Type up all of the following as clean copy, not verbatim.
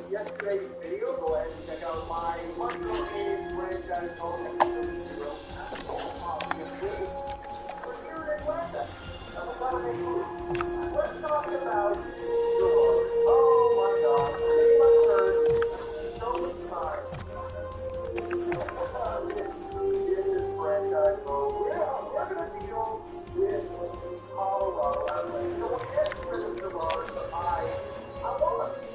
Yesterday's video, go ahead and check out my micro-game franchise home at BakersField. We're here in Atlanta. Let's talk about the Lord. Oh my God. Pretty much heard so many times. This is franchise home. We're going to deal with Colorado. So we'll get rid of the Lord, but I want to.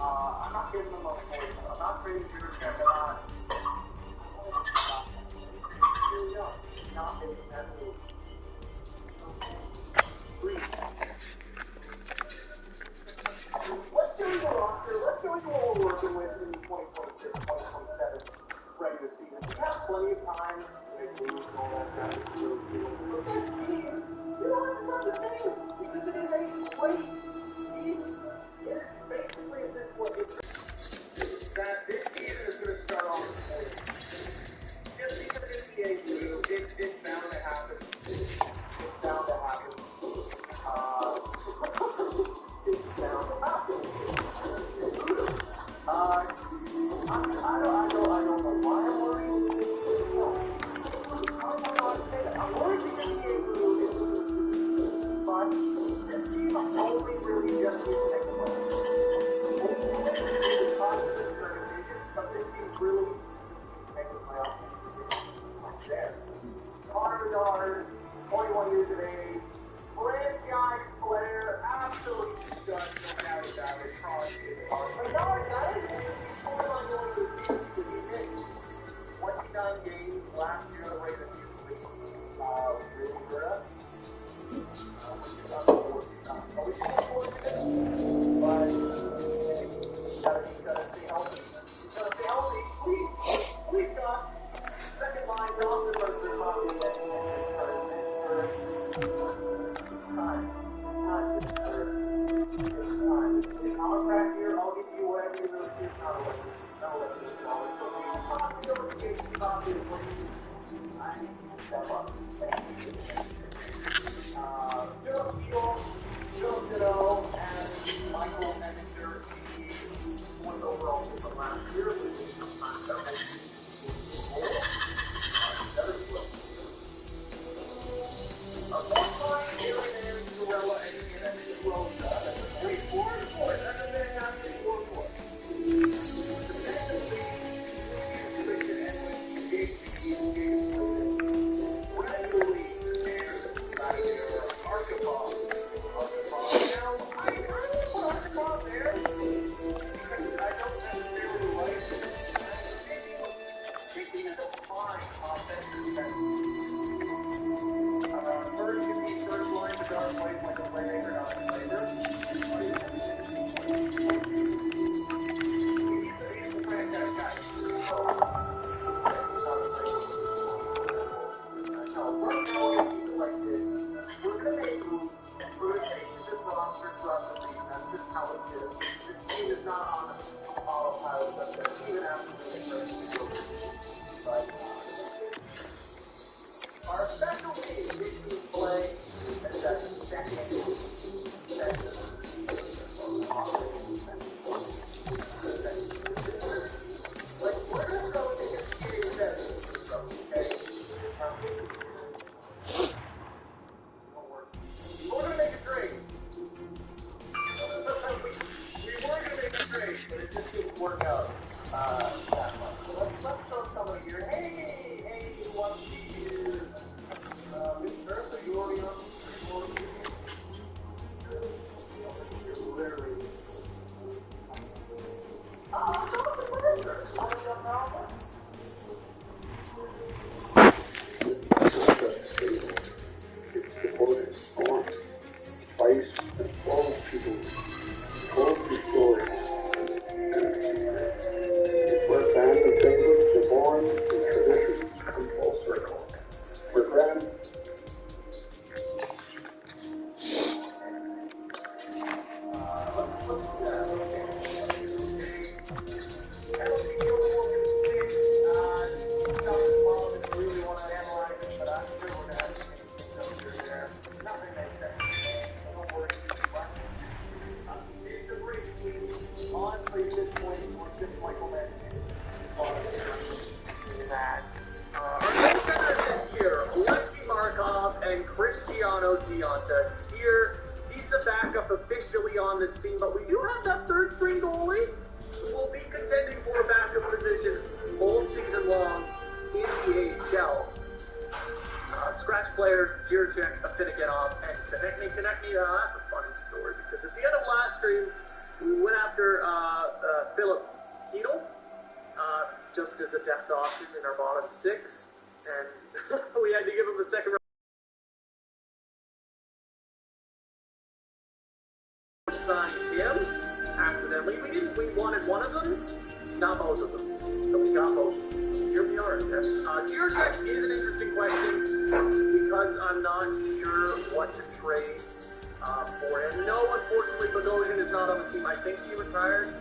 I'm not giving them a voice. I'm not ready to accept that I'm not making that move. Please. Let's show you the roster. Let's show you what we're working with in 2026, 2027 regular season. We have plenty of time to make moves and all that kind of stuff. But this team, you don't have to touch a thing because it is a great team. It is basically at this point, that this season is going to start off with just because it's the AU, it's bound to happen. It's bound to happen. It's bound to happen. I don't know why I'm worried. I'm worried because the AU is losing, but this team only really just needs to make a play. But this team really make the playoffs. There. Connor Bedard, 21 years of age, franchise player, absolute stud, no doubt about it. But not only that, he's going on going to the season because he missed 29 games last year in the regular season. Really hurt us. We should look forward to this. But he's got to stay healthy. He's got to stay healthy. Please, God. Second line, Johnson versus Bobby. Time. The contract here, I'll give you whatever you lose. Here's not $11. So we will talk negotiations about this when I need to step up. Philip Ditto, and Michael Eminger, the one overall pick from last year, which is sometimes best line here and there, Zorella, and Rosa. That's a 3-4. That's a very happy 4-4. Defensively, Christian Edwards, Jake, regularly, play, and that's the second like, we're going to go to game 7, okay? We were going to make a trade. We were going to make a trade, but it just didn't work out that much. So let's show somebody here. Hey, you want to be here? Mr. Earth, are you already on? You're literally. It's the poet's storm, fight and all people told through stories and secrets. It's where fans and favorites are born and traditions come full circle. We're grand. Honestly, at this point, we're just Michael Manning. Our goaltenders this year, Alexei Markov and Cristiano Gianta. He's here. He's the backup officially on this team, but we do have that third string goalie who will be contending for a backup position all season long in the AHL. Scratch players, Jiricek, Afinogenov, and Konechny. That's a funny story because at the end of last stream, we went after Philip Hedl just as a depth option in our bottom 6, and we had to give him a second round. Signed him accidentally. We wanted one of them, not both of them. So we got both. Here we are. Yes. Jiricek is an interesting question because I'm not sure what to trade for him. No, unfortunately, Bogosian is not on the team. I think he retired.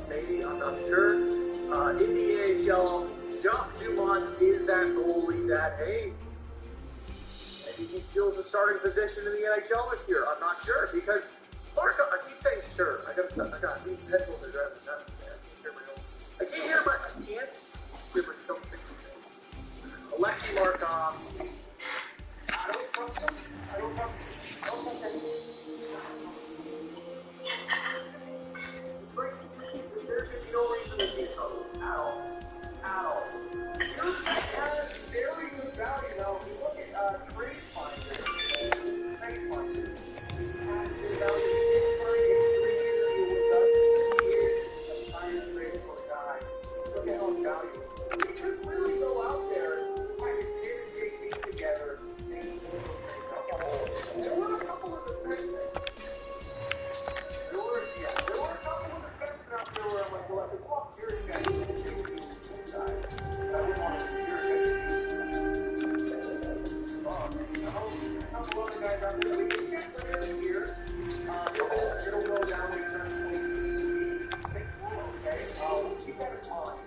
Maybe, I'm not sure. In the AHL, Jacques Dumont is that goalie that, hey, maybe he steals the starting position in the NHL this year. I'm not sure because Marco, I keep saying sure. I got these headphones are driving nuts. I can't hear, but I can't. Different something. Alexei Markov. I don't trust him. I don't trust him. There should be no reason to do so at all. At all. Jiricek has very good value now. If you look at trade finders, he has good value. He did sign a 3-year deal with us. He is a sign trade for a guy. Look at how value. He could really go out there and hit and JP together. There were a couple of defensemen. There were a couple of defensemen out there where I'm like, well, it's not Jiricek. I wouldn't want to see Jiricek. A couple other guys out there. We can get players here. It'll go down when we turn 26. Okay? We'll keep that in mind.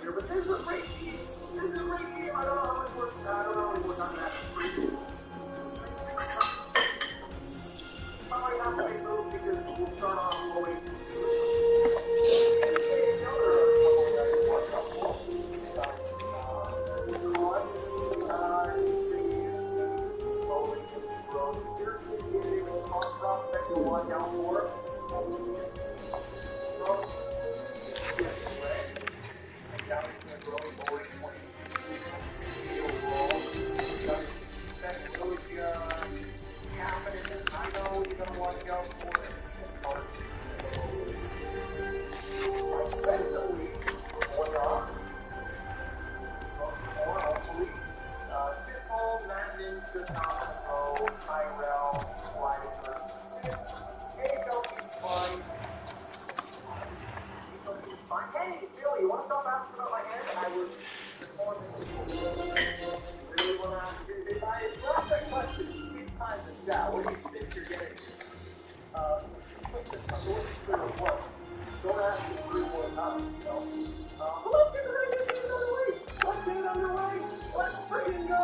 But this is a great team. This is a great team. I don't know how it works. I don't know how it works on that. I might have to make moves because we'll start off slowly. asked about my hand, I was performing. Really want to ask you, if I ask that question 6 times in chat, what do you think you're getting? What? Don't ask me 3 more times, you know? But let's get ready to get it underway. Let's get it underway. Let's freaking go.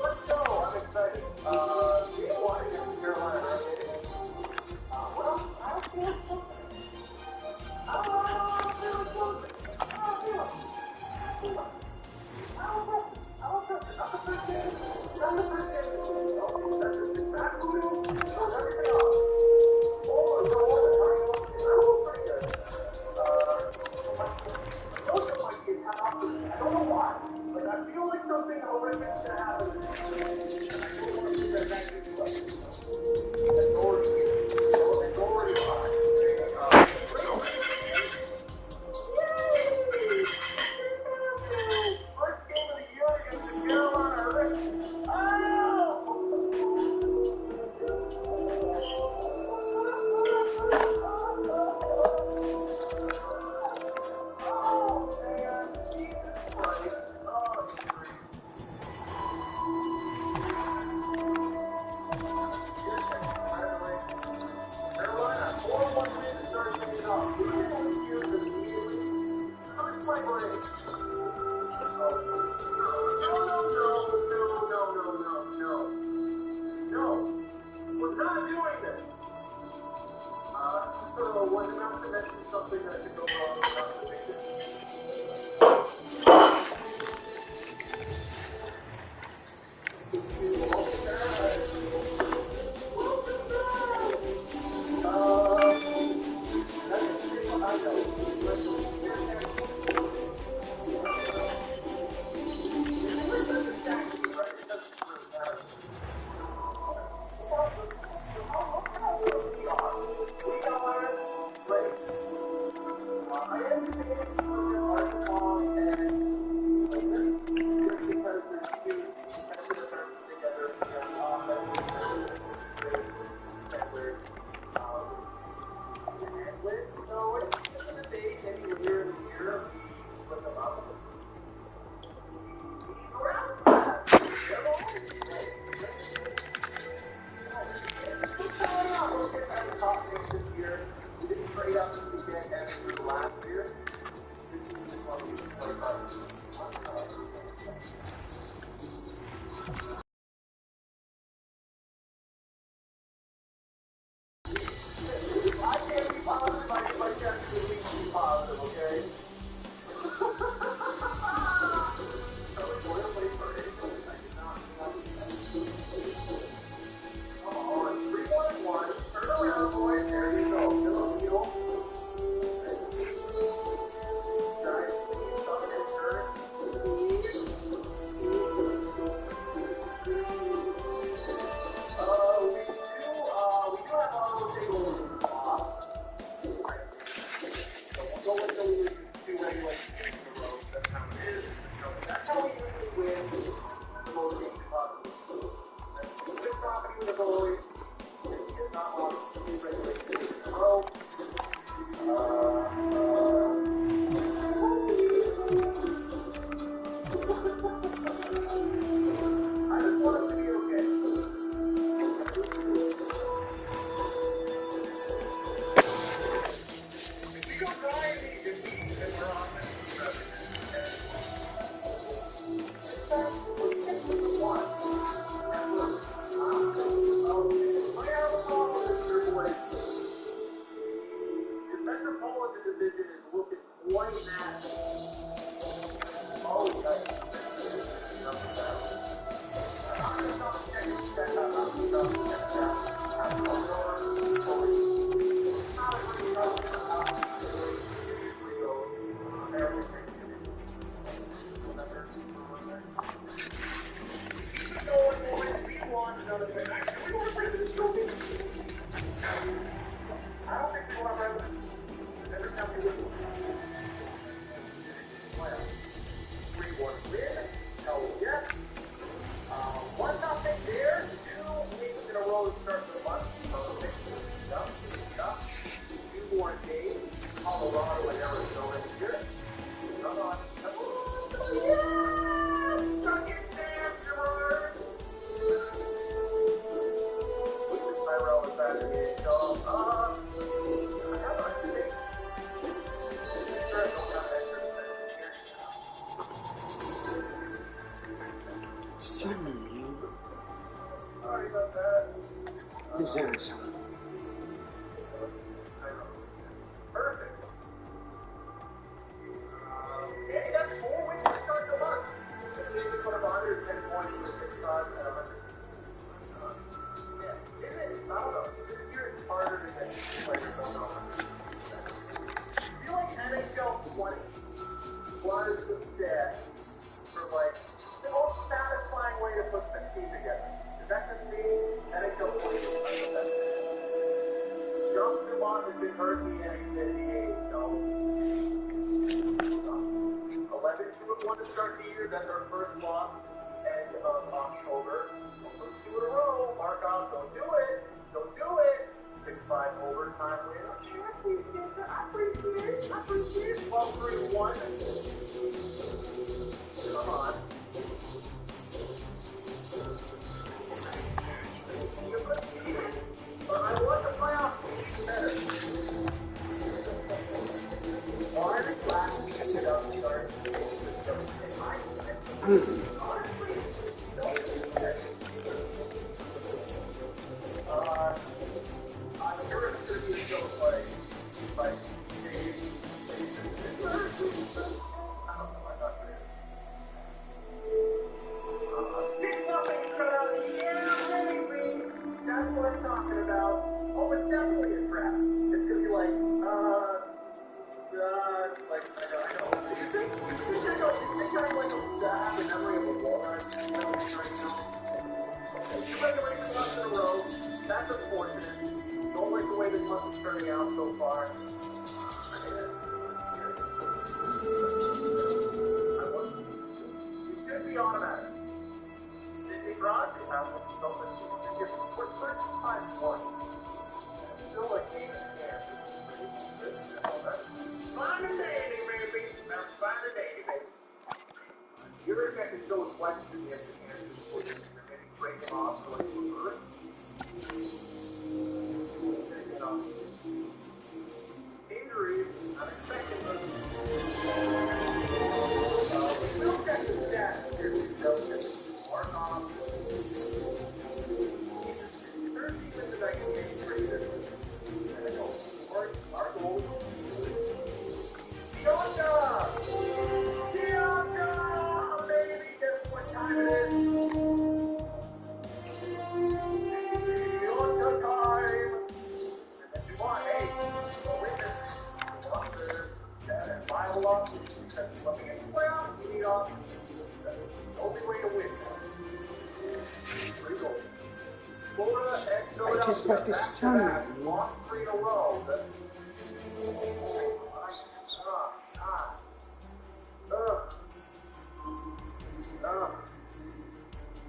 Let's go. I'm excited. Game 1 against Carolina, right? Well, I don't feel it something. I don't feel it something. I don't feel it. I don't trust it. Not the first game. Not the first game. No, that's just bad voodoo. No, everything else. Oh, no, it's cool, pretty good. Those are my kids have options. I don't know why. Like, I feel like something horrific's gonna happen. And I don't want to see that back into us. It's already here. It's already behind. Yay! First game of the year against the Carolina Hurricanes. Oh, man. Jesus Christ. Oh, Carolina, 4-1 win to start things off. Losing those years immediately hurts my brain. No. We're not doing this. Was enough to mention something that could go wrong without the big Sunny. Sorry about that. Who's Arizona? Perfect. Okay, that's 4 weeks to start the month. If you put 110 points with 65 and 100. Yeah, isn't it? I don't know. This year it's harder to get players over 100. I feel like NHL 20 was the best for like the most satisfying way to put the team together. Is that just me? NHL 20 was the best. John Dumont has been hurt in the NHL, so 11-2-1 to start the year. That's our first loss end of October. Don't lose 2 in a row. Markov, don't do it. Don't do it. 6-5 overtime win. I appreciate it. 12-3-1. Come on. But I want the playoffs to be better. Honestly, I'm sure it's going to be a show play. Like, I don't know, I'm not sure. 6-0 shutout. Yeah, baby. That's what I'm talking about. Oh, it's definitely a trap. It's going to be like, like, I know. You think I have a memory of a walrus? Okay, 2 regulation months in a row. That's unfortunate. Don't like the way this month is turning out so far. It should be automatic. Sidney Crosby has something. We're 35-1. Still like game in hand. Find a dandy, baby. Find a dandy, baby. Your check is still in question if the Kansas City and maybe trade him off for like reverse. Injuries, I'm expecting them. We will check the stats here, Mark off. Third defense that I can get traded. And I go, our goal. Bianca! Bianca! Baby, guess what time it is? Bianca time! And if you want, hey, go win this. And file up. Because let me get the playoffs, you need off. That's the only way to win. 3 goals. Florida and Philadelphia. I just like the sun. Lost 3 in a row.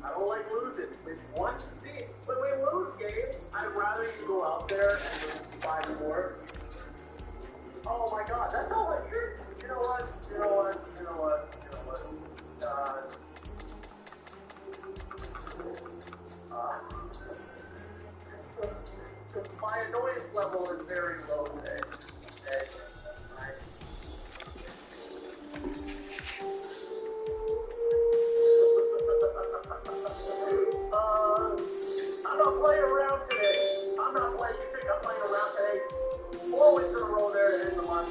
I don't like losing. When we lose games, I'd rather you go out there and lose 5-4. Oh my God, that's all I hear. You know what? My annoyance level is very low today. Okay? I'm not playing around today. You think I'm playing around today? 4 weeks in a row there to end the month.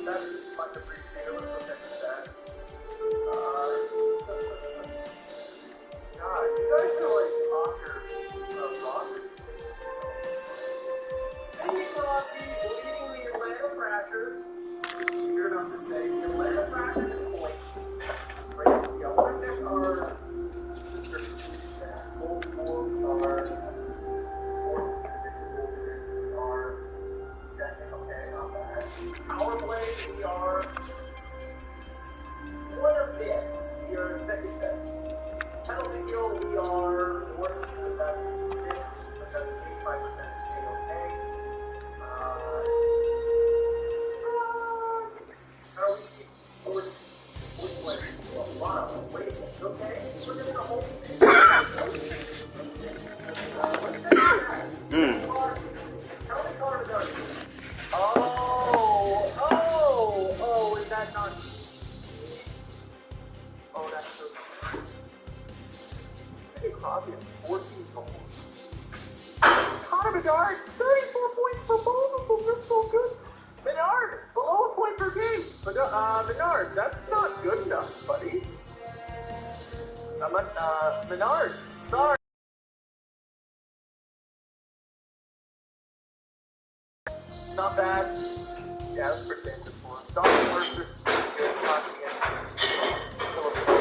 That's much appreciated. Let's look at that. God, you guys are like rockers. Sidney Crosby leading the Atlanta Thrashers. You're enough to say. The Atlanta Thrashers is points. Great skill. What if there are second, okay, not bad. Power play, we are one of fifth. We are second best. Penalty kill, we are fourth, but that's 6%, but that's 85% okay. How are we? Wait, okay? We're getting a whole thing. Tell me card done. Oh, is that not? Oh, that's so. Crosby has 14 goals. Connor Bedard, 34 points for both of them. That's so good. Bedard, below a point per game. Bedard, that's not good enough, buddy. Bedard, sorry. Not bad. Yeah, that's pretty dangerous for him. Dawson Mercer, good.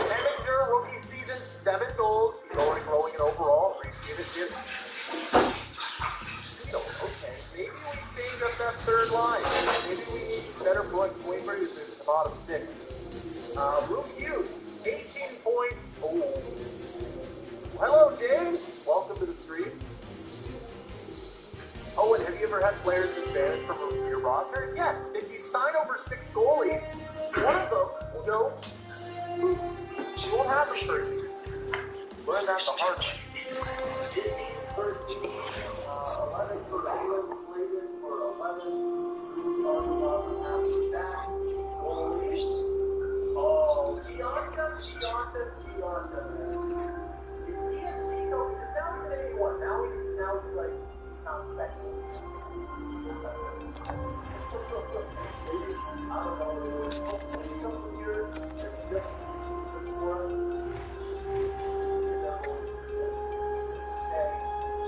Manager, rookie season, 7 goals. He's already growing in overall. Appreciate it, Jim. Okay, maybe we change up that third line. Maybe we need better point producers in the bottom 6. Room Hughes, 18 points. Oh. Hello, James. Welcome to the stream. Oh, and have you ever had players advantage from your roster? Yes. If you sign over 6 goalies, one of them will go. You won't have them for a year. Learn that the hard way. 13, 11 for England, slated for 11. After that, goalies. Oh, Gianca. It's EMC though, because now he's an 81. Now he's like not special. I don't know. Hopefully some years just before.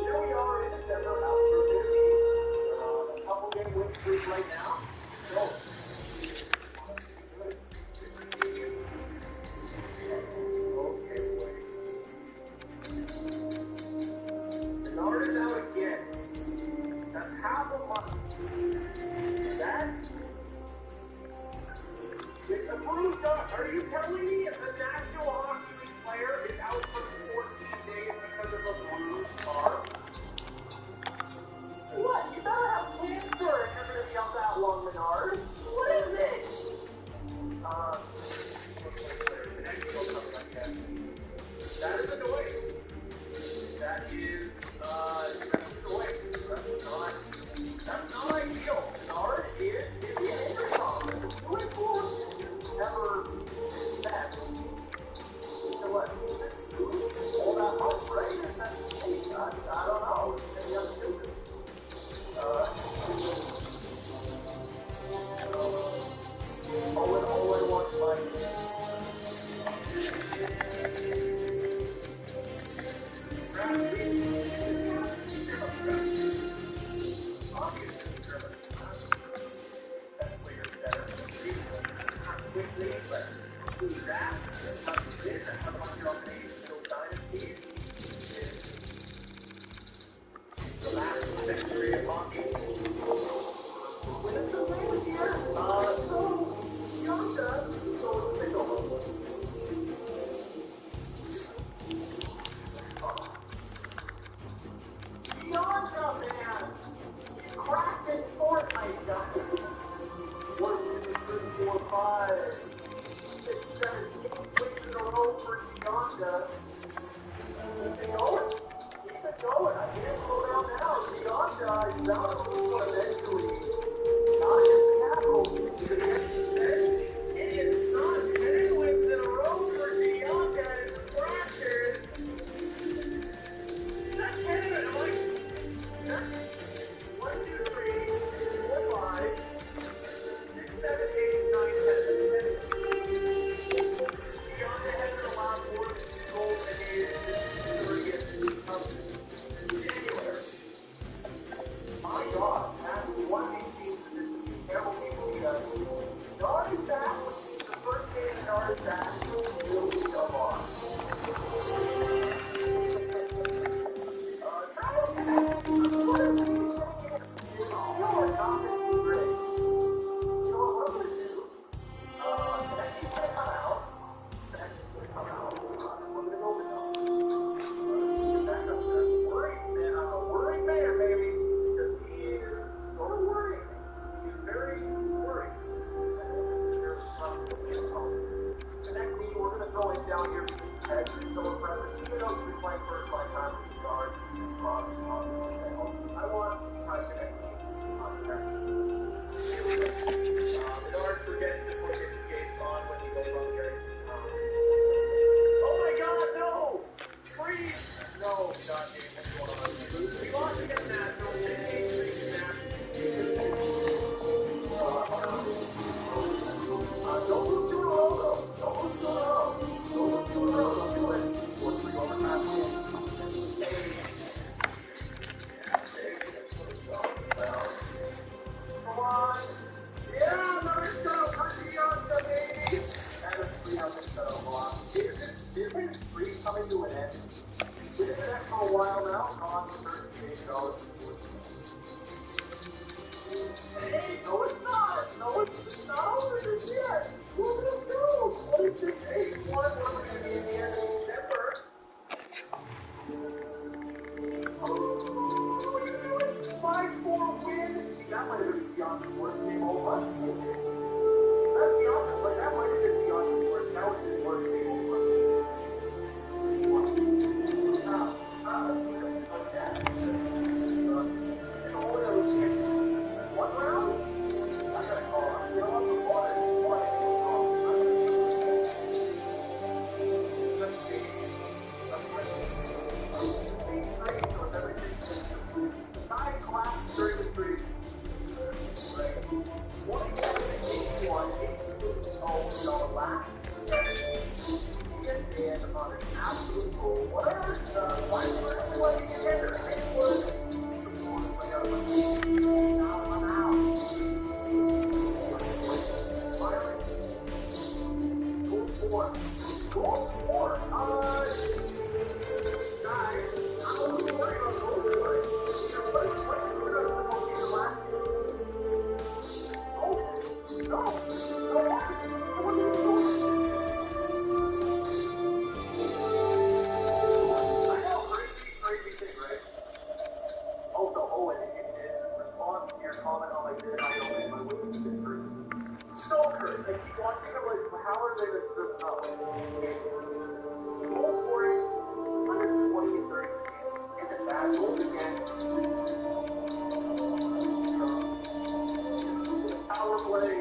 Here we are in December after a couple game win streak right now. So, Bernard is out again. That's half a month. That's it's a bruise. Are you telling me if a National Hockey League player is out for 14 days because of a bruised arm? What? You better have cancer if you're going to be out that long, Menard. What is it? That is annoying. That is annoying. That's not ideal. Menard is the injury problem. Doing for never best. So what? All that much, right? I don't know. Maybe I'm stupid. Owen wants money. see how things set up a lot. Is this streak coming to an end? We've been at for a while now, gone for $38. Hey, no it's not! No, it's not over just yet! Well, let's go! 26-8, what are we going to be in the end of December? Oh, you knew it! 5-4 win! See, that might have been Deontay's worst game all month. That's Deontay, like, that might have been Deontay's worst. That was his worst game all month. One round? I gotta call him. You know what? Side class during the street. 27-81, $82 last. And on an absolute roll. Whatever. Why would you like to get better? I would. I'm out. Goal four. Guys, I'm a little worried about goal four. What screwed us the most even last year? No. What did we do? I know, crazy thing, right? Also, Owen, in response to your comment on like, did I know my witness is in person? So good. I keep watching it like, how are they this not? Goal scoring, 120 and 30 isn't bad. Goals against power play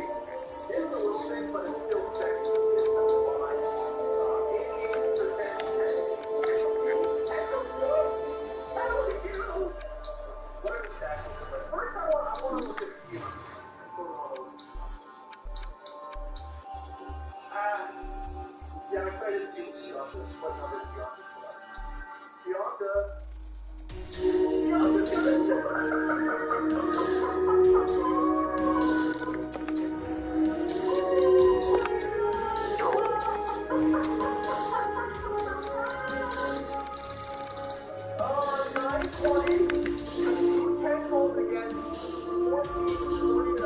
is a little bit, but it's still second. That's why 88%. That's a good. Penalty kill. What are the stats? But first, I want to look at the team. Yeah, I'm excited to see what numbers Bianca put up. Bianca's gonna do it! Oh, 9-20. 10 goals against 14-3-0.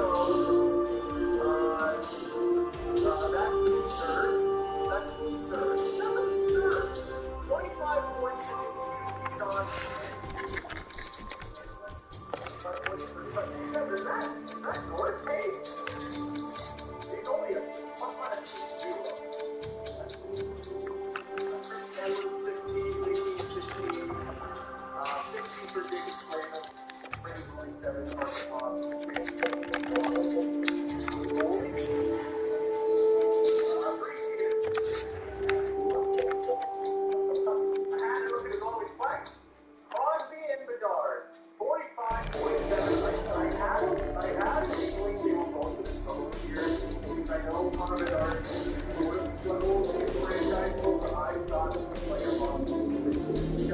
That's absurd. 25 points on. That's worth it. It's only a 16 for Jacob Slayman, Brady 27 Crosby and Bedard, 45.7. I had a feeling they were both going to struggle here. Because I know Connor Bedard would have struggled in the franchise mode, but I thought the player was.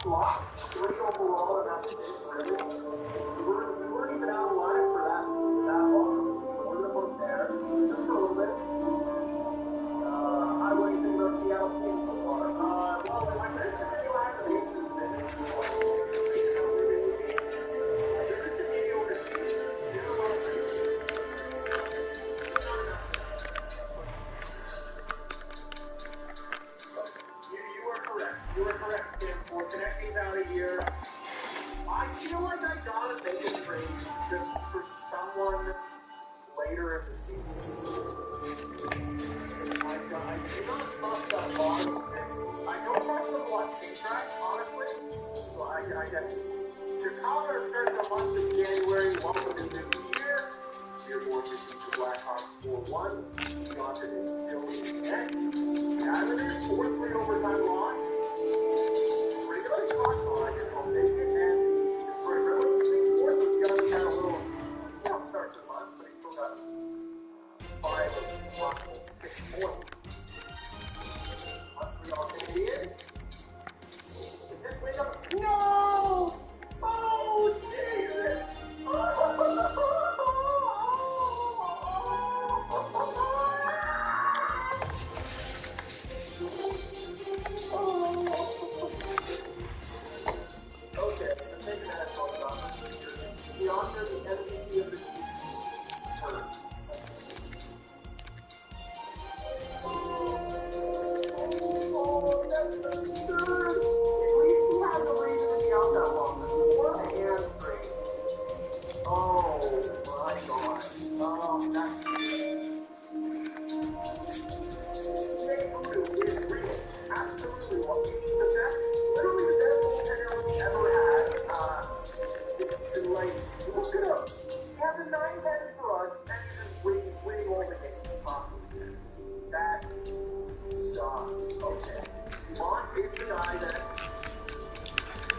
lost 3 overall in that division, really. We weren't even out of line for that long. More than a month there. Just for a little bit. What do you think about Seattle team so far? Well, they went very similar to last week. You were correct, Tim. For connecting out a year, I feel like I gotta make a trade just for someone later in the season. I do not trust that bottom 6. I don't trust them watching track, honestly. So I guess Chicago starts the month of January. Welcome to this year. Your board is the Blackhawks 4-1. Johnson is still in the net. Islanders 4-3 overtime loss. Regular clock line is home naked, and for a relatively fourth, Young had a little start to the month, but he still got 5 of 6 points. Montreal Canadiens. Is this win up? No! Oh, Jesus! Okay, let's take an NHL shot. We honor the MVP of the season. Oh, that's absurd. At least he has a reason to be out that long. What a hamstring. Oh, my God. Oh, that's... Jay Voodoo is real. Absolutely. The best, literally the best goaltender we've ever had. Like, look at him. He has a 9-10 for us, and he's just winning all the games. That sucks. Okay. Vaughn is the guy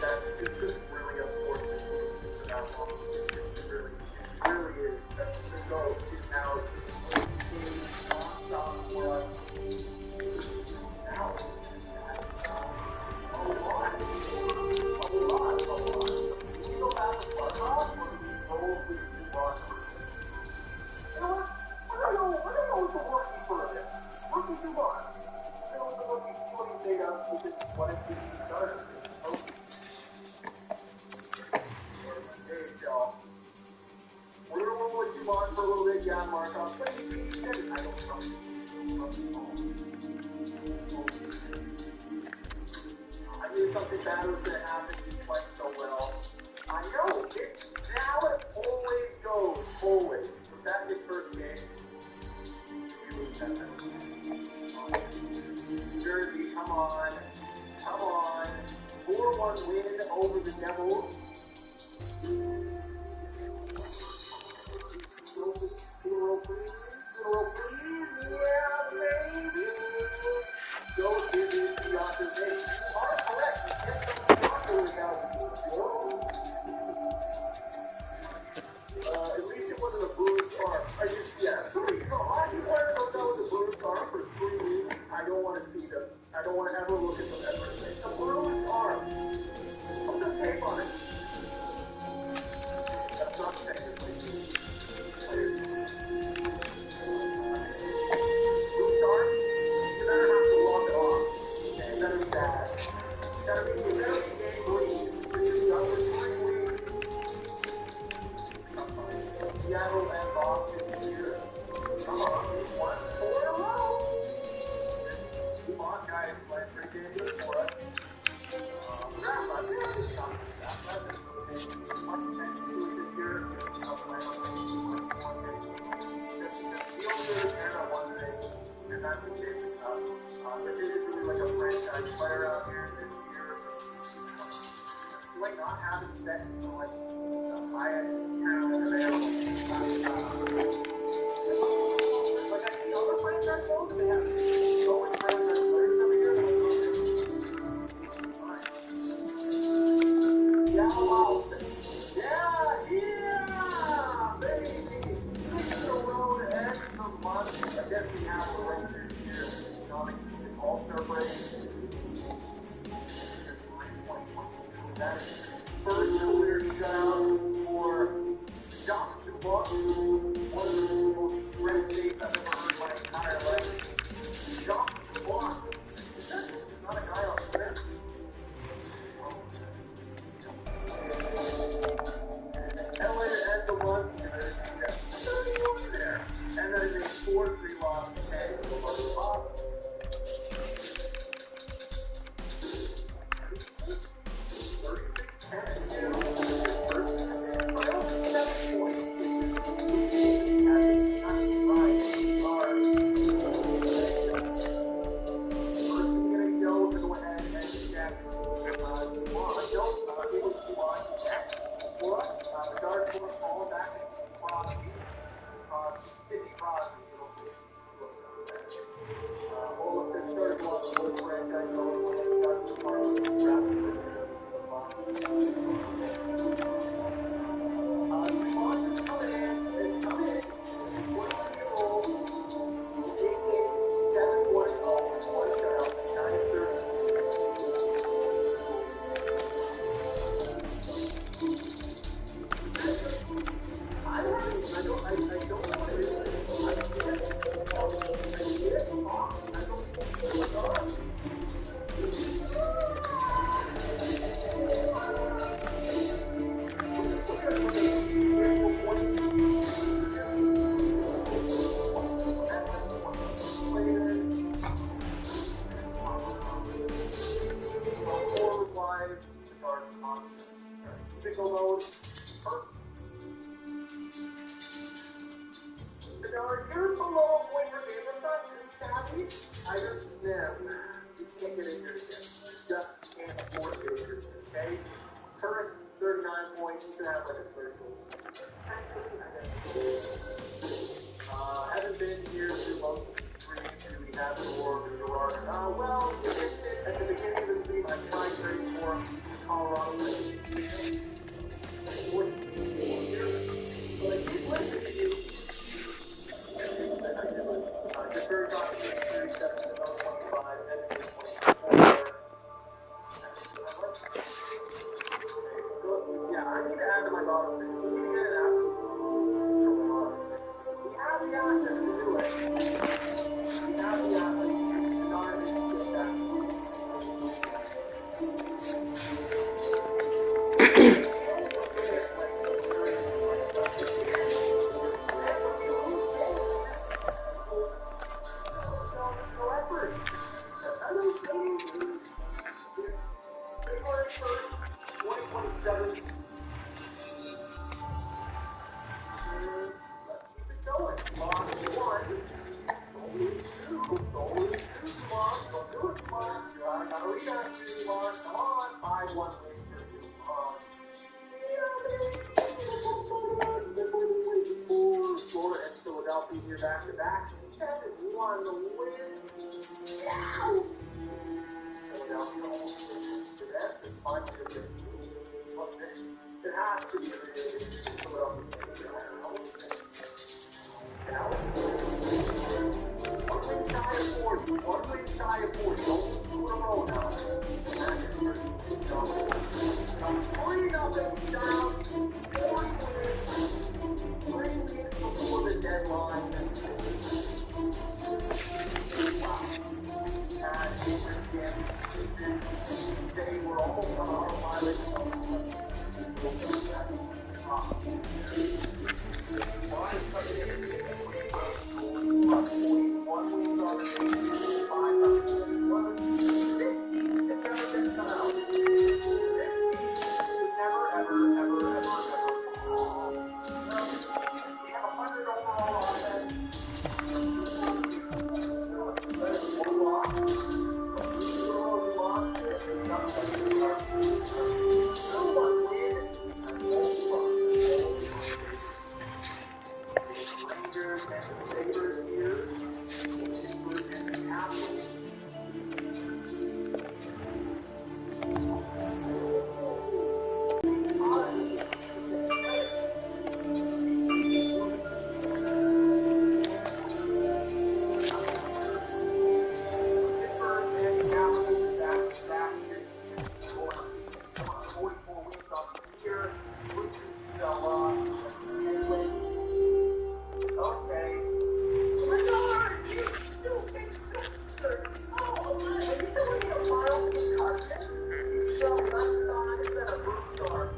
that's just really unfortunate for that long. It really is. That's the goal is now non-stop for us. Now, a lot. You go back to Blackhawks, or do we roll with the roster? You know what? I don't know what the rookie for it. Rookie Dubon. I don't know the rookie, see what he's made of with it, what if he started. There you go. We're going to roll with Dubon for a little bit, John Markov. But he said it. I don't trust him. I knew something bad was going to happen. He played so well. I know. It's how it always goes. Always. Was that his first game? You lose that Jersey, come on. 4-1 win over the Devils. Hero, please. Yeah, baby. Go give me the authorization. You are correct. You get some properly now. At least it wasn't a bruised arm. 3. No, hockey players don't know the bruised arm for 3 weeks. I don't want to see them. I don't want to ever look at them ever again. It's a bruised arm. Put the tape on it. That's not technically. Bruised arm, you better have to walk it off. Okay, it better be bad. It better be game bleed. It's done for 3 weeks. Seattle and Boston here. Come on, 1 4 in a row. Come on, guys, play pretty damn good for us. Draft, I feel like it's not that bad. Much attention to it this year. Feel good and a 1 thing, and that's the same stuff. But it is really like a franchise player out here this year. Like not having set like the highest talent available. Like I see other franchise players, they have going franchise players every year. Yeah, wow. Yeah, baby. 6 in a row to end the month. I guess we have the Rangers here. It's All-Star break. 3 points. That is first career shutout for Jacques Dubois, one of the most great names I've ever heard my entire life. Jacques Dubois. Not a guy on Twitter. Ellen and the lunch, and then it's 31 there. And then it's 4-3 loss to K for the lunch box. 36-10-2. First, and I don't think that's a point. Haven't been here through most of the streams. Do we have for Gerard? Well, you missed it at the beginning of the stream. I tried trading for Colorado. But I did listen to you. Just very confident, 37 to 25, and 24. Yeah, I need to add to my bottom six. We need to get an absolute bottom six. We have the assets to do it. We have the athletes. Not to get that. Here back to back, 7-1 win. Yeah. Philadelphia almost to that. It's fine to do it. It has to be Philadelphia. One win shy of 40. One win shy of 40. Don't do it in a row now. That's 3-0 down. 40 wins. 3 weeks before the deadline. Wow. And today we're almost on autopilot. 44 wins on the year. Bruce Penguins. Okay. Bernard, you stupid bastard! Oh, are you telling me a mild concussion? You felt less size than a Bernard.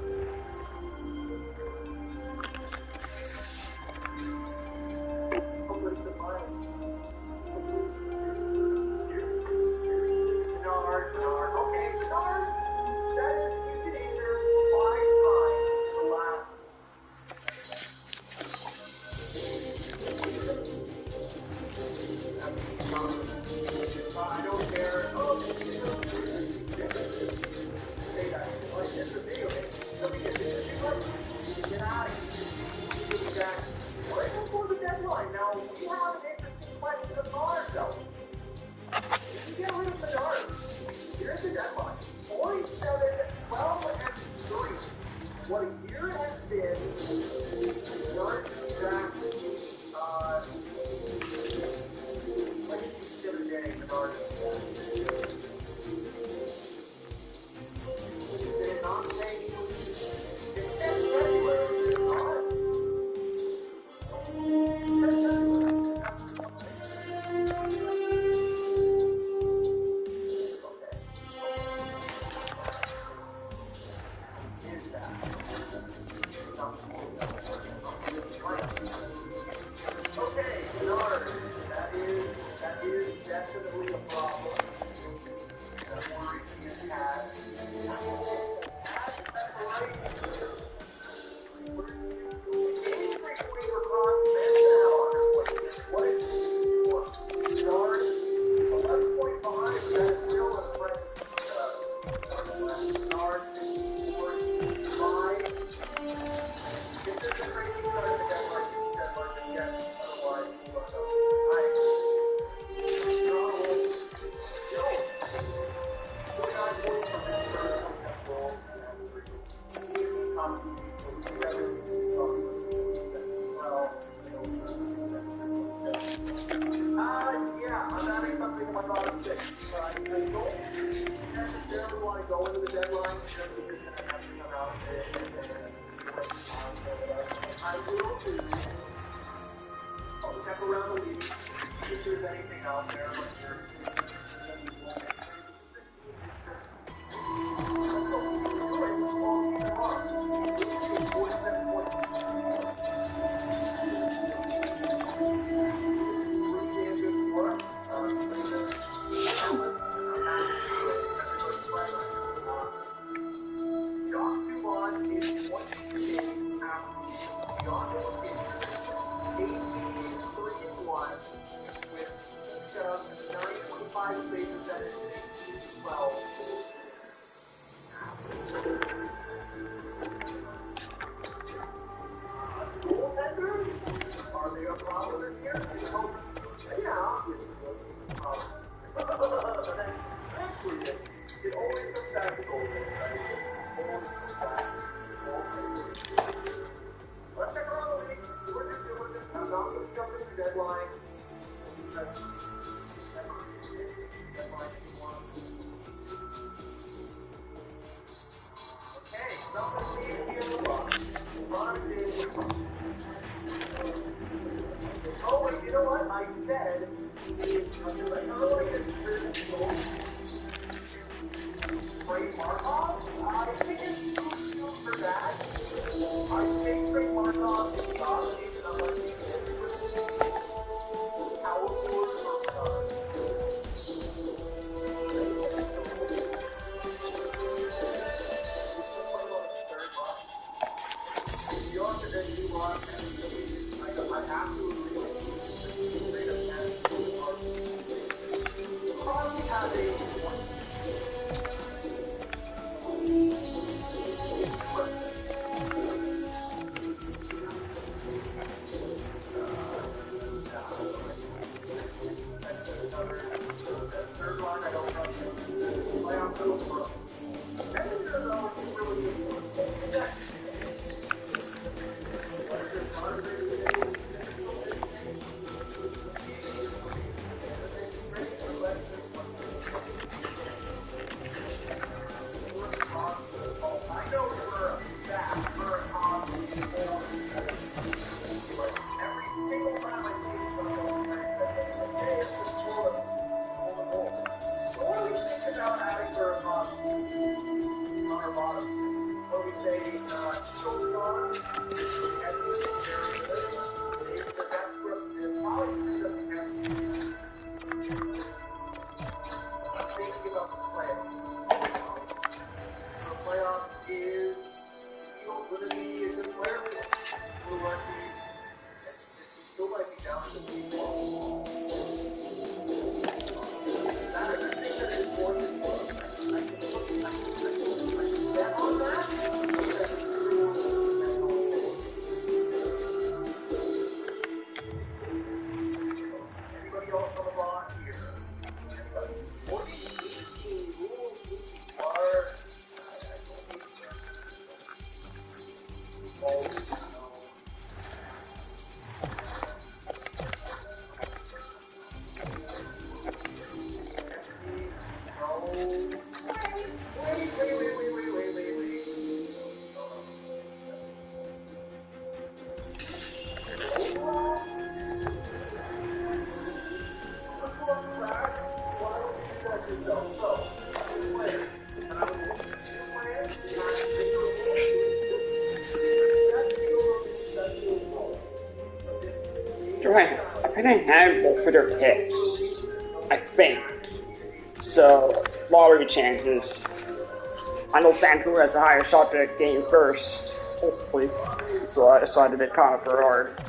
Bernard. Okay, Bernard. That is, he's been injured 5 times in the last. I don't care. Oh, say that. Like, it's a video game. Something is get out of here. We'll be back right before the deadline. Now, we have an interesting question of ours, though. If you get rid of Bernard, here's the deadline. 47, 12, and 3. What a year it has been. Not exactly, like the other day, Bernard. Did it not say it said February, Bernard? Okay, Bernard, that is definitely a problem. That worry he has. That's right. What is Bernard? 11.5, that's still a threat. Bernard, 5. If there's a crazy start to the deadline, yes. Otherwise, yeah, I'm adding something to my bottom 6. I don't necessarily want to go into the deadline because we're just going to have to come out I will do. I'll check around the league, see if there's anything out there. Are they a problem this year? Yeah, obviously. Actually, it always comes back to goaltending, right? It always comes back to goaltending. Let's check around the league. We're just doing this. I'm not going to jump into the deadline. Okay, something here in the box. Oh, wait, you know what? I said, I don't like this Trey Markov. I think it's too soon for that. I think Trey Markov is dominating and I'm like, power forward or I have to agree probably have a Right. I think I had both of their picks. I think. So, lottery chances. I know Vancouver has a higher shot to game first, hopefully. So I decided to kind of for hard.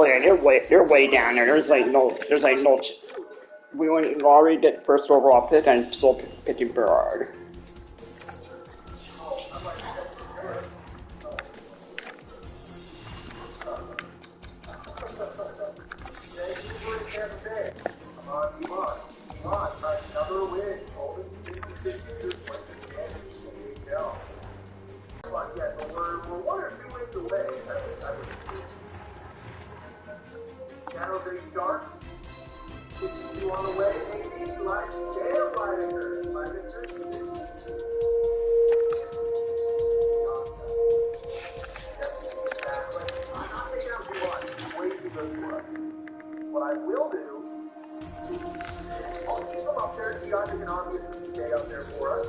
Oh yeah, they're way down there. There's like no. We already did first overall pick and still picking Berard. Another win, only 66 years playing in the NHL. But yeah, so we're 1 or 2 wins away. I would San Jose Sharks, 52 on the way, maybe like damn Lineker. I'm not taking out too much. Way too good for us. What I will do, I'll keep them up there. You guys can obviously stay up there for us.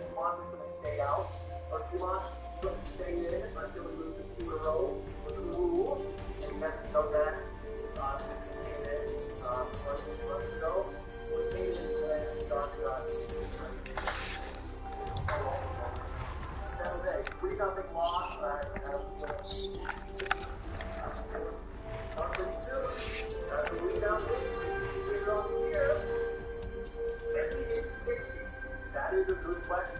Dumont's going to stay out, or Dumont's going to stay in until he loses 2 in a row with the rules, and he hasn't done that since he came in months ago. We came in and John got San Jose, 3-0 loss. Not pretty soon. That's a rebound victory. Later on the year. Can we hit 60? That is a good question.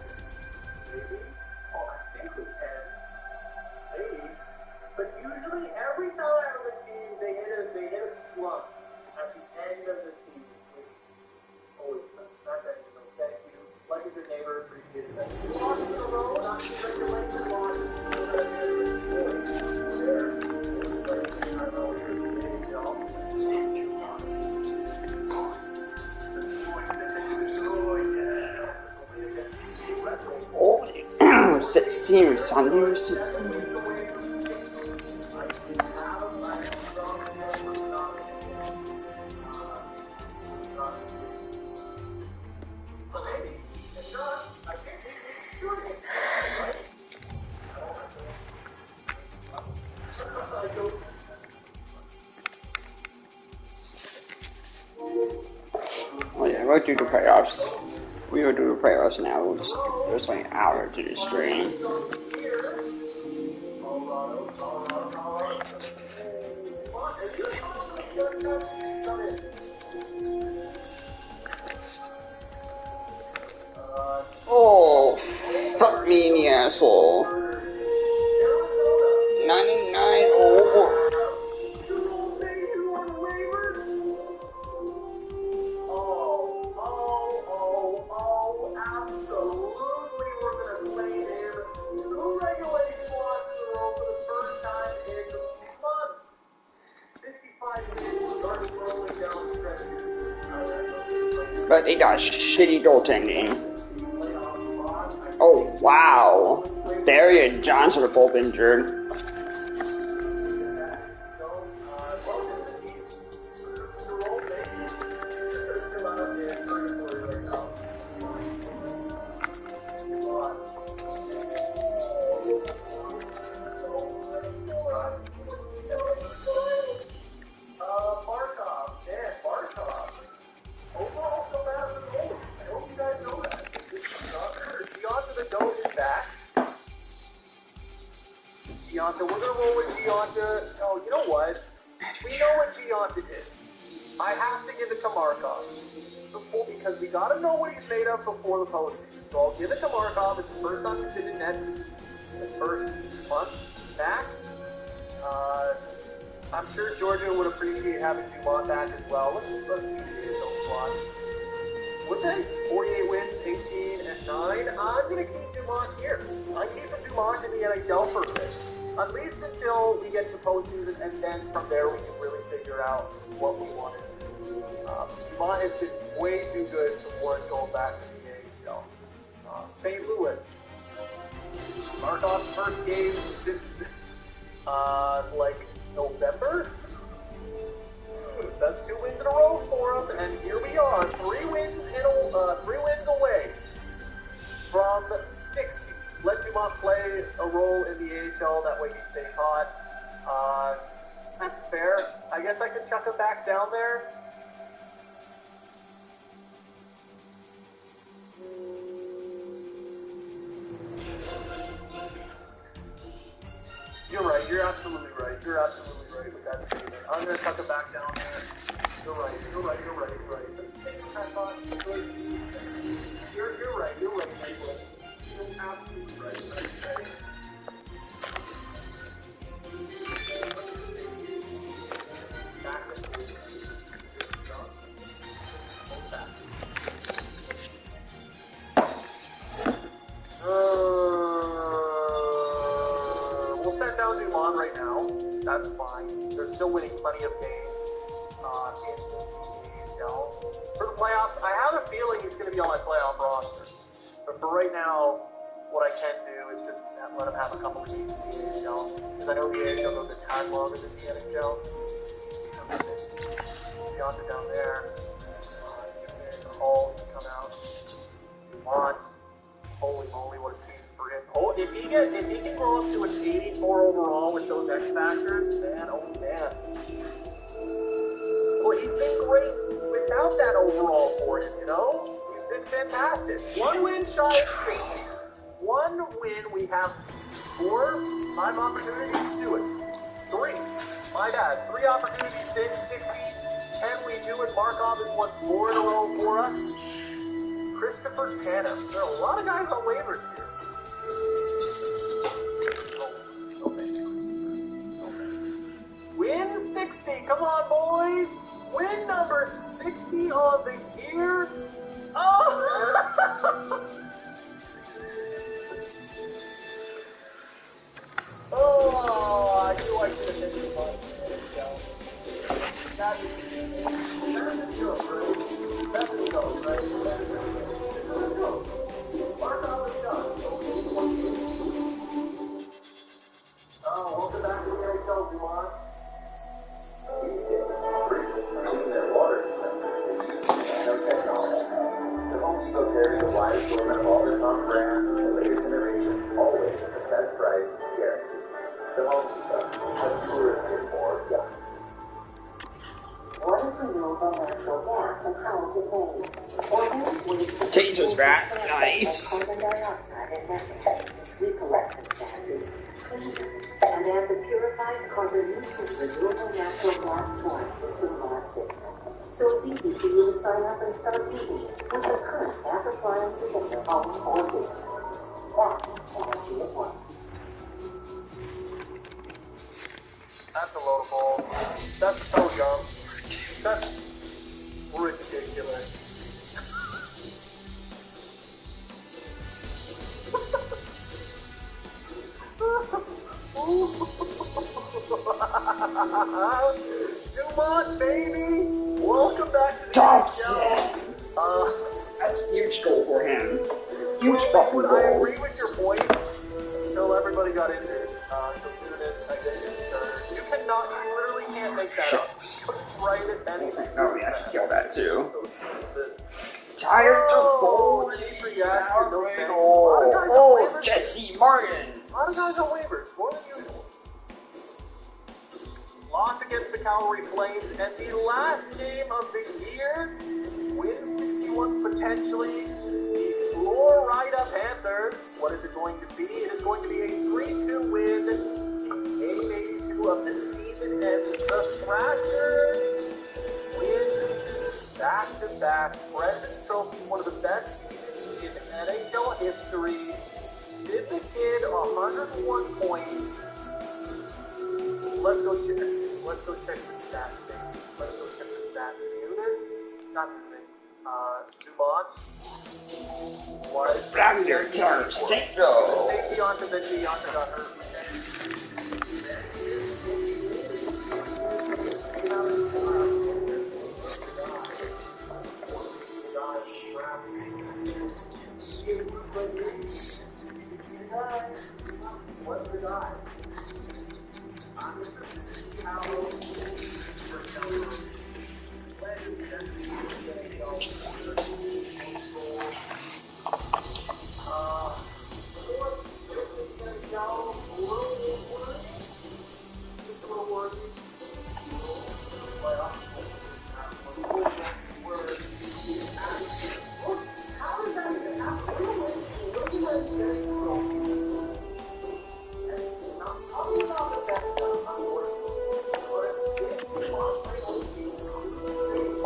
Maybe? Oh, I think we can. Maybe. But usually, every time the team, they hit a slump at the end of the season. Which always sucks. Not that you know. Thank you. Like as your neighbor, appreciate that. 2 losses in a row, not just regulation losses. I know you're saying, y'all. Oh, 16 Sundays. 16. Oh yeah, we'll do the playoffs. We will do the playoffs now. There's like an hour to the stream. Oh, fuck me in the asshole. 99 over. But they got shitty goaltending. Oh, wow. Barry and Johnson are both injured. We're going to roll with Gianta. Oh, you know what? We know what Gianta is. I have to give it to Markov. Because we got to know what he's made of before the postseason. So I'll give it to Markov. It's the first time he's been in net since the first month back. I'm sure Georgia would appreciate having Dumont back as well. Let's see the NHL squad. Would they? 48 wins, 18 and 9. I'm going to keep Dumont here. I'm keeping Dumont in the NHL for a bit. At least until we get to the postseason, and then from there we can really figure out what we want to do. Dumont has been way too good to warrant going back to the NHL. St. Louis. Markov's first game since November. That's 2 wins in a row for him, and here we are, 3 wins away from 60. Let Dumont play a role in the AHL, that way he stays hot. That's fair. I guess I could chuck him back down there. absolutely right with that statement. I'm going to tuck it back down there. You're right. You're right. You're absolutely right. Back to we'll send down Dumont right now. That's fine. They're still winning plenty of games in the NHL. For the playoffs, I have a feeling he's going to be on my playoff roster. But for right now, what I can do is just let him have a couple of games in the NHL. Because I know the AHL goes a tad longer than the NHL. Beyonce down there. Hall can come out. Dumont. Holy moly, what a season for him. Oh, if he can go up to an 84 overall with those X factors, man, oh man. Well, he's been great without that overall for him, you know? He's been fantastic. 1 win shy of 60. 1 win, we have 5 opportunities to do it. 3. My bad. 3 opportunities to hit 60. Can we do it? Markov has won 4 in a row for us. Christopher Tannen. There are a lot of guys on waivers here. Win 60. Come on, boys. Win number 60 on the year. Oh! Oh, I knew I should have been too much. That's a joke, right? That's a joke, right? Markov is done. Oh, welcome back to the NHL, Dumont. These days, bridges are making their water expensive. No technology. The Home Depot carries a wide assortment of all the top brands and the latest innovations, always at the best price, guaranteed. The Home Depot. Let tourists get more done. What is renewable natural gas and how is it made? Organic waste Taser's back. Nice. carbon dioxide and methane. We collect these gases, clean them, and add the purified carbon-neutral renewable natural gas to our existing gas system. So it's easy for you to sign up and start using it with your current gas appliances in your home or business. That's energy at work. That's a load of bull. That's so dumb. That's ridiculous. Dumont, baby! Welcome back to the Thompson. NHL. That's a huge goal for him. Huge Well, fucking I goal. agree with your point until everybody got injured. So Nunez, I guess, you cannot, you literally can't make that up. Shit. You couldn't write it anything. Oh, yeah, I can kill that too. So stupid. Tired to goal. Oh, Jesse Martin. A lot of guys on waivers, more than usual. Loss against the Calgary Flames, and the last game of the year, win 61 potentially. The Florida Panthers, what is it going to be? It is going to be a 3-2 win in Game 82 of the season, and the Thrashers win back-to-back President's Trophy, one of the best seasons in NHL history. Sid the Kid, 101 points. Let's go check the stats, baby. Let's go check the stats. Muted? Not muted. Dumont. What? Brander Tarasenko. Take Deonta, then Deonta got hurt. What's the guy? I'm interested to see how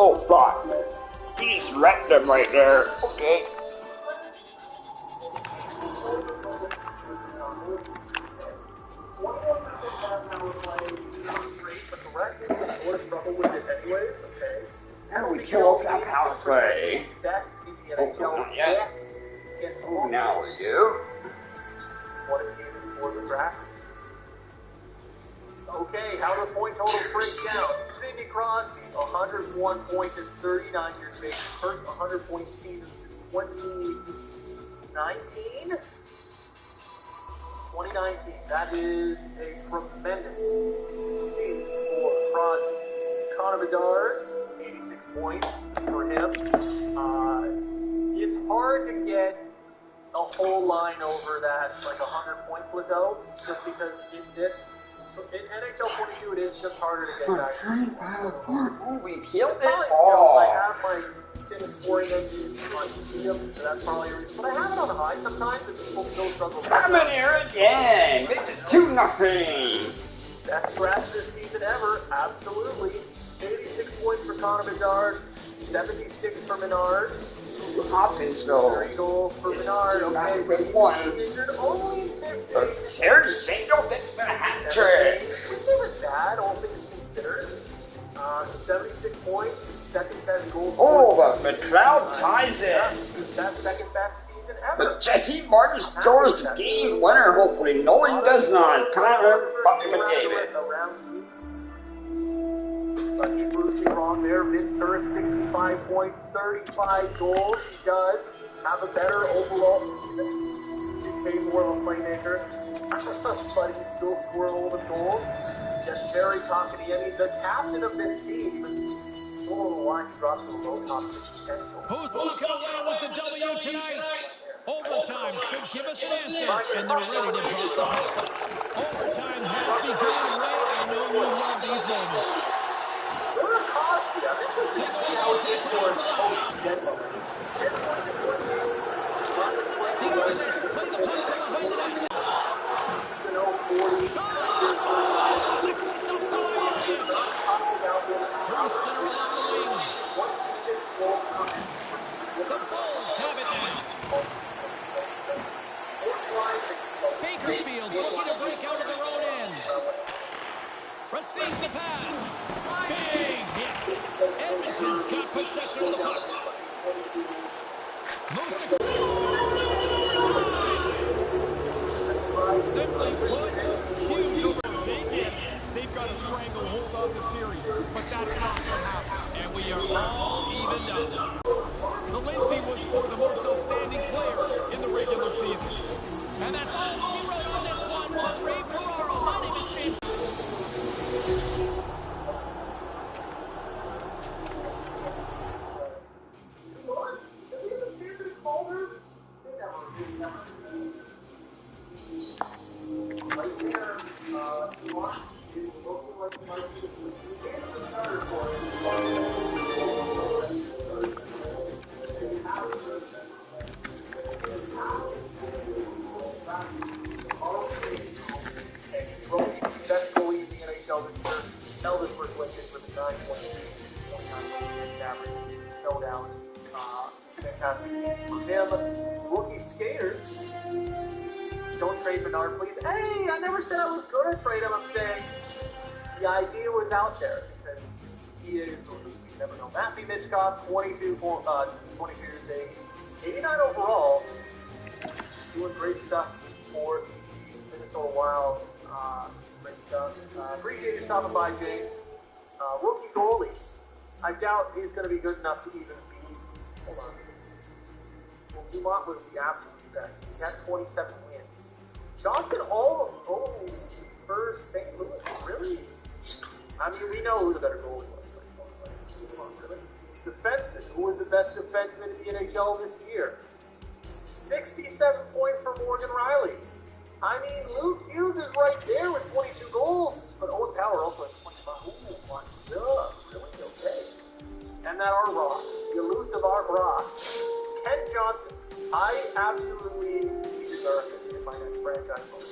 Oh, fuck. He just wrecked him right there. Okay. Now we kill off that power play. Oh, not yet. Oh, now we do. What a season for the Dragons. Okay, how do the point totals break down? Sidney Crosby, 101 points in 39 years of age. First 100-point season since 2019? 2019. That is a tremendous season for Crosby. Connor Bedard, 86 points for him. It's hard to get a whole line over that, like 100-point plateau, just because in NHL 42 it is just harder to get guys. We killed it I all. have my Sim scoring engine on medium, so that's probably a reason. But I have it on high sometimes, and people still struggle with Coming here again. Makes it 2-0. Best scratch this season ever, absolutely. 86 points for Connor Bedard, 76 for Menard. Hopkins, though. 30 goals for Menard. Okay, so injured only missing. There's Samuel gets the hat trick. Which isn't bad, all things considered. 76 points, second best goal scorer. Oh, but McLeod ties it. That's second best season ever. But Jesse Martin scores the game winner, hopefully. No one does not. Connor fucking gave it. But he proves me wrong there. Vince Turris, 65 points, 35 goals. He does have a better overall season. He's made more of a playmaker, but he still scored all the goals. Just very Takaniemi, the captain of this team. Still on the line, he drops to a low top 10 goals. Who's walking away with the W tonight? Overtime should give us an answer, and they're ready to drop the puck. Overtime has begun, Ray. I know you love these moments. Cosby, I'm interested to see how it gets for us. The Bulls have it now. Bakersfield's looking to break out of their own end. Receives the pass. Big hit. Edmonton's got possession of the puck. Music. Simply put, huge over. They've got a stranglehold on the series, but that's not going to happen. And we are all evened up. The Lindsay was for the most outstanding player in the regular season. And that's all she wrote on this one for Ray Ferraro. My name is James. Best goalie in the NHL this year. Elvis Berkowitz with a 9.2 average. No doubt. Fantastic for him. Rookie skaters. Don't trade Menard, please. Hey, I never said I was going to trade him. I'm saying the idea was out there because he is, you never know. Matthew Mitchkov, 22 years age, 89 overall. Doing great stuff for the Minnesota Wild. Great stuff. Appreciate you stopping by, James. Rookie goalies. I doubt he's going to be good enough to even be. Hold on. Well, Dumont was the absolute best. He had 27 wins. Johnson, for St. Louis, really? I mean, we know who the better goalie was. Come on, really? Defenseman. Who was the best defenseman in the NHL this year? 67 points for Morgan Riley. I mean, Luke Hughes is right there with 22 goals, but Owen Power also has 25. Ooh, my God, really? Okay. And that Art Ross, the elusive Art Ross. Ken Johnson, I absolutely deserve it in my next franchise moment.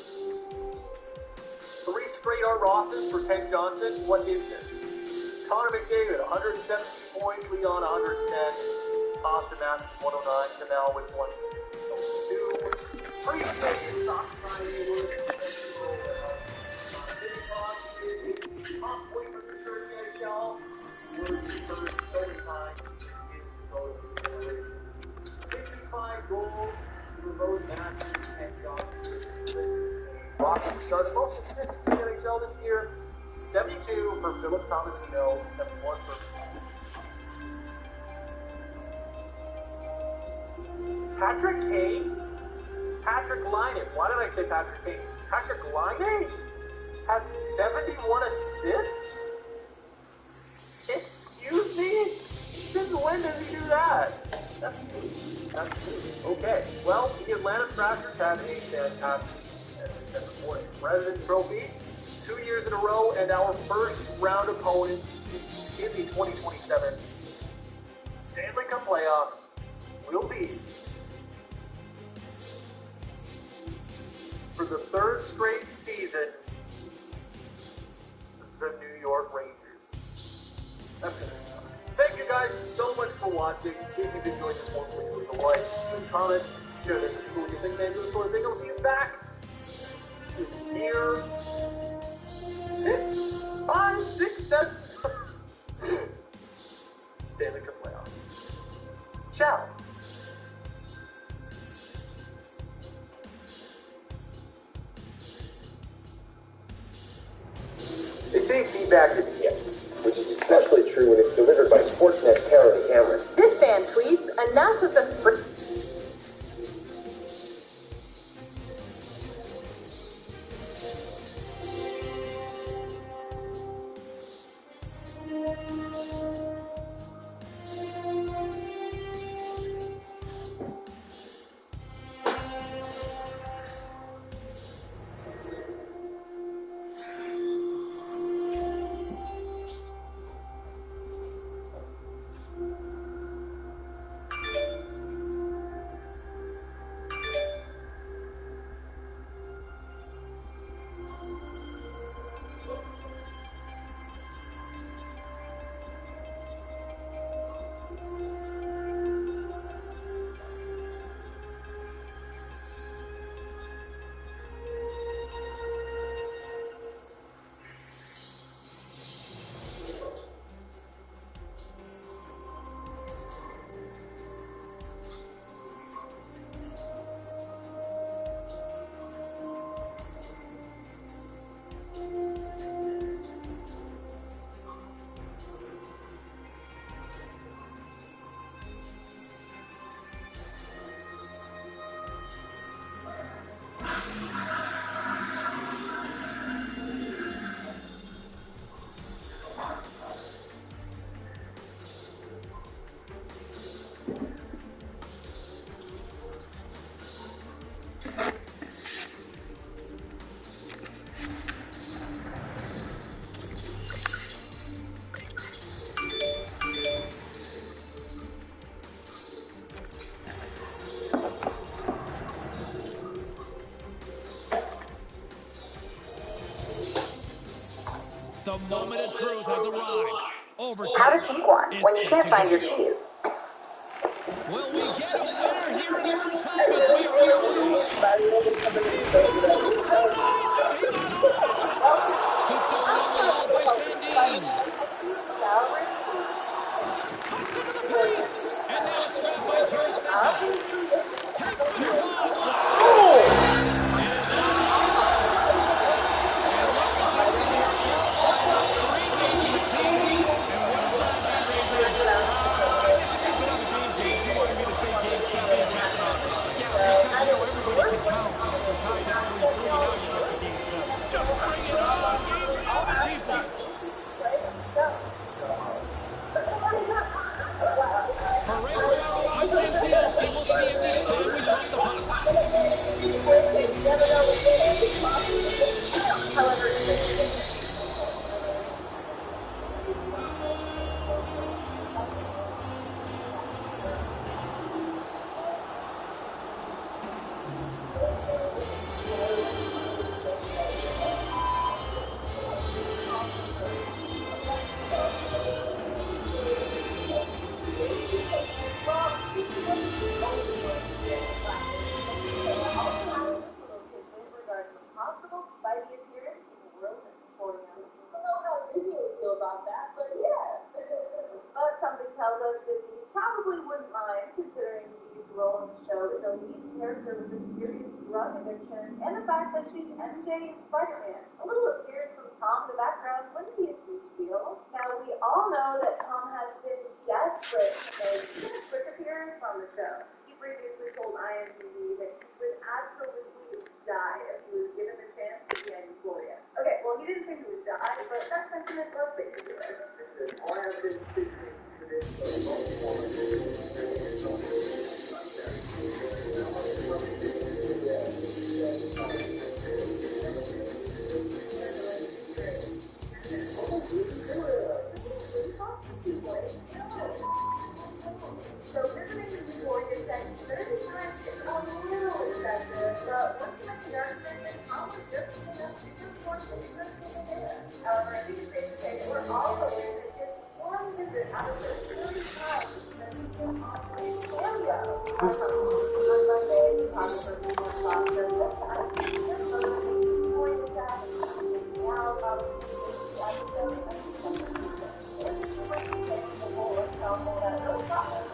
3 straight Art Rosses for Ken Johnson. What is this? Connor McDavid, 117 points. Leon, 110. Austin Matthews, 109. Canal with 102. Free space. Top point for the third NHL. First overtime in the 55 goals for both Matthews and Johnson. Rocky starts most assists in the NHL this year. 72 for Philip Tomasino, 71 for Patrick Kane. Patrick Laine. Why did I say Patrick Kane? Patrick Laine had 71 assists? Excuse me? Since when does he do that? That's good. Okay. Well, the Atlanta Thrashers have a fantastic President's Trophy 2 years in a row, and our first round opponents in the 2027 Stanley Cup playoffs will be, for the third straight season, the New York Rangers. That's gonna suck. Thank you guys so much for watching. If you've enjoyed this one, please leave a like, leave a comment, share this with people you think they do the sort of thing. I'll see you back in year 6, 5, 6, 7. Stanley Cup playoffs. Ciao. They say feedback is a gift, which is especially true when it's delivered by Sportsnet's Caroline Cameron. This fan tweets, enough of the The moment of truth has arrived. Overtime. How does he want when you can't find your keys? Will we get a winner here in overtime as we are underway? Scooped along the wall by Sandin. Cuts into the paint. And now it's grabbed by Terrence Fizzle. Takes the shot. Wow. It is a and look at this here. All about 3 games apiece. And what does that mean, Razor? I guess it makes it up a game, James. You wanted me to say game 7 and Captain Obvious. Yeah, because, everybody can count. If you're tied at 3-3, now you get the game. listed, you probably wouldn't mind, considering Dee's role in the show is a lead character with a serious drug addiction, and the fact that she's MJ and Spider-Man. A little appearance from Tom in the background wouldn't be a huge deal. Now, we all know that Tom has been desperate to make even a quick appearance on the show. He previously told IMDb that he would absolutely die if he was given the chance to be in Euphoria. Okay, well, he didn't say he would die, but that sentiment was basically right. I have been seeking for this for a long So visiting the Euphoria set 30 times is a little excessive, but once you make the argument, Tom was just enough to support the However, I think it's safe to say that we're all hoping that just one visit out of those 30 times that we can operate Euphoria. On Monday, we talked about the process this time. Just so that we can Euphoria staff now about the episode and the second season. We're just super excited to hold us down for that really process.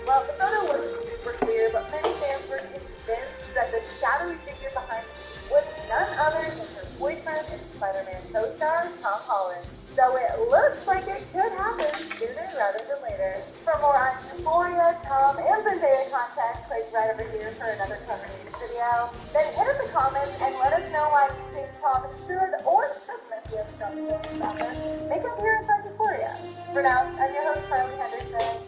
Well, the photo wasn't super clear, but many fans were convinced that the shadowy figure behind the scene was none other than her boyfriend and Spider-Man co-star, Tom Holland. So it looks like it could happen sooner rather than later. For more on Euphoria, Tom, and Zendaya content, click right over here for another cover news video. Then hit us the comments and let us know why you think Tom should or shouldn't be a strong actor. Make an appearance on Euphoria. For now, I'm your host, Carly Henderson.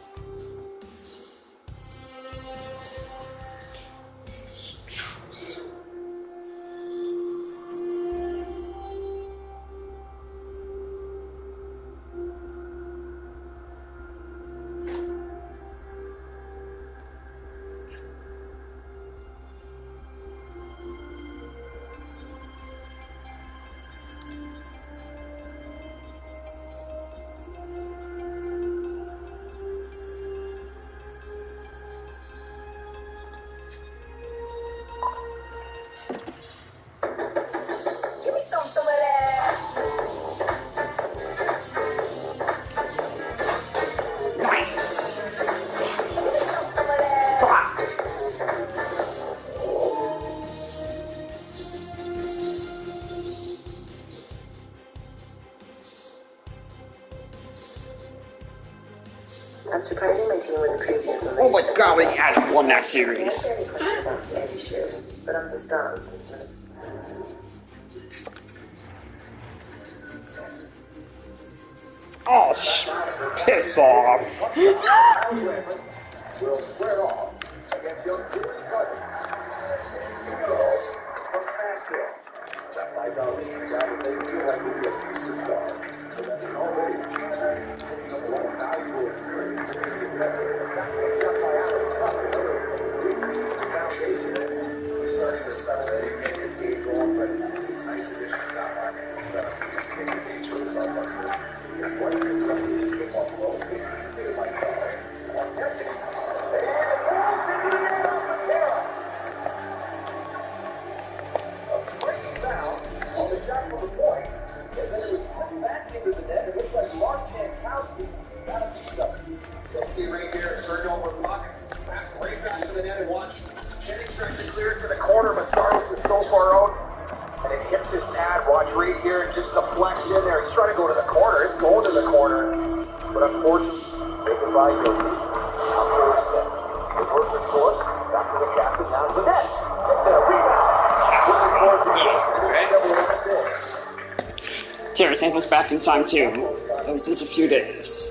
I'm surprising my team with a preview. Oh my god, we had won that series. But I'm stunned. Oh, piss off. will square off against young Jimmy Scudder. From Nashville. That might not be the guy that they feel like will be a future star. But that's already a lot of valuable experience. That makes up by Alex Tucker. Foundation. Starting to settle in his game going, but nice addition to that line. He's for himself up here. What is it from the Buffalo? It's submitted by Charles. On guessing. And it rolls into the air off the Terra. A great bounce on the shot from the point. And then it was tipped back into the net. It looked like Mark Jankowski got a piece of it. You'll see right here, it turned over luck. Back right back to the net and watch. Jennings tries to clear it to the corner, but Starles is so far out. And it hits his pad. Watch right here. It just deflects in there. He's trying to go to the corner. It's going to the corner. But unfortunately, they can buy guilty. Now first step. Reverse course. Back to the captain. Down to the net. Take the rebound. Terrence Hample's back in time too. It was just a few days.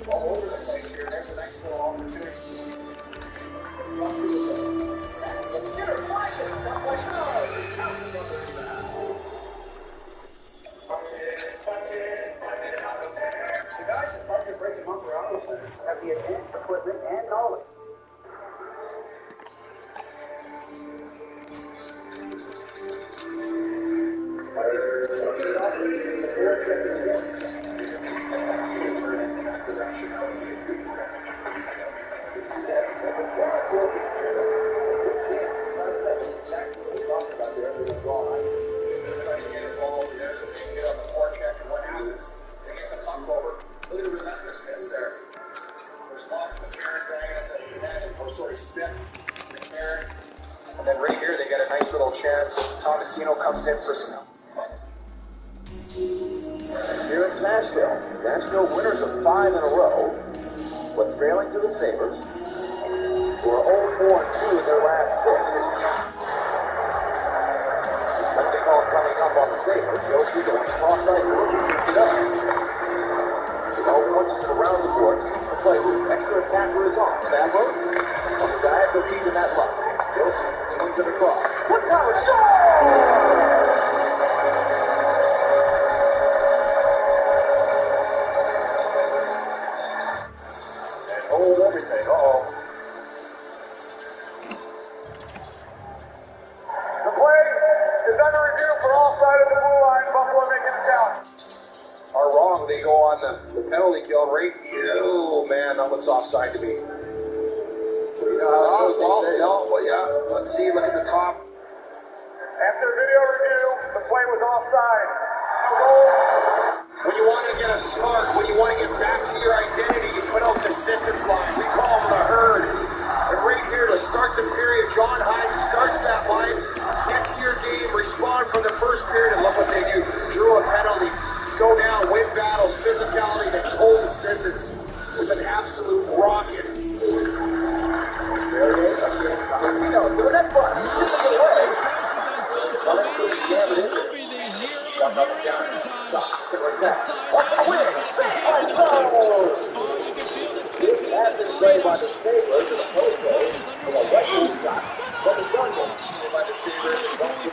All over the place here. There's a nice little opportunity. Skinner flies it. Stop by Charles. Bounces on the rebound. The guys at Parker Break and Upper Auto Center have the advanced equipment and knowledge. Trying to get it all over there so they can get on the forecheck and what happens. Mendocino comes in for some. Here it's Nashville. Nashville winners of 5 in a row, but trailing to the Sabres, who are 0-4-2 in their last 6. Like they call it coming up on the Sabres. Yossi going cross ice and looking gets it up. Bell punches it around the boards, keeps the play loop. Extra attacker is on. Bamber on the diagonal feed in that luck. Yossi swings it across. One tower score! Hold everything. The play is under review for offside at the blue line. Buffalo making a challenge. Are wrong. They go on the penalty kill right here. Oh, man, that looks offside to me. You know how it goes. Well, yeah. Let's see. Look at the top. After video review, the play was offside. No goal. When you want to get a spark, when you want to get back to your identity, you put out the assistance line. We call them the herd. And right here to start the period, John Hyde starts that line, get to your game, respond from the first period, and look what they do. Drew a penalty, go down, win battles, physicality, and hold assistance with an absolute rocket. There it is. Mendocino to the net front. Chips it away. Well, that's pretty jam it in. Jump up and down. Sit like that. Watch the win. Save by Rose. This has been played by the Sabres in the post play. From a right wing shot. But it's done by the Sabres.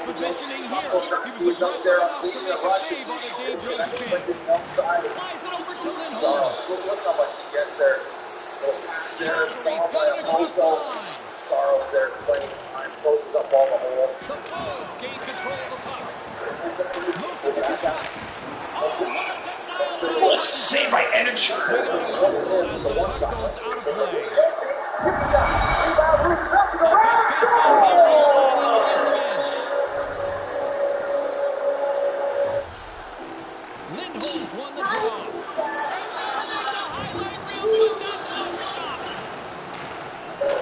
Positioning here. He was up there leading the rushes. That's the outside. Saros. Look how much he gets there. Little pass there. Ball by a post. Saros there playing time. Closes up all the holes. The Foes gain control of the puck. Moves it to the shot. Oh, save by Edinger. As the puck goes out of play. Tip shot. Rebound. Roots up to the right. Lindholm's won the draw. And now there's the highlight reels, but not much stop.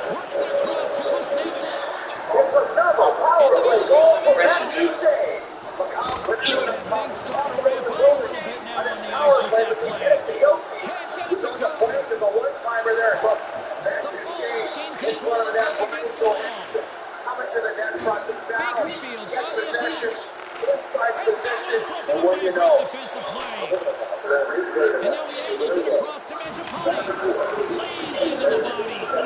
Works it across to Bushnavis. It's another power play goal for Matthew Shea. Things start to ramp up a little bit now on the ice with that play. He's on the point. There's a one-timer there. But Matthew Shea is one of the net points. Coming to the net front. The battle. Bakersfield Get on the possession. attack. Inside possession. Broken And up what by do you a great know? defensive play. And now he angles it across to Mangiapane. Lays into the body.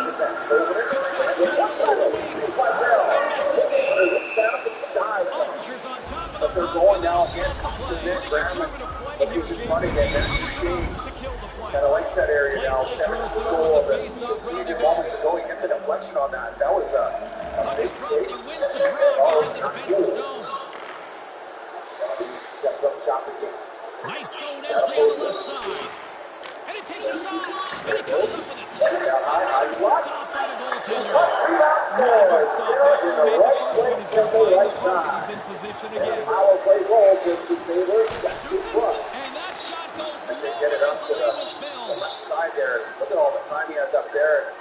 Kachuk's got it on the wing. And makes the save. Archer's on top of the But they're puck. going now against the net. Graham's looking in front of him. Matthew Shea kind of likes that area now. 7th goal of the season moments ago. He gets a deflection on that. That was a big play. He wins the draw behind the defensive zone. Sets up shot again. Nice zone entry on the left side. And he takes a shot. And he comes up with it. Stop by the goaltender. Rebound scores. Still in the right place at the right He's time. in position again. Power play goal gives the Sabres. That's Shoots his it. run. And that shot goes As they nowhere get it up as to the line was the filled. left side there. Look at all the time he has up there.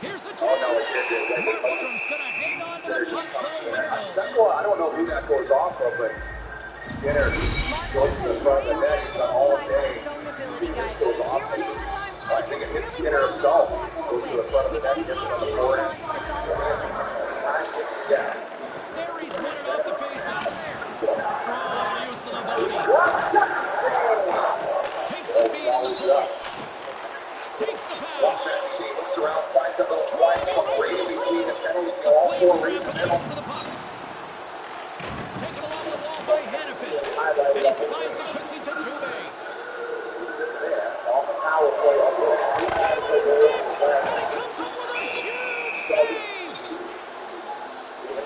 Here's the Oh, no, chance. he did. Markstrom's going to hang on to the puck for a whistle. Second goal, I don't know who that goes off of, but Skinner goes to the front of the net. He's done all day. This goes off. I think it hits Skinner himself. Goes to the front of the net, gets it on the forehand. Yeah. Series won it off the faceoff. Strong use of the body. Takes the feed on the point. Takes the pass. She looks around, finds a little blind spot right in between the penalty kill. All Flames four grab right in the possession middle. of the puck. Taken along the wall by Hannafin. And he slides it quickly to Dubé. On the power play. Down with a stick. And he comes up with a huge save.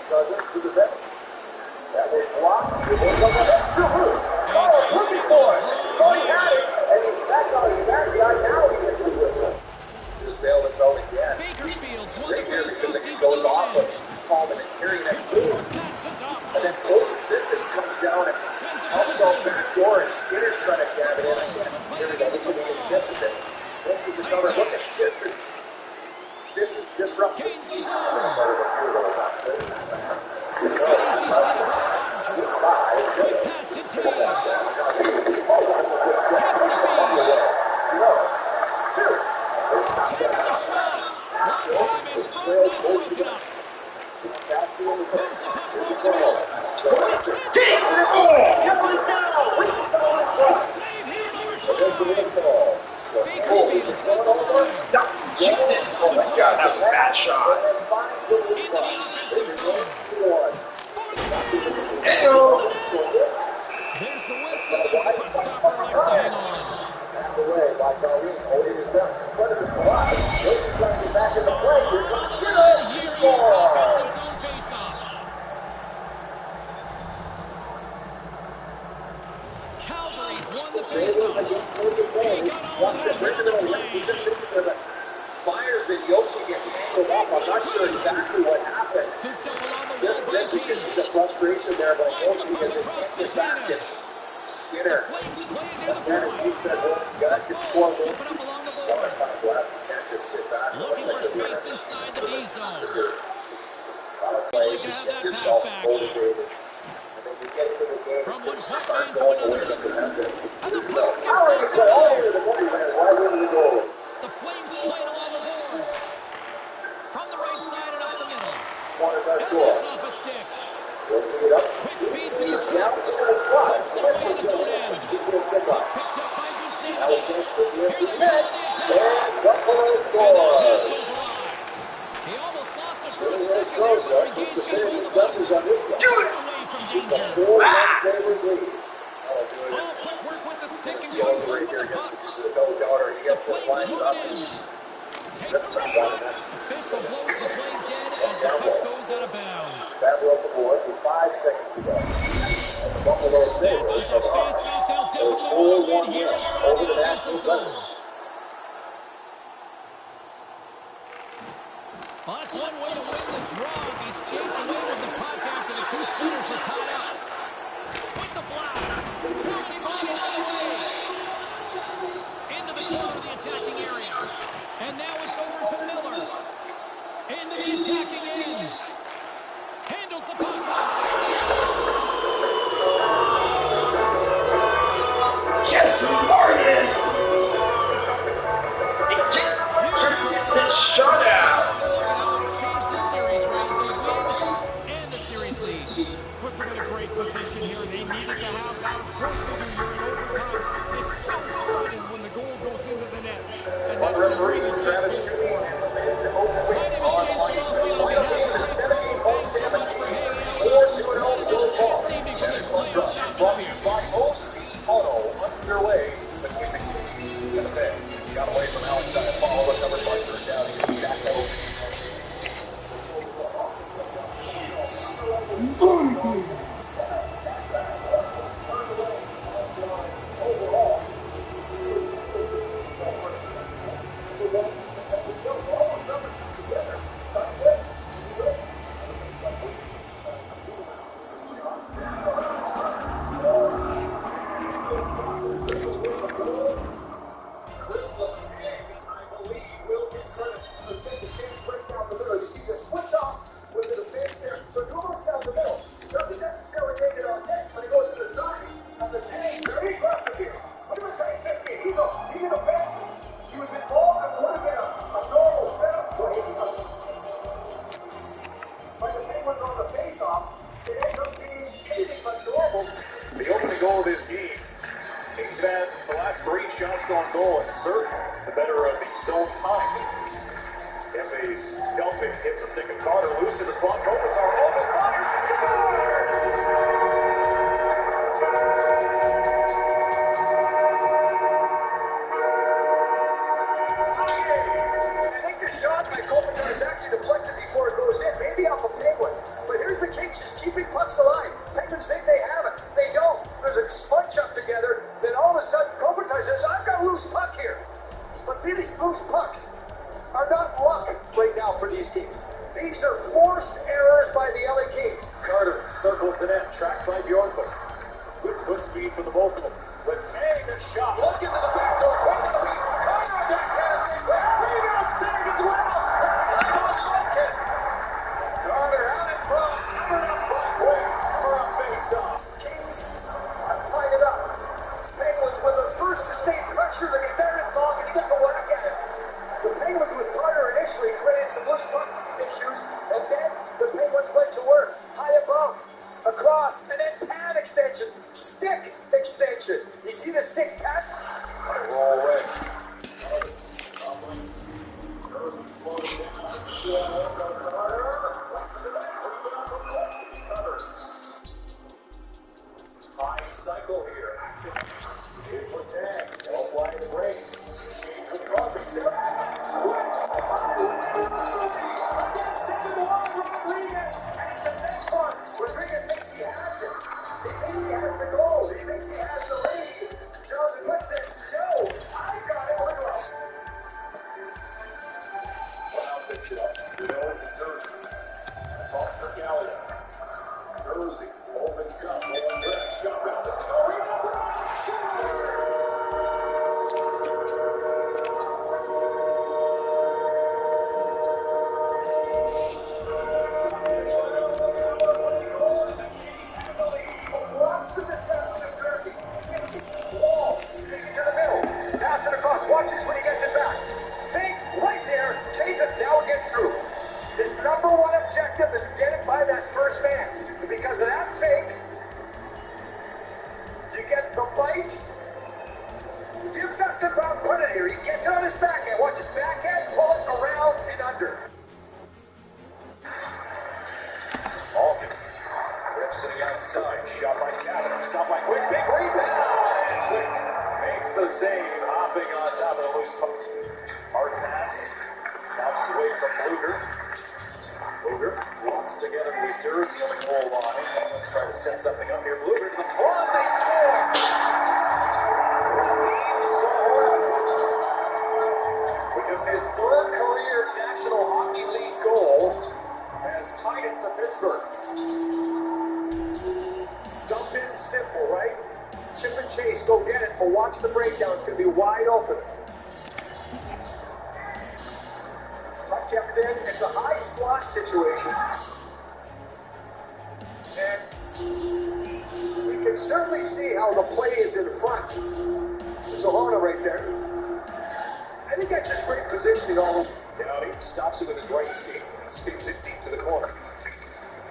Cousin to the net. That was blocked. It was on the net. Still loose. Charles looking for it. Starting at it. And he's back on his backside. Now he gets the whistle. Just bail this out again. Bakersfield's won the Right here because faceoff it deep goes in the off end. of Coleman and carrying that Here's a loose. short pass to Dobson. And then both assistants comes down and helps out back door. And Skinner's trying to jab it in. Here we go. This will be a dissident. This is another look at Sissons. Sissons disrupts the speed. Easy save. Quick pass to Taves. Takes the feed. Takes a shot. One jam in front. That's broken up. Moves the puck over the middle. Save here in overtime. Bakersfield's at the line. Balls on the play. That was a bad shot. Into the offensive zone. For the win. Ew. There's the whistle as the puck stopper likes to hang on. And here is offensive zone faceoff. Calgary's won the faceoff. He got all that on the play. Myers and Yossi get tangled up. I'm not sure exactly what happened. Scooped up along the wall by Yes, you can see the frustration there by Yossi as it can't get back. And Skinner, Flames playing near the Skinner, point. he said, well, you got to score more. Scooping up along the boards. You can't just sit back. Looking for space inside the D zone. It's We'd like like to you have get that yourself pass back. motivated. And then you get into the game. From one you point start man to going another. over the And the puck skips off the player. Why wouldn't we go? The Flames playing along the boards. From the right side and up the middle. Corner's our And score. that's off a stick. Rotating it up. Quick feed to the Now, trap. into the slot. Puts it away in his own end. Picked up by Now it's Buchnevich. against the Here they come net. on the attack. And Buffalo And that pass scores. goes wide. He almost lost it for a Really second there, close, but though. regains Puts the control of finish the puck. touches on this one. Away from danger. 4-1 Sabres lead. Oh, quick work with the stick and Skills comes up right with here the puck. against this is a no-doubter. He The gets this Flames lined move up. it in. Takes a wrist shot. Official blows the play dead as the puck goes out of bounds. Battle up the board with 5 seconds to go. And the Buffalo This Sabres is a face-off. They'll definitely want to win here inside the offensive zone. Well, that's one way to win the draw as he skates away with the puck after the two centers were tied up. With the blast. Too many bodies in the way. Into the corner of the attacking area. And now it's over to Miller. Into the attacking end. Handles the puck. Jesse Martin. It's shutout. Now it's changed the series round, the win and the series lead. Puts them in a great position here. They needed to have that. Of course they do. You're in overtime. It's so sudden when the goal goes into the net. And that's what really Travis set Trippy for. and the open face on Final game of the 17 post damage. 4-2-0 so far. That's one drop. Brought to you by OC Auto. Underway between the Kings and the Bay. Got away from outside. Follow the number 5 down here. Jack The opening goal of this game. He's had the last 3 shots on goal and certainly the better of the zone time. Efe's dumping hit the second Carter loose in the slot. Kopitar opens, fires, he scores! I think the shot by Kopitar is actually deflected before it goes in, maybe off a Penguin. But here's the Kings just keeping pucks alive. Penguins think they have it. They don't. There's a bunch up together. Then all of a sudden, Kopitar says, I've got a loose puck here. But these loose pucks are not luck right now for these teams. These are forced errors by the LA Kings. Carter circles the net, tracked by Bjorkman. Good foot speed for the both of them. Letang a shot. Looking to the back door. Quick to the piece. Carter on that pass. Rebound saved as well. That's not broken. Carter out in front. Covered up by Wade for a face-off. You see the stick pass? Roll away. High cycle here. Here's Letang. All flying breaks. Rodriguez thinks he has it. He thinks he has the goal. He thinks he has the lead. Johnson puts it. No, I got it. Look at Wow, picks it up. It owes to Jersey. Toss for Gallagher. Jersey opens up. Shot out the story. Watch this when he gets it back. Fake right there. Change it. Now it gets through. His number one objective is to get it by that first man. And because of that fake, you get the bite. Give Dustin Brown credit here. He gets it on his backhand. Watch it. Backhand, pull it around and under. Malkin. Rip sitting outside. Shot by Kavanaugh. Stop by Quick. Big rebound. And Quick makes the save. Hopping on top of the loose puck. Hard pass. Bounces away from Luger. Luger walks together with Jersey on the goal line. Let's try to set something up here. Luger to the front. They score. Because his third career National Hockey League goal has tied it to Pittsburgh. Dump in simple, right? Chip and chase, go get it, but watch the breakdown. It's going to be wide open. Puck kept in. It's a high slot situation. And we can certainly see how the play is in front. There's a Lona right there. I think that's just great positioning all over. Downey stops it with his right skate. He spins it deep to the corner.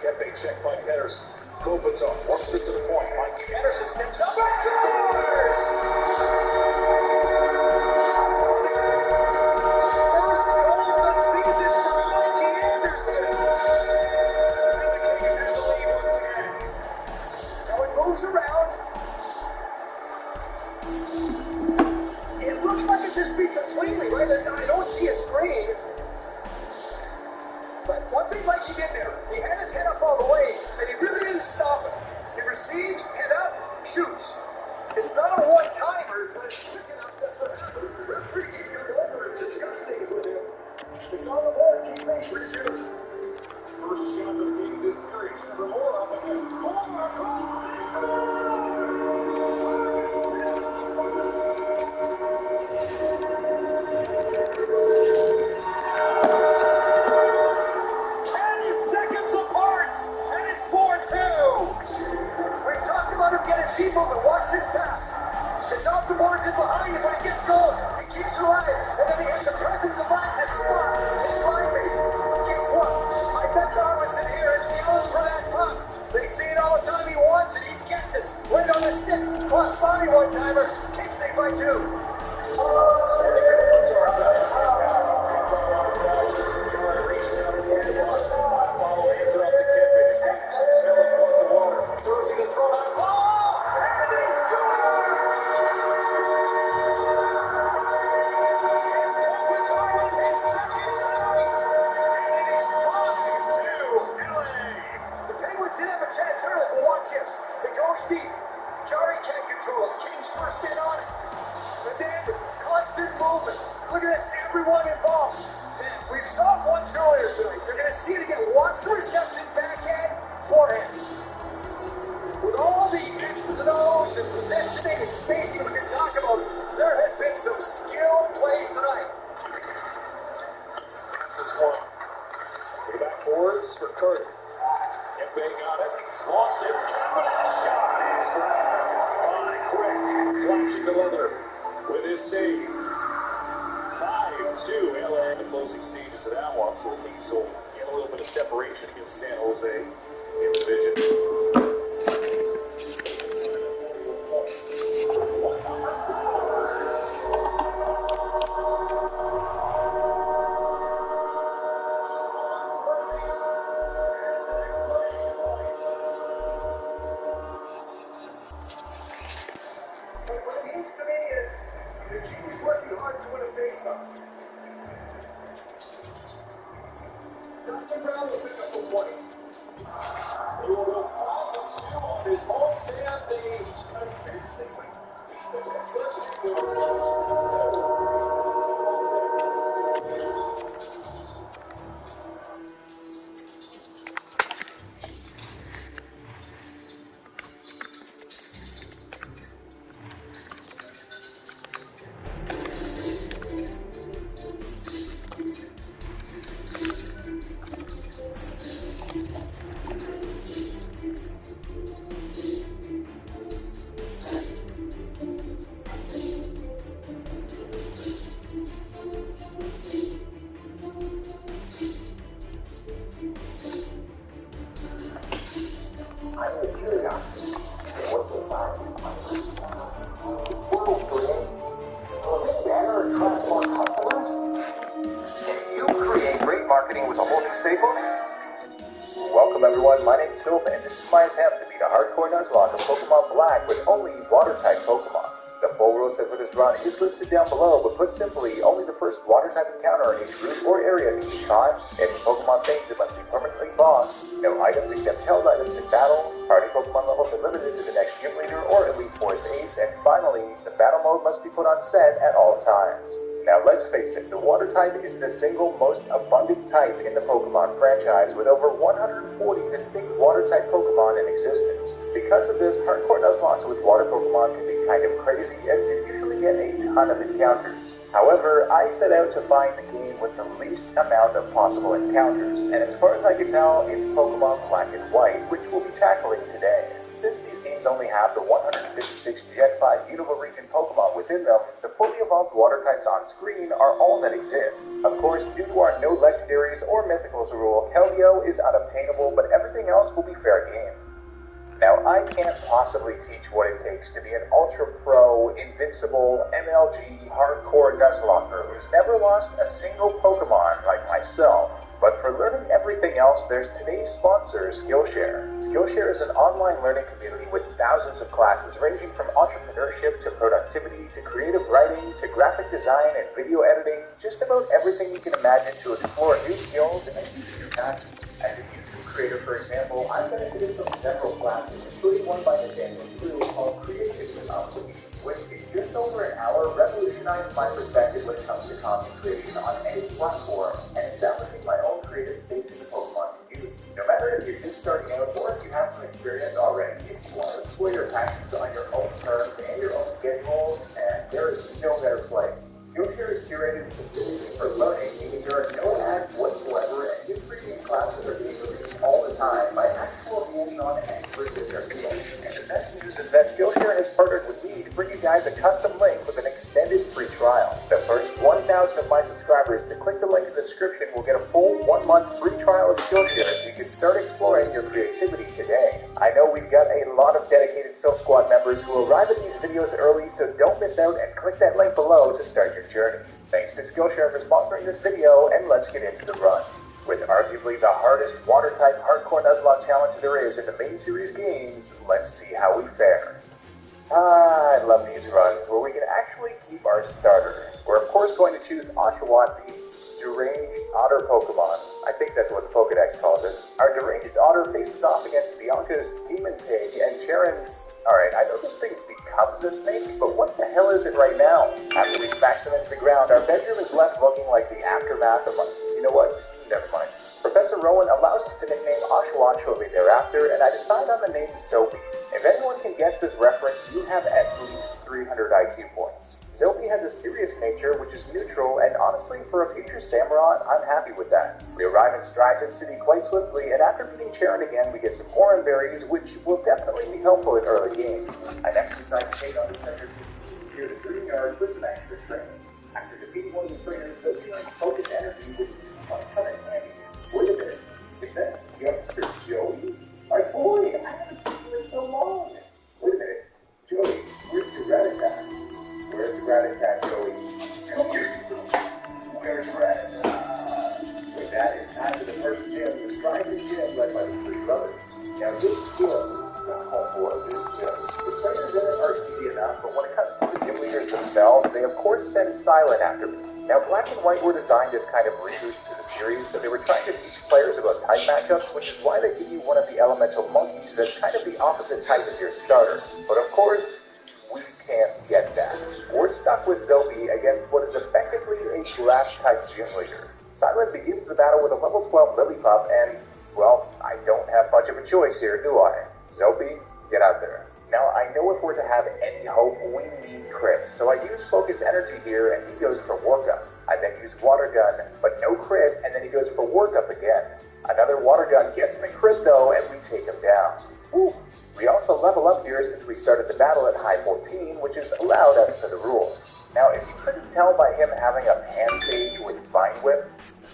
Kepe check by Pedersen. Kopitov works it to the point. Mikey Anderson steps up and scores! First goal of the season for Mikey Anderson. And the Kings have the lead once again. Now it moves around. It looks like it just beats it cleanly, right? I don't see a screen. But one thing Mikey did there, he had his head up all the way, and he really didn't stop it. He receives, head up, shoots. It's not a one-timer, but it's quick enough that's what happens. The referee keeps going over and discuss things with him. It's on the board, keep pace for the shoot. First shot of the Kings this period. Trevor Moore up against Moore across the people, but watch this pass. It's off the boards and behind him, but he gets going. He keeps it alive, and then he has the presence of mind to spot his linemate. Guess what? I bet Darwin's in here and yelling for that puck. They see it all the time. He wants it. He gets it. Right on the stick. Plus body one-timer. Kings lead by 2. Starting to our back. Nice pass. Charlie reaches out and hands it on. Follow hands it off to Kepe. Smelling towards the water. Throws it to throw out. Yes, it goes deep. Jari can't control it. Kings first in on it. But then, constant movement. Look at this, everyone involved. And we saw it once earlier tonight. They're going to see it again. Watch the reception, backhand, forehand. With all the X's and O's and positioning and spacing we can talk about, there has been some skilled plays tonight. Francis one. Way back boards for Carter. Kepe got it. Lost it. Capital shot is by Quick. Flashing the leather with his save. 5-2 LA in the closing stages of that one. So the Kings will get a little bit of separation against San Jose in the division. means to me is he's working hard to win a face-off. Dustin Brown will pick up the 20. He will go 5-2 on his home stand. The defensive. I'm the curiosity. What's inside? World create. Will a big banner attract more customers? Can you create great marketing with a whole new staples? Welcome everyone, my name's Sylvan, and this is my attempt to beat a hardcore Nuzlocke of Pokemon Black with only water-type Pokemon. The full rule set for this run is listed down below, but put simply, only the first water-type encounter in each route or area can be caught. If a Pokemon faints, it must be permanently bossed. No items except held items in battle. Party Pokemon levels are limited to the next gym leader or Elite Force Ace. And finally, the battle mode must be put on set at all times. Now let's face it, the water type is the single most abundant type in the Pokemon franchise with over 140 distinct water type Pokemon in existence. Because of this, hardcore Nuzlocke with water Pokemon can be kind of crazy as you usually get a ton of encounters. However, I set out to find the game with the least amount of possible encounters, and as far as I can tell, it's Pokemon Black and White, which we'll be tackling today. Since these games only have the 156 Gen 5 Unova region Pokemon within them, the fully evolved water types on screen are all that exist. Of course, due to our no legendaries or mythicals rule, Keldeo is unobtainable, but everything else will be fair game. Now, I can't possibly teach what it takes to be an ultra pro, invincible, MLG, hardcore Nuzlocker who's never lost a single Pokemon like myself. But for learning everything else, there's today's sponsor, Skillshare. Skillshare is an online learning community with thousands of classes ranging from entrepreneurship to productivity to creative writing to graphic design and video editing, just about everything you can imagine to explore new skills and use your passion. As a YouTube creator, for example, I've benefited from several classes, including one by Nathaniel Crew called Creativity Unleashed, which in just over an hour revolutionized my perspective when it comes to content creation on any platform and establishing my own creative space in the Pokemon community. No matter if you're just starting out or if you have some experience already, if you want to explore your passions on your own terms and your own schedule, and there is no better place. Skillshare is curated specifically for learning, meaning there are no ads whatsoever, and new free classes are being released all the time by actual hands-on experts in their field. And the best news is that Skillshare has partnered with me to bring you guys a custom link with an extended free trial. The first 1,000 of my subscribers to click the link in the description will get a full 1-month free trial of Skillshare so you can start exploring your creativity today. I know we've got a lot of dedicated Silph Squad members who arrive at these videos early, so don't miss out and click that link below to start your journey. Thanks to Skillshare for sponsoring this video, and let's get into the run. With arguably the hardest water-type hardcore Nuzlocke challenge there is in the main series games, let's see how we fare. I love these runs where we can actually keep our starter. We're of course going to choose Oshawott, the deranged otter Pokemon. I think that's what the Pokedex calls it. Our deranged otter faces off against Bianca's demon pig and Sharon's... Alright, I know this thing becomes a snake, but what the hell is it right now? After we smash them into the ground, our bedroom is left looking like the aftermath of... You know what? Never mind. Professor Rowan allows us to nickname Oshawott shortly thereafter, and I decide on the name Soapy. If anyone can guess this reference, you have at least 300 IQ points. Soapy has a serious nature, which is neutral, and honestly, for a future Samurott, I'm happy with that. We arrive in Strident City quite swiftly, and after beating Sharon again, we get some Oran berries, which will definitely be helpful in early game. I next decide to take on the treasure to secure the green yard for some extra training. After defeating one of the trainers, Soapy earns focus energy, which is a ton of candy. Wait a minute, is that youngster Joey? My boy, I haven't seen you in so long. Wait a minute, Joey, where's your Rattata? Where's Rattata, Joey? Come here. Where's Rattata? With that, it's time for the first gym, the Strident Gym, led by the three brothers. Now, this gym, not called for this gym, the trainers in it are easy enough, but when it comes to the leaders themselves, they of course send Silent after me. Now, Black and White were designed as kind of reboots to the series, so they were trying to teach players about type matchups, which is why they give you one of the elemental monkeys that's kind of the opposite type as your starter. But of course, we can't get that. We're stuck with Zoe against what is effectively a grass-type gym leader. Silent begins the battle with a level 12 Lillipup, and, well, I don't have much of a choice here, do I? Zoe, get out there. Now, I know if we're to have any hope, we need crits, so I use Focus Energy here, and he goes for Workup. I then use Water Gun, but no crit, and then he goes for Workup again. Another Water Gun gets the crit, though, and we take him down. Woo. We also level up here since we started the battle at high 14, which is allowed us to the rules. Now, if you couldn't tell by him having a Pan Sage with Vine Whip,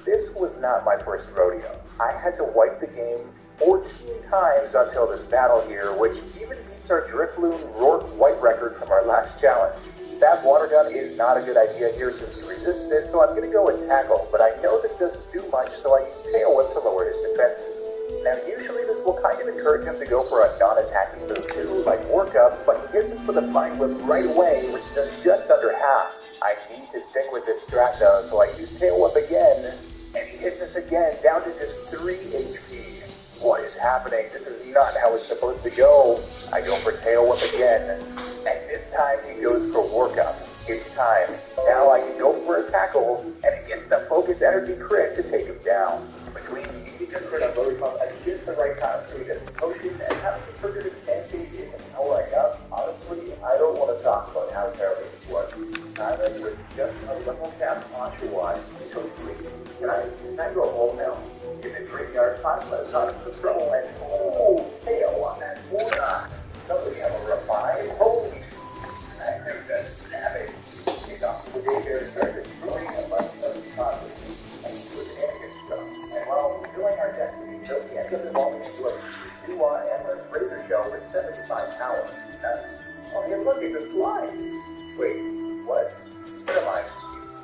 this was not my first rodeo. I had to wipe the game 14 times until this battle here, which even beats our Drifloon Rourke White record from our last challenge. Stab Water Gun is not a good idea here since he resists it, so I'm going to go with Tackle, but I know that it doesn't do much, so I use Tail Whip to lower his defenses. Now, usually this will kind of encourage him to go for a non-attacking move too, like Workup, but he hits us with a Vine Whip right away, which does just under half. I need to stick with this strat though, so I use Tail Whip again, and he hits us again, down to just 3 HP. What is happening? This is not how it's supposed to go. I go for Tail Whip again, and this time he goes for Workup. It's time. Now I can go for a Tackle, and it gets the Focus Energy crit to take him down. Between needing a crit on Lillipup at just the right time so he gets the potion, and having to trigger his pancake isn't powering up, honestly, I don't want to talk about how terrible this was. Silent with just a level cap on Chihuahua, totally. Can I go home now? In the graveyard, Conquest on the throne, and oh, tail on that water. Somebody have a revive. Holy, that dude's a savage. He's off the day there started destroying a bunch of causes, and he was arrogant stuff. And while fulfilling our destiny, Sophie ends up evolving into a Chihuahua Endless Razor Shell with 75 power. Nice. Oh, hey, look, it's a slime. Wait, what? What am I?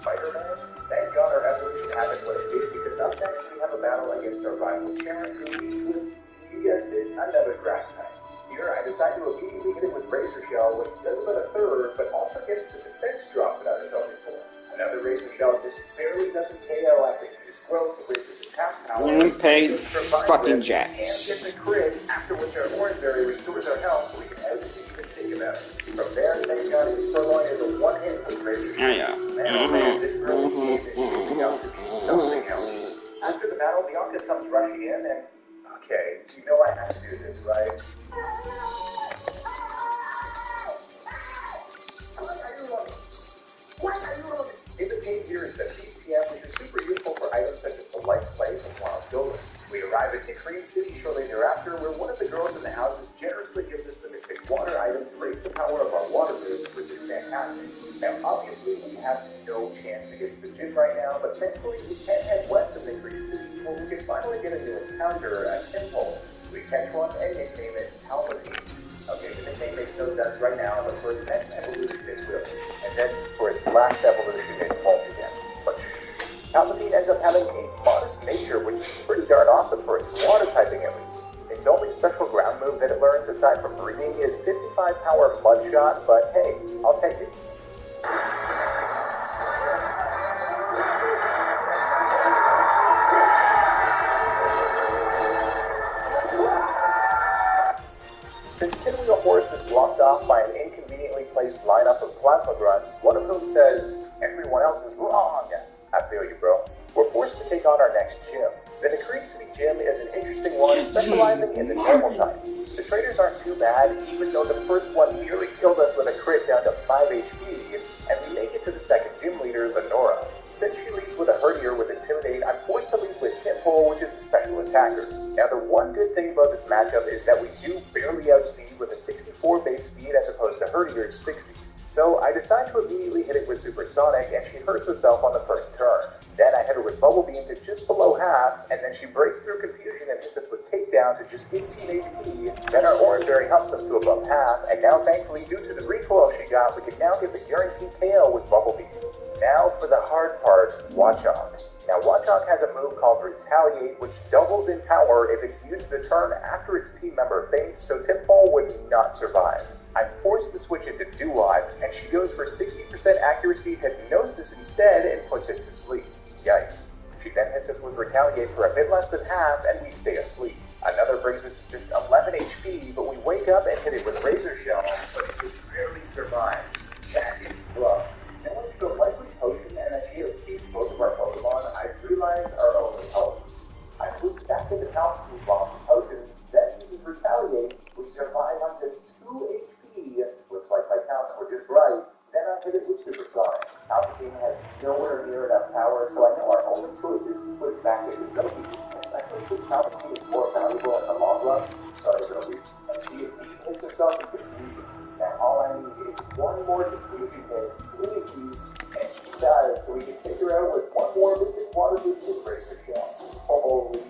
Spider-Man? Thank God our evolution happened what it did, because up next we have a battle against our rival Karen, who leads with, you guessed it, another grass type. Here I decide to immediately hit it with Razor Shell, which does about a third, but also gets the defense drop that I was hoping for. Another Razor Shell just barely doesn't KO after his growth, raises his half power, Pay fucking and jacks. gets a crit, after which our Orangeberry restores our health so we can outspeed and take him out. From there, thank God his Furloin is a one-hit with Razor Shell. Man, this early game is shaping out to be something else. After the battle, Bianca comes rushing in and, okay, you know I have to do this, right? In the game here is the PTM, which is super useful for items such as the light play from Wild Children. We arrive at Decree City shortly thereafter, where one of the girls in the houses generously gives us the Mystic Water item to raise the power of our water moves, which is fantastic. Now, obviously, we have no chance against the gym right now, but thankfully we can head west of Decree City, where we can finally get a new encounter at Temple. We catch one and nickname it Palpatine. Okay, the nickname makes no sense right now, but for its next evolution it will. And then for its last evolution it won't again. But Palpatine ends up having a modest nature, which is pretty darn awesome for its water typing at least. Its only special ground move that it learns aside from breathing is 55 power Mud Shot, but hey, I'll take it. Since Pinwheel Forest is blocked off by an inconveniently placed lineup of Plasma Grunts, one of whom says, everyone else is wrong. I feel you, bro. We're forced to take on our next gym. The Decree City Gym is an interesting one, specializing in the normal type. The traders aren't too bad, even though the first one nearly killed us with a crit down to 5 HP, and we make it to the second gym leader, Lenora. Since she leads with a Herdier with Intimidate, I'm forced to lead with Temple, which is a special attacker. Now, the one good thing about this matchup is that we do barely outspeed with a 64 base speed as opposed to Herdier's 60. So I decide to immediately hit it with Supersonic, and she hurts herself on the first turn. Then I hit her with Bubble Beam to just below half, and then she breaks through confusion and hits us with Takedown to just 18 HP. Then our Orangeberry helps us to above half, and now thankfully due to the recoil she got, we can now get the guaranteed KO with Bubble Beam. Now for the hard part, Watchog. Now Watchog has a move called Retaliate, which doubles in power if it's used the turn after its team member faints, so Tipfall would not survive. I'm forced to switch it to Duot, and she goes for 60% accuracy hypnosis instead and puts it to sleep. Yikes. She then hits us with Retaliate for a bit less than half, and we stay asleep. Another brings us to just 11 HP, but we wake up and hit it with Razor Shell, but it barely survives. That is rough. Knowing the likely potion and that she has kept both of our Pokemon, I realized our only hope. I swooped back into Palpatine while potions, then uses Retaliate. We survive on just 2 HP. Looks like my counts were just right. Then I hit it with Supersonic. Palpatine has nowhere near enough power, so I know our only choice is to switch back into Zoe, especially since Palpatine is more valuable in the long run. Sorry, Zoe. And she hits herself in confusion. Now all I need is one more confusion hit, please, and she dies, so we can take her out with one more Mystic Water Boosted Razor Shell. Holy.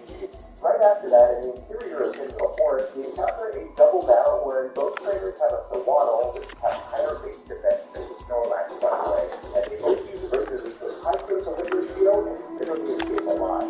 Right after that, in the interior of Pinnacle Forest, we encounter a double battle wherein both trainers have a Sawaddle, which has higher base defense than the Snorlax, by the way, and they both use the Razor Leaf with high critical hit ratio and literally escape alive.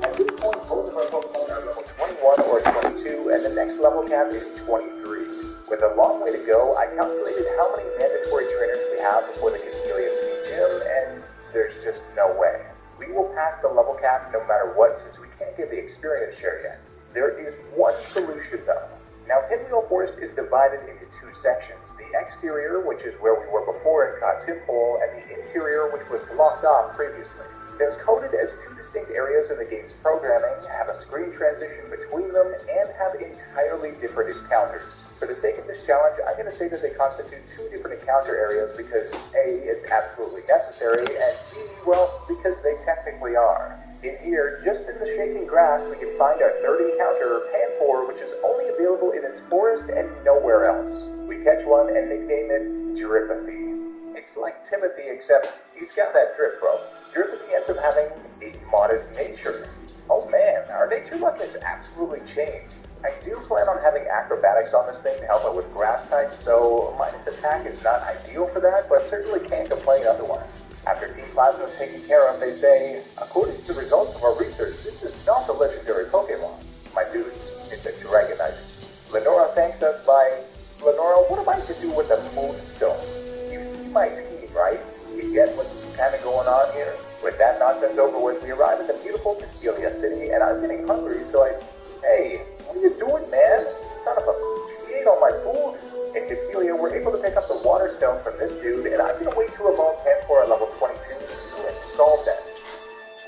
At this point, both of our Pokemon are level 21 or 22, and the next level cap is 23. With a long way to go, I calculated how many mandatory trainers we have before the Castelia Sea Gym, and there's just no way. We will pass the level cap no matter what, since we can't get the experience share yet. There is one solution though. Now, Pinwheel Forest is divided into 2 sections. The exterior, which is where we were before and caught Timpole, and the interior, which was blocked off previously. They're coded as 2 distinct areas in the game's programming, have a screen transition between them, and have entirely different encounters. For the sake of this challenge, I'm going to say that they constitute 2 different encounter areas because A, it's absolutely necessary, and B, well, because they technically are. In here, just in the shaking grass, we can find our 3rd encounter, Panpour, which is only available in this forest and nowhere else. We catch one and nickname it Dripathy. It's like Timothy, except he's got that drip, bro. Dripathy ends up having a modest nature. Oh man, our nature luck has absolutely changed. I do plan on having acrobatics on this thing to help it with grass types, so minus attack is not ideal for that, but certainly can't complain otherwise. After Team Plasma is taken care of, they say, according to the results of our research, this is not a legendary Pokemon. My dudes, it's a Dragonite. Lenora thanks us by... Lenora, what am I to do with the Moonstone? You see my team, right? You get what's kind of going on here? With that nonsense over with, we arrive at the beautiful Castelia City, and I'm getting hungry, so Hey, what are you doing, man? Son of a bitch, you ate all my food. In Castelia, we're able to pick up the Water Stone from this dude, and I'm going to wait to evolve Panpour at level 22 to install that.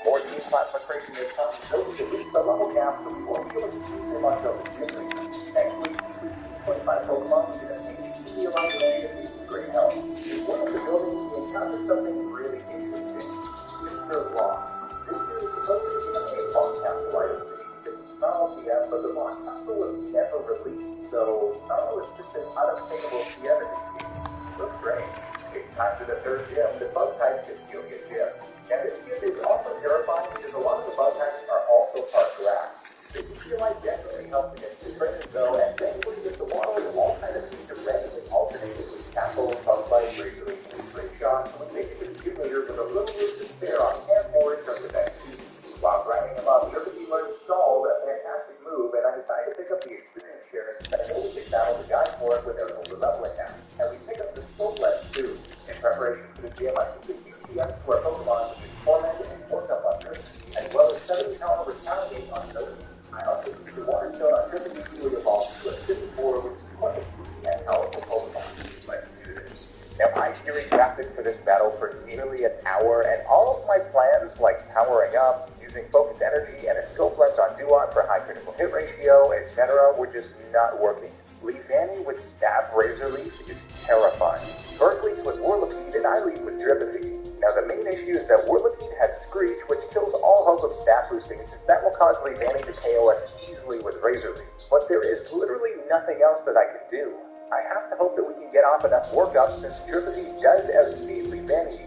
More Team Plasma creation is coming, so we can reach the level cap, so we won't be able to use him until the gym league. Next week, we see 25 Pokemon, we're going to take the alive today and do some great help. In one of the buildings, we encounter something really interesting. Mr. Law. This dude is supposed to be a baseball council item, so you can Snarl TM, but the Law Council was never released, so Snarl is just an unobtainable TM in these games. Looks great. It's time for the 3rd gym, the bug type Castelia Gym. Now this gym is also terrifying because a lot of the bug types are also part grass. The Castelia definitely helps against the trainers though, and thankfully with the water, all kind of seem to randomly alternate between Tackle, Bug-Bite, Razor Leaf, and Spring Shot, so we make it to the gym leader with a little bit to spare on Panpour in terms of XP. While grinding him up, Dripathy learns Stalled, a fantastic move, and I decided to pick up the experience share since I know we can battle the guys for it with their over leveling now. And we pick up the Stokeless too. In preparation for the gym, I took the QCMs to our Pokemon, which is Torment and Porta Buster, as well as 7 power Retaliate on Zoe. I also used the Water Stone on Dripathy to evolve to a 54, which is quite a key and powerful Pokemon. Let's do this. Now, I theory crafted for this battle for nearly an hour, and all of my plans, like powering up, using focus energy, and a skill flex on Duot for high critical hit ratio, etc., were just not working. Leafani with Stab Razor Leaf is terrifying. Burke leads with Whirlipede, and I lead with Dripathy. Now, the main issue is that Whirlipede has Screech, which kills all hope of stat boosting, since that will cause Leafani to KO us easily with Razor Leaf. But there is literally nothing else that I can do. I have to hope that we can get off enough workups since Dripathy does outspeed Leafani.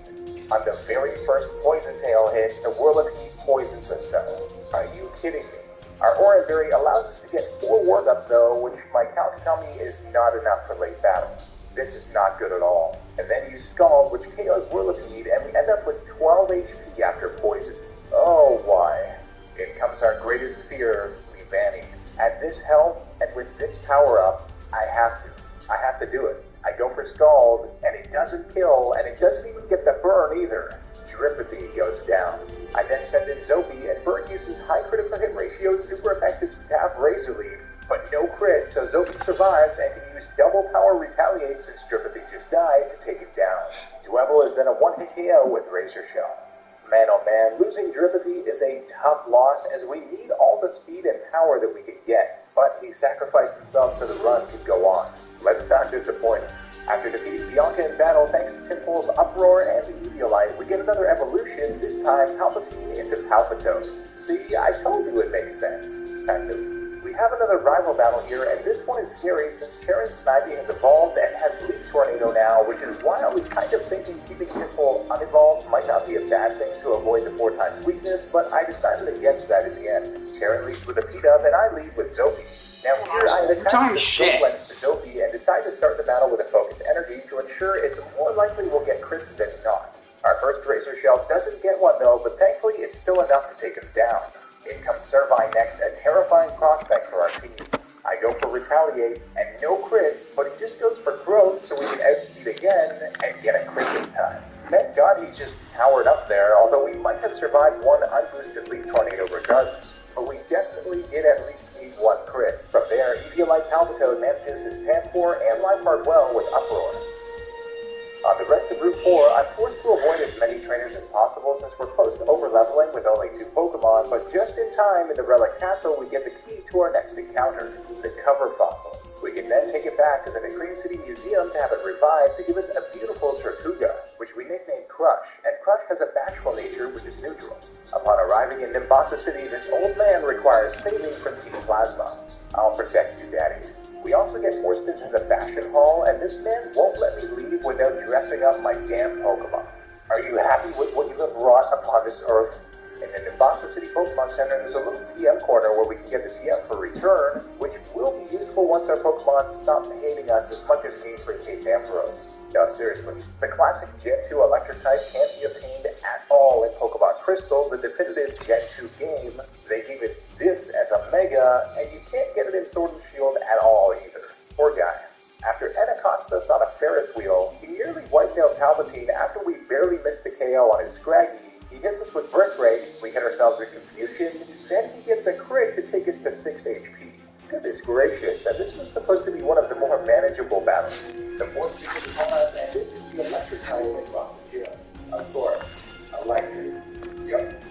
On the very first Poison Tail hit, the Whirlipede poisons us though. Are you kidding me? Our Aura Berry allows us to get 4 workups though, which my calcs tell me is not enough for late battle. This is not good at all. And then use Scald, which KOs Whirlipede, and we end up with 12 HP after poison. Oh why? In comes our greatest fear, Leafani. At this health, and with this power up, I have to do it. I go for Scald, and it doesn't kill, and it doesn't even get the burn either. Dripathy goes down. I then send in Zopi, and Burn uses high critical hit ratio, super effective Staff Razor Leaf, but no crit, so Zopi survives and can use double power Retaliate since Dripathy just died to take it down. Dwebble is then a one-hit KO with Razor Shell. Man oh man, losing Dripathy is a tough loss as we need all the speed and power that we could get, but he sacrificed himself so the run could go on. Let's not disappoint him. After defeating Bianca in battle thanks to Timple's Uproar and the Eviolite, we get another evolution, this time Palpatine into Palpatone. See, I told you it makes sense. Kind of. We have another rival battle here, and this one is scary since Charon Snivy has evolved and has Leaf Tornado now, which is why I was kind of thinking keeping Timple unevolved might not be a bad thing to avoid the 4x weakness, but I decided against that in the end. Charon leads with a P-Dub, and I lead with Zopi. Now here I had attached the Scope Lens to Zopi and decided to start the battle with a Focus Energy to ensure it's more likely we'll get Chris than not. Our first Razor Shell doesn't get one though, but thankfully it's still enough to take him down. In comes Servine next, a terrifying prospect for our team. I go for Retaliate, and no crit, but he just goes for growth so we can outspeed again and get a crit this time. Thank God he just powered up there, although we might have survived one unboosted Leaf Tornado regardless. But we definitely did at least need one crit. From there, Eviolite Palpatone manages his Panfor and Lifeheart well with Uproar. On the rest of Route 4, I'm forced to avoid as many trainers as possible since we're close to over-leveling with only 2 Pokemon, but just in time in the Relic Castle we get the key to our next encounter, the Cover Fossil. We can then take it back to the Nacrene City Museum to have it revived to give us a beautiful Tortuga, which we nicknamed Crush, and Crush has a bashful nature which is neutral. Upon arriving in Nimbasa City, this old man requires saving from Team Plasma. I'll protect you, Daddy. We also get forced into the Fashion Hall, and this man won't let me leave without dressing up my damn Pokemon. Are you happy with what you have wrought upon this earth? In the Nimbasa City Pokemon Center, there's a little TM corner where we can get the TM for return, which will be useful once our Pokemon stop hating us as much as Game Freak hates Ampharos. No, seriously. The classic Gen 2 Electric type can't be obtained at all in Pokemon Crystal, the definitive Gen 2 game. They gave it this as a Mega, and you can't get it in Sword and Shield at all either. Poor guy. After Ed accosted us on a Ferris wheel, he nearly wiped out Palpatine after we barely missed the KO on his Scraggy. He hits us with Brick Break, we hit ourselves in Confusion, then he gets a crit to take us to 6 HP. Goodness gracious, and this was supposed to be one of the more manageable battles. The fourth sequence is on us, and this is the electric type that crosses here. Of course, electric. Yep.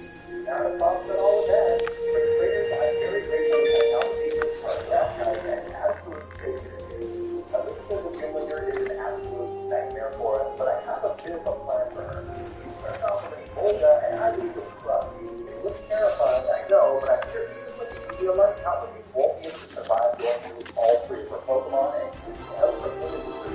Not a problem at all with that. For the traders, I'm very grateful that Palpatine is our ground type and absolute savior. Elisa the Gimlinger is an absolute nightmare for us, but I have a bit of a plan for her. She starts off with a Volga, and I leave with Scruffy. It looks terrifying, I know, but I figure even with the Eviolite, Palpatine won't be able to survive going through all 3 of her Pokemon, and keeping out with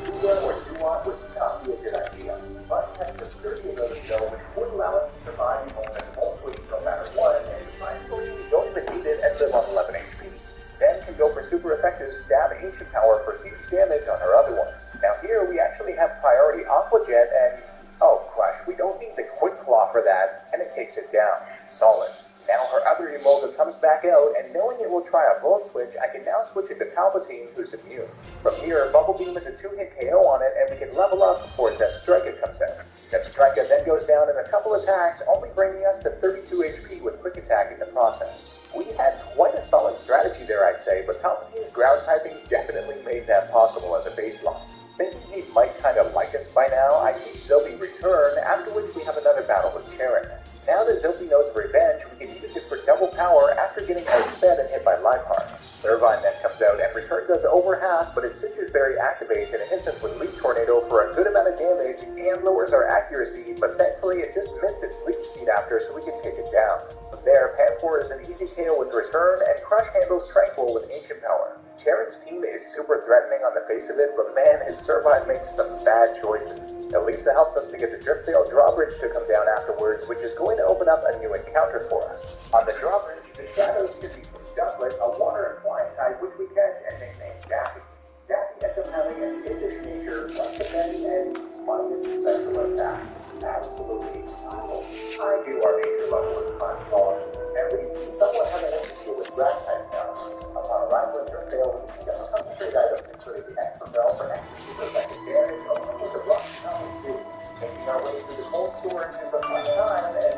Tortuga or Duat would not be a good idea. But has the 30 of those though, which would allow us to survive the moment mostly no matter what, and surprisingly, we don't even need it and live on 11 HP. Then can go for super effective Stab Ancient Power for huge damage on her other one. Now here we actually have priority Aqua Jet and, oh Crush, we don't need the Quick Claw for that, and it takes it down. Solid. Now her other Emolga comes back out, and knowing it will try a Volt Switch, I can now switch into Palpatine, who's immune. From here, Bubble Beam is a 2-hit KO on it, and we can level up before Zebstrika comes out. Zebstrika then goes down in a couple attacks, only bringing us to 32 HP with Quick Attack in the process. We had quite a solid strategy there, I'd say, but Palpatine's ground typing definitely made that possible as a baseline. Thinking he might kind of like us by now, I teach Zopi Return, after which we have another battle with Charon. Now that Zopi knows Revenge, we can use it for double power after getting outsped and hit by Lifeheart. Servine then comes out, and Return does over half, but its Citrus Berry activates and it hits us with Leaf Tornado for a good amount of damage and lowers our accuracy, but thankfully it just missed its Leech Seed after, so we can take it down. From there, Panfor is an easy KO with Return, and Crush handles Tranquil with Ancient Power. Charon's team is super threatening on the face of it, but man, his Servine makes some bad choices. Elisa helps us to get the Driftveil Drawbridge to come down afterwards, which is going to open up a new encounter for us. On the Drawbridge, the Shadows can be from Ducklet, a water and flying type, which we catch and nickname Daffy. Daffy ends up having an Impish nature, plus the many and minus special attack. Absolutely. I do our nature level in class quality, and we somewhat have an issue with grass type now. Upon arrival at your fail, we pick up some trade items, including the extra bell for extra super effective damage, along with the rock common too. Making our way through the cold storage is a fun time, and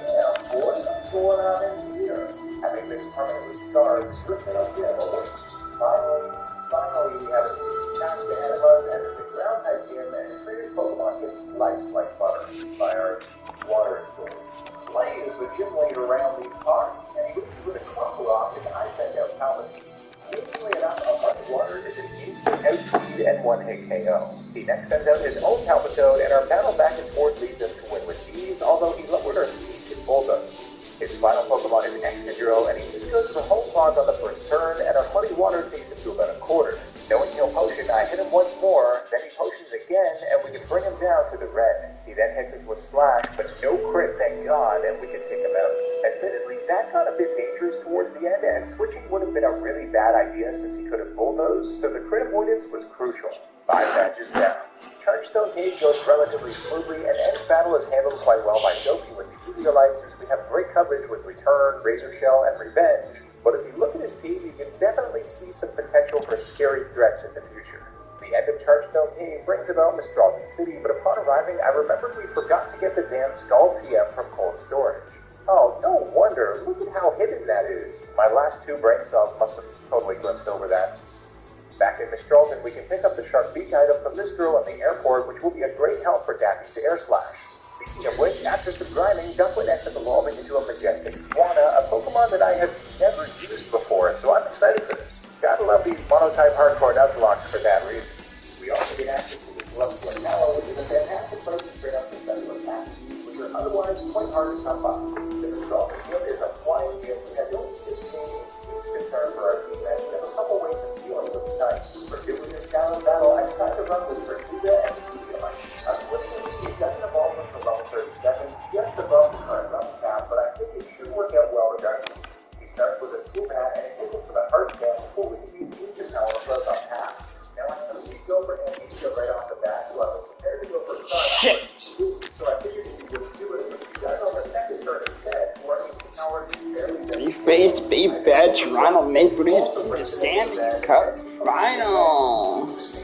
yeah, boys, what's going on in here? Having been permanently scarred, stripping up gym awaits. Finally, we have a task ahead of us, and it's a ground type gym, and the trainer's Pokemon gets sliced like butter by our water sword. Play is the gym leader around these parts, and he moves with a crumple off as I send out Palpatine. Amazingly enough, a Muddy Water is an instant outspeed and one-hit KO. He next sends out his own Palpatone, and our battle back and forth leads us to win with ease, although he lowered our speed in Bulldoze. His final Pokemon is Excadrill, and he just goes for Home Pawns on the first turn, and our Muddy Water takes him to about a quarter. Knowing he'll potion, I hit him once more, then he potions again, and we can bring him down to the red. He then hits us with Slash, but no crit, thank God, and we can take him out. Admittedly, that got a bit dangerous towards the end, as switching would have been a really bad idea since he could have bulldozed, so the crit avoidance was crucial. 5 badges down. Chargestone Cage goes relatively smoothly, and Ed's battle is handled quite well by Doki with the Eviolite, since we have great coverage with Return, Razor Shell, and Revenge. But if you look at his team, you can definitely see some potential for scary threats in the future. The end of Chargestone Cave brings about Mistralton City, but upon arriving, I remembered we forgot to get the damn Skull TM from cold storage. Oh, no wonder. Look at how hidden that is. My last 2 brain cells must have totally glimpsed over that. Back in Mistralton, we can pick up the Shark Beak item from this girl at the airport, which will be a great help for Daffy's Air Slash. Speaking of which, after some grinding, Ducklet ends up evolving into a majestic Swanna, a Pokemon that I have never used before, so I'm excited for this. Gotta love these monotype hardcore Nuzlocke for that reason. We also get access to this lovely Mallow, which is a fantastic place to bring up the special attacks, which are otherwise quite hard to come by. The Mistralton Gym is a flying gym that don't seem to be a huge concern for our team, and we have a couple ways of dealing with the type. For doing this challenge battle, I decided to run with Vertuga and Eviolite. Unfortunately, it doesn't evolve until level 37, just above the current level cap, but I think it should work out well regardless. He starts with a school mat, and it hits him for the heart scan before we can use Ninja Power for us on half. Now I know we go for Amnesia right off the bat, so I was prepared to go for Shit! So I figured if you would do it with you guys on the second turn instead, or Ninja Power is barely there. We faced Big Bad Toronto Maple Leafs in the Stanley Cup Finals.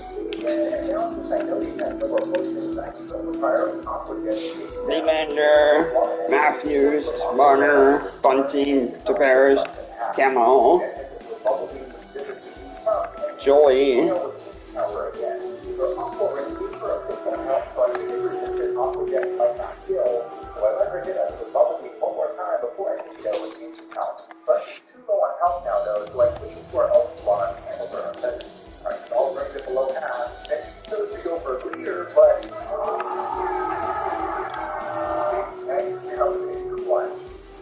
Nylander, Matthews, Marner, Bunting, Tavares, Camo, Joey, But he's too low on health now, though, so I switched to our own slot and over our set. Our skull brings it below half, and he chose to go for a leader, but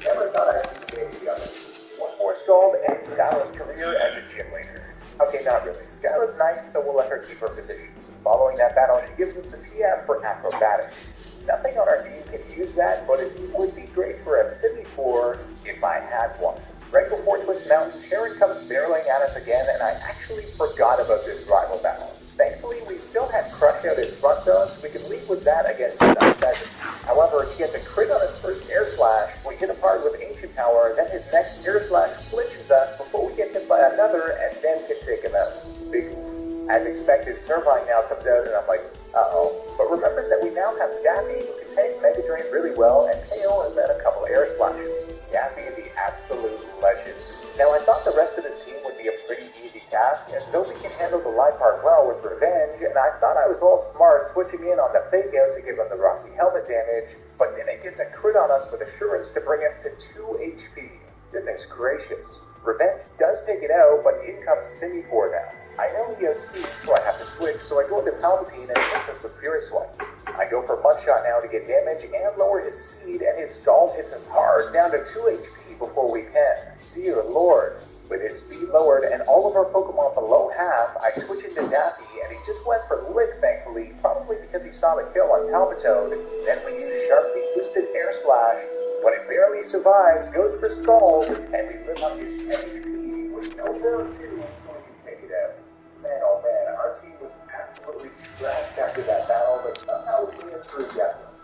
never thought I'd see the baby of it. One more stalled and Skyla's career as a gym leader. Okay, not really. Skyla's nice, so we'll let her keep her position. Following that battle, she gives us the TM for acrobatics. Nothing on our team can use that, but it would be great for a City 4 if I had one. Right before Twist Mountain, Sharon comes barreling at us again, and I actually forgot about this rival battle. Thankfully, we still had Crush out in front of us, so we can lead with that against the Pheasant. However, he gets a crit on his first Air Slash, we hit him hard with Ancient Power, then his next Air Slash flinches us before we get hit by another, and then can take him out. Big. As expected, Servine now comes out, and I'm like, uh-oh. But remember that we now have Daffy, who can tank Mega Drain really well, and KO has had a couple Air Splashes. Daffy is the absolute legend. Now, I thought the rest of the team would be a pretty easy task, as though we can handle the live part well with Revenge, and I thought I was all smart switching in on the fake out to give him the Rocky Helmet damage, but then it gets a crit on us with Assurance to bring us to 2 HP. Goodness gracious. Revenge does take it out, but in comes City 4 now. I know he outspeeds, so I have to switch, so I go into Palpatine and hits us with Fury Swipes. I go for Mud Shot now to get damage and lower his speed, and his stall hits us hard, down to 2 HP before we can. Dear Lord. With his speed lowered and all of our Pokemon below half, I switch into Daffy, and he just went for Lick, thankfully, probably because he saw the kill on Palpatone. Then we use Sharpie Twisted Air Slash. When it barely survives, goes for Scald, and we live on his 10 HP with no zone 2 so we can take it out. Man, oh man, our team was absolutely trashed after that battle, but somehow we improved Deathless.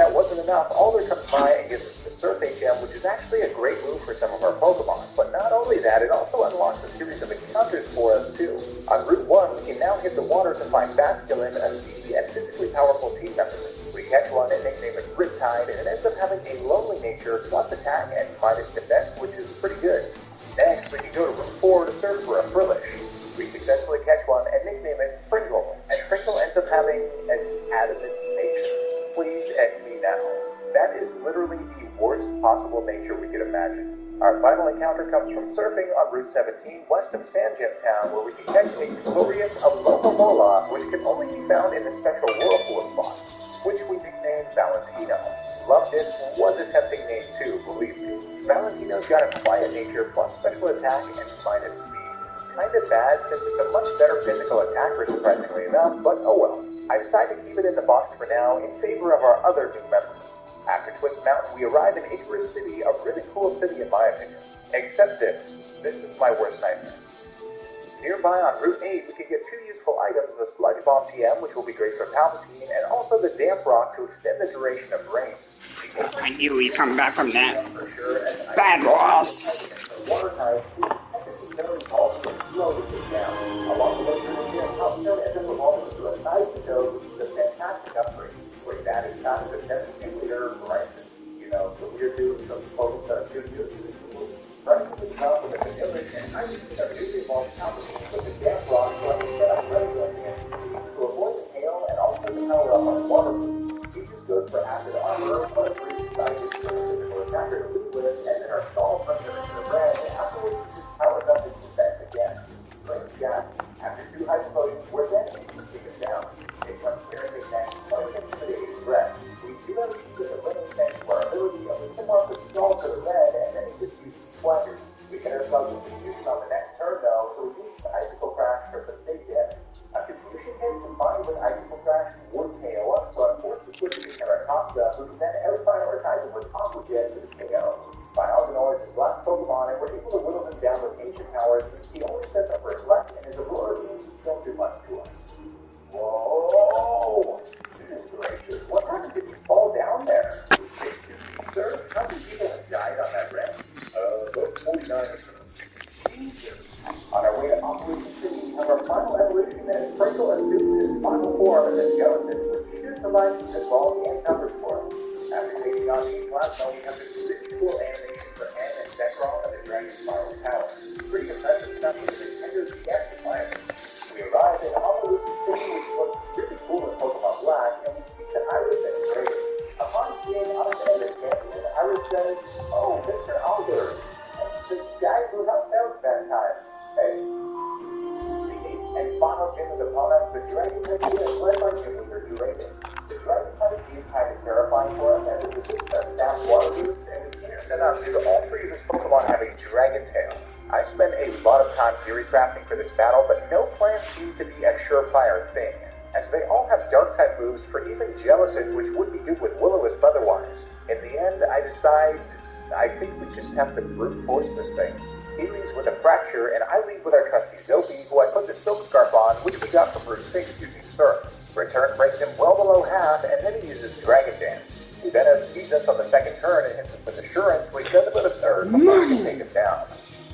that wasn't enough, Alder comes by and gives us the Surfing Gem, which is actually a great move for some of our Pokemon. But not only that, it also unlocks a series of encounters for us too. On Route 1, we can now hit the water to find Basculin, a speedy and physically powerful team member. We catch one and nickname it Riptide, and it ends up having a lonely nature, plus attack and minus defense, which is pretty good. Next, we can go to Route 4 to search for a Frillish. We successfully catch one and nickname it Pringle, and Pringle ends up having an adamant nature. Please end me now. That is literally the worst possible nature we could imagine. Our final encounter comes from surfing on Route 17 west of San Jim Town, where we can catch a glorious Alomomola, which can only be found in the special whirlpool spot, which we nicknamed Valentino. Love this was a tempting name too, believe me. Valentino's got a quiet nature plus special attack and minus speed. Kind of bad since it's a much better physical attacker, surprisingly enough, but oh well. I decided to keep it in the box for now in favor of our other new members. After Twist Mountain, we arrive in Icarus City, a really cool city in my opinion. Except this is my worst nightmare. Nearby on Route 8, we can get two useful items, the Sludge Bomb TM, which will be great for Palpatine, and also the Damp Rock to extend the duration of rain. I knew he'd come back from that. Bad boss! Water type is very volatile and slowly goes down. Along the way through the gym, Palpatine ends up evolving into a Nightingale, which is a fantastic upgrade. With that, it's not a 17-liter Bryson. You know, the weird dude from Focus that I'm doing. Bryson is not with a vanilla, and I think that really involves Palpatine with the Damp Rock, so I can set up regular again. To avoid the hail and also to power up on water boots, he just goes for acid armor, but a free psychic for a physical attacker to lead with, and then our stall turns him into the red, and afterwards he just powers up his defense again. Great job. After two hyper potions, we're then able to take him down. It comes clear and next, quite an intimidating threat. We do have to use a limiting thanks to our ability of we can mark the stall to the red, and then he just uses Splendor. We get ourselves in confusion on the next turn though, so we use the Icicle Crash for some big damage. A confusion hit combined with Icicle Crash would KO us, so I'm forced to switch to Terracosta, who can then out-prioritize him with Aqua Jet to the KO. Diagonal is his last Pokemon, and we're able to whittle him down with Ancient Power since he only sets up for his left, and his Aurora beams don't do much to us. Whoa! Goodness gracious, what happened if you fall down there? Excuse me, sir, how many people have died on that ramp? About 49 or so. Jesus. On our way to Operation City, we have our final evolution as Pringle assumes his final form as a Genesis, which should provide some evolved and coverage for us. After taking on the Plasma, we have this really cool animation for N and Zekrom at the Dragon Spiral Tower. Pretty impressive stuff with the Nintendo DS environment. We arrive in Operation City, which looks really cool in Pokemon Black, and we speak to Iris and Grace. Upon seeing us as a champion, Iris says, "Oh, Mr. Alder, the guy who helped out that time. Hey." And final gym is upon us. The Dragon Type is led by Gym Leader Dragon. The Dragon Type is kind of terrifying for us as it resists our staff water roots, and we can't set up due to all three of his Pokemon having Dragon Tail. I spent a lot of time theory crafting for this battle, but no plan seemed to be a surefire thing, as they all have Dark-type moves for even Jellicent, which would be good with Will-O-Wisp otherwise. In the end, I think we just have to brute force this thing. He leads with a Fracture, and I lead with our trusty Zopi, who I put the Silk Scarf on, which we got from Route 6 using Surf. Return breaks him well below half, and then he uses Dragon Dance. He then outspeeds us on the second turn and hits us with Assurance, which does about a third before we can take him down.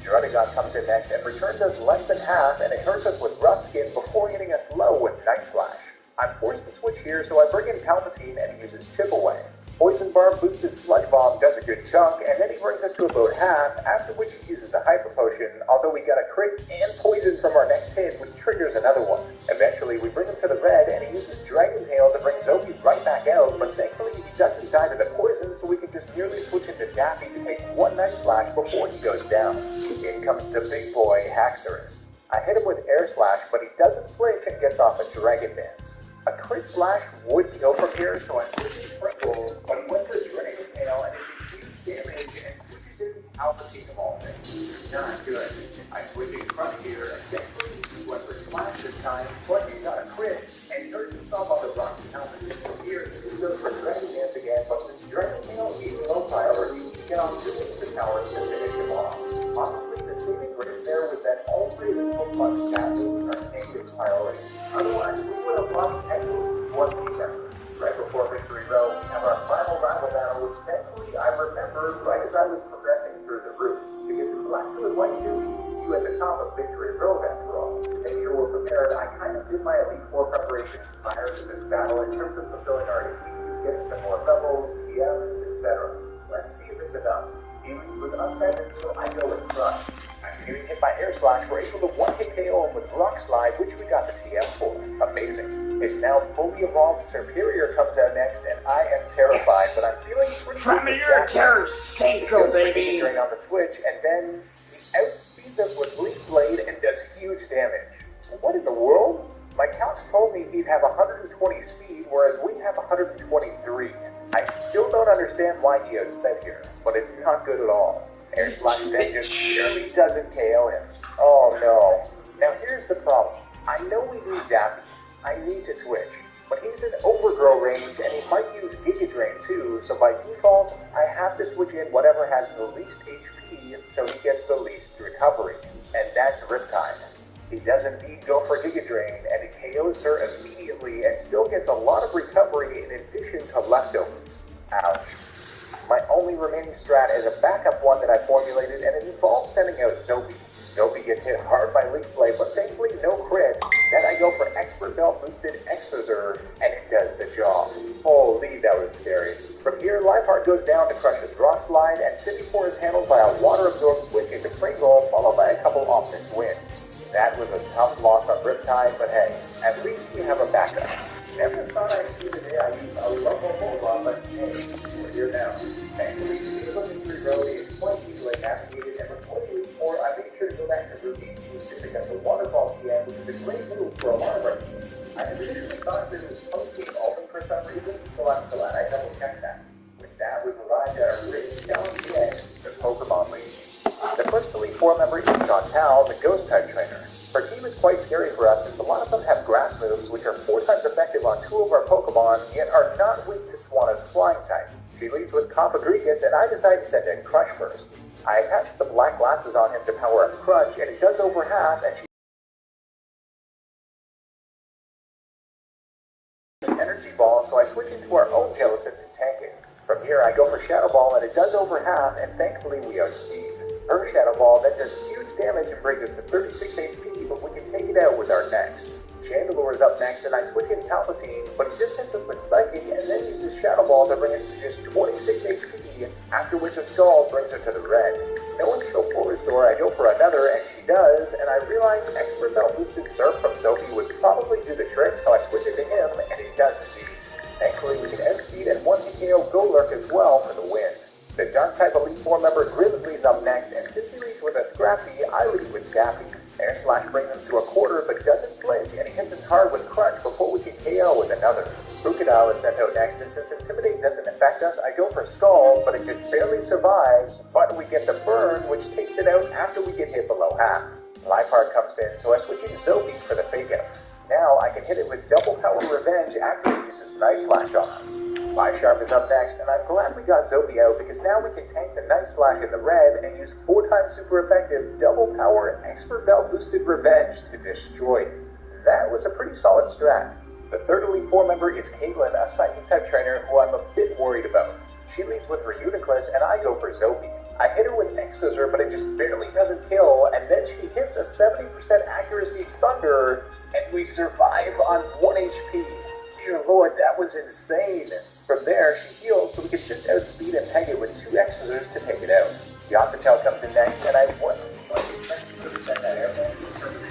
Druddigon comes in next, and Return does less than half, and it hurts us with Rough Skin before hitting us low with Night Slash. I'm forced to switch here, so I bring in Palpatine, and he uses Chip Away. Poison Barb boosted Sludge Bomb does a good chunk, and then he brings us to about half, after which he uses the Hyper Potion, although we got a crit and poison from our next hit, which triggers another one. Eventually, we bring him to the red, and he uses Dragon Tail to bring Zopi right back out, but thankfully he doesn't die to the poison, so we can just merely switch into Daffy to take one Night Slash before he goes down. In comes the big boy, Haxorus. I hit him with Air Slash, but he doesn't flinch and gets off a Dragon Dance. A crit slash would kill from here, so I switched to Sprinkle, but he went to Dragon Tail and it did huge damage and switches into Palpatine of all things. Not good. I switched to Crush here, and thankfully he went for Slash this time, but he got a crit, and he hurts himself on the rocks and Palpatine from here. He goes for Dragon Dance again, but since Dragon Tail is low priority, he can on 2 the towers to finish him off. Honestly, the saving grace there was that all three of his Pokemon stat moves are taking priority. Otherwise, we would have lost at least one team member. Right before Victory Row, we have who would like to see you at the top of Victory Road after all. To make sure we're prepared, I kind of did my Elite Four preparation prior to this battle in terms of fulfilling our ATs, getting some more levels, TMs, etc. Let's see if it's enough. He leads with unfettered, so I go with Crush. After getting hit by Air Slash, we're able to one-hit KO him with Rock Slide, which we got the TM for. Amazing. His now fully evolved Superior comes out next, and I am terrified, but I'm feeling pretty good with Premier Jack. Terror Central, baby! Drain on the switch, and then he outspeeds us with Leaf Blade and does huge damage. What in the world? My counts told me he'd have 120 speed, whereas we have 123. I still don't understand why he outsped here, but it's not good at all. Air Slash then just barely doesn't KO him. Oh no. Now here's the problem. I know we need Dappy. I need to switch. But he's in overgrow range and he might use Giga Drain too, so by default, I have to switch in whatever has the least HP so he gets the least recovery. And that's Riptide. He does indeed go for Giga Drain and he KOs her immediately and still gets a lot of recovery in addition to leftovers. Ouch. My only remaining strat is a backup one that I formulated, and it involves sending out Zobi. Zobi gets hit hard by Leaf Blade, but thankfully no crit. Then I go for Expert Belt boosted Exozer, and it does the job. Holy, that was scary. From here, Lifeheart goes down to crush his Rock Slide, and City 4 is handled by a Water Absorb switch into Pringle, followed by a couple Optics wins. That was a tough loss on Riptide, but hey, at least we have a backup. Never thought I'd see the day I used a local Bulldog, but hey, we're here now. Thankfully, the Victory Road is quite easily navigated, and before the Elite Four, I made sure to go back to Ruby to pick up the Waterfall TM, which is a great move for a lot of our teams. I initially thought this was post-game open for some reason, so I'm glad I double-checked that. With that, we've arrived at our greatest challenge yet, the Pokemon League. The first Elite Four member is Chantal, the Ghost-type trainer. Her team is quite scary for us since a lot of them have grass moves which are 4 times effective on 2 of our Pokemon, yet are not weak to Swana's flying type. She leads with Cofagrigus, and I decide to send in Crush first. I attach the black glasses on him to power up Crunch, and it does over half, and she Energy Ball, so I switch into our own Jellicent to tank it. From here, I go for Shadow Ball, and it does over half, and thankfully we outspeed. Her Shadow Ball then does huge damage and brings us to 36 HP, but we can take it out with our next. Chandelure is up next, and I switch in Palpatine, but he just hits us with Psychic and then uses Shadow Ball to bring us to just 26 HP, after which a Scald brings her to the red. Knowing she'll full restore, I go for another, and she does, and I realize Expert Belt boosted Surf from Sophie would probably do the trick, so I switch it to him, and he does indeed. Thankfully, we can outspeed and one KO Golurk as well for the win. The Dark-type Elite Four member Grimsley's up next, and since he leads with a Scrappy, I lead with Dappy. Air Slash brings him to a quarter, but doesn't flinch, and he hits us hard with Crunch before we can KO with another. Crocodile is sent out next, and since Intimidate doesn't affect us, I go for Skull, but it just barely survives, but we get the Burn, which takes it out after we get hit below half. Lifeheart comes in, so I switch in Zobi for the fake-out. Now I can hit it with double power Revenge after he uses Night Slash on us. Sharp is up next, and I'm glad we got Zobi out because now we can tank the Night Slash in the red and use 4 times super effective double power Expert Belt boosted Revenge to destroy it. That was a pretty solid strat. The third Elite Four member is Caitlin, a Psychic type trainer who I'm a bit worried about. She leads with Reuniclus, and I go for Zobi. I hit her with Exozer, but it just barely doesn't kill, and then she hits a 70% accuracy Thunder, and we survive on 1 HP. Dear Lord, that was insane. From there, she heals, so we can just outspeed and peg it with 2 Exozers to take it out. Yoctotel comes in next, and I wasn't expecting to send that airplane.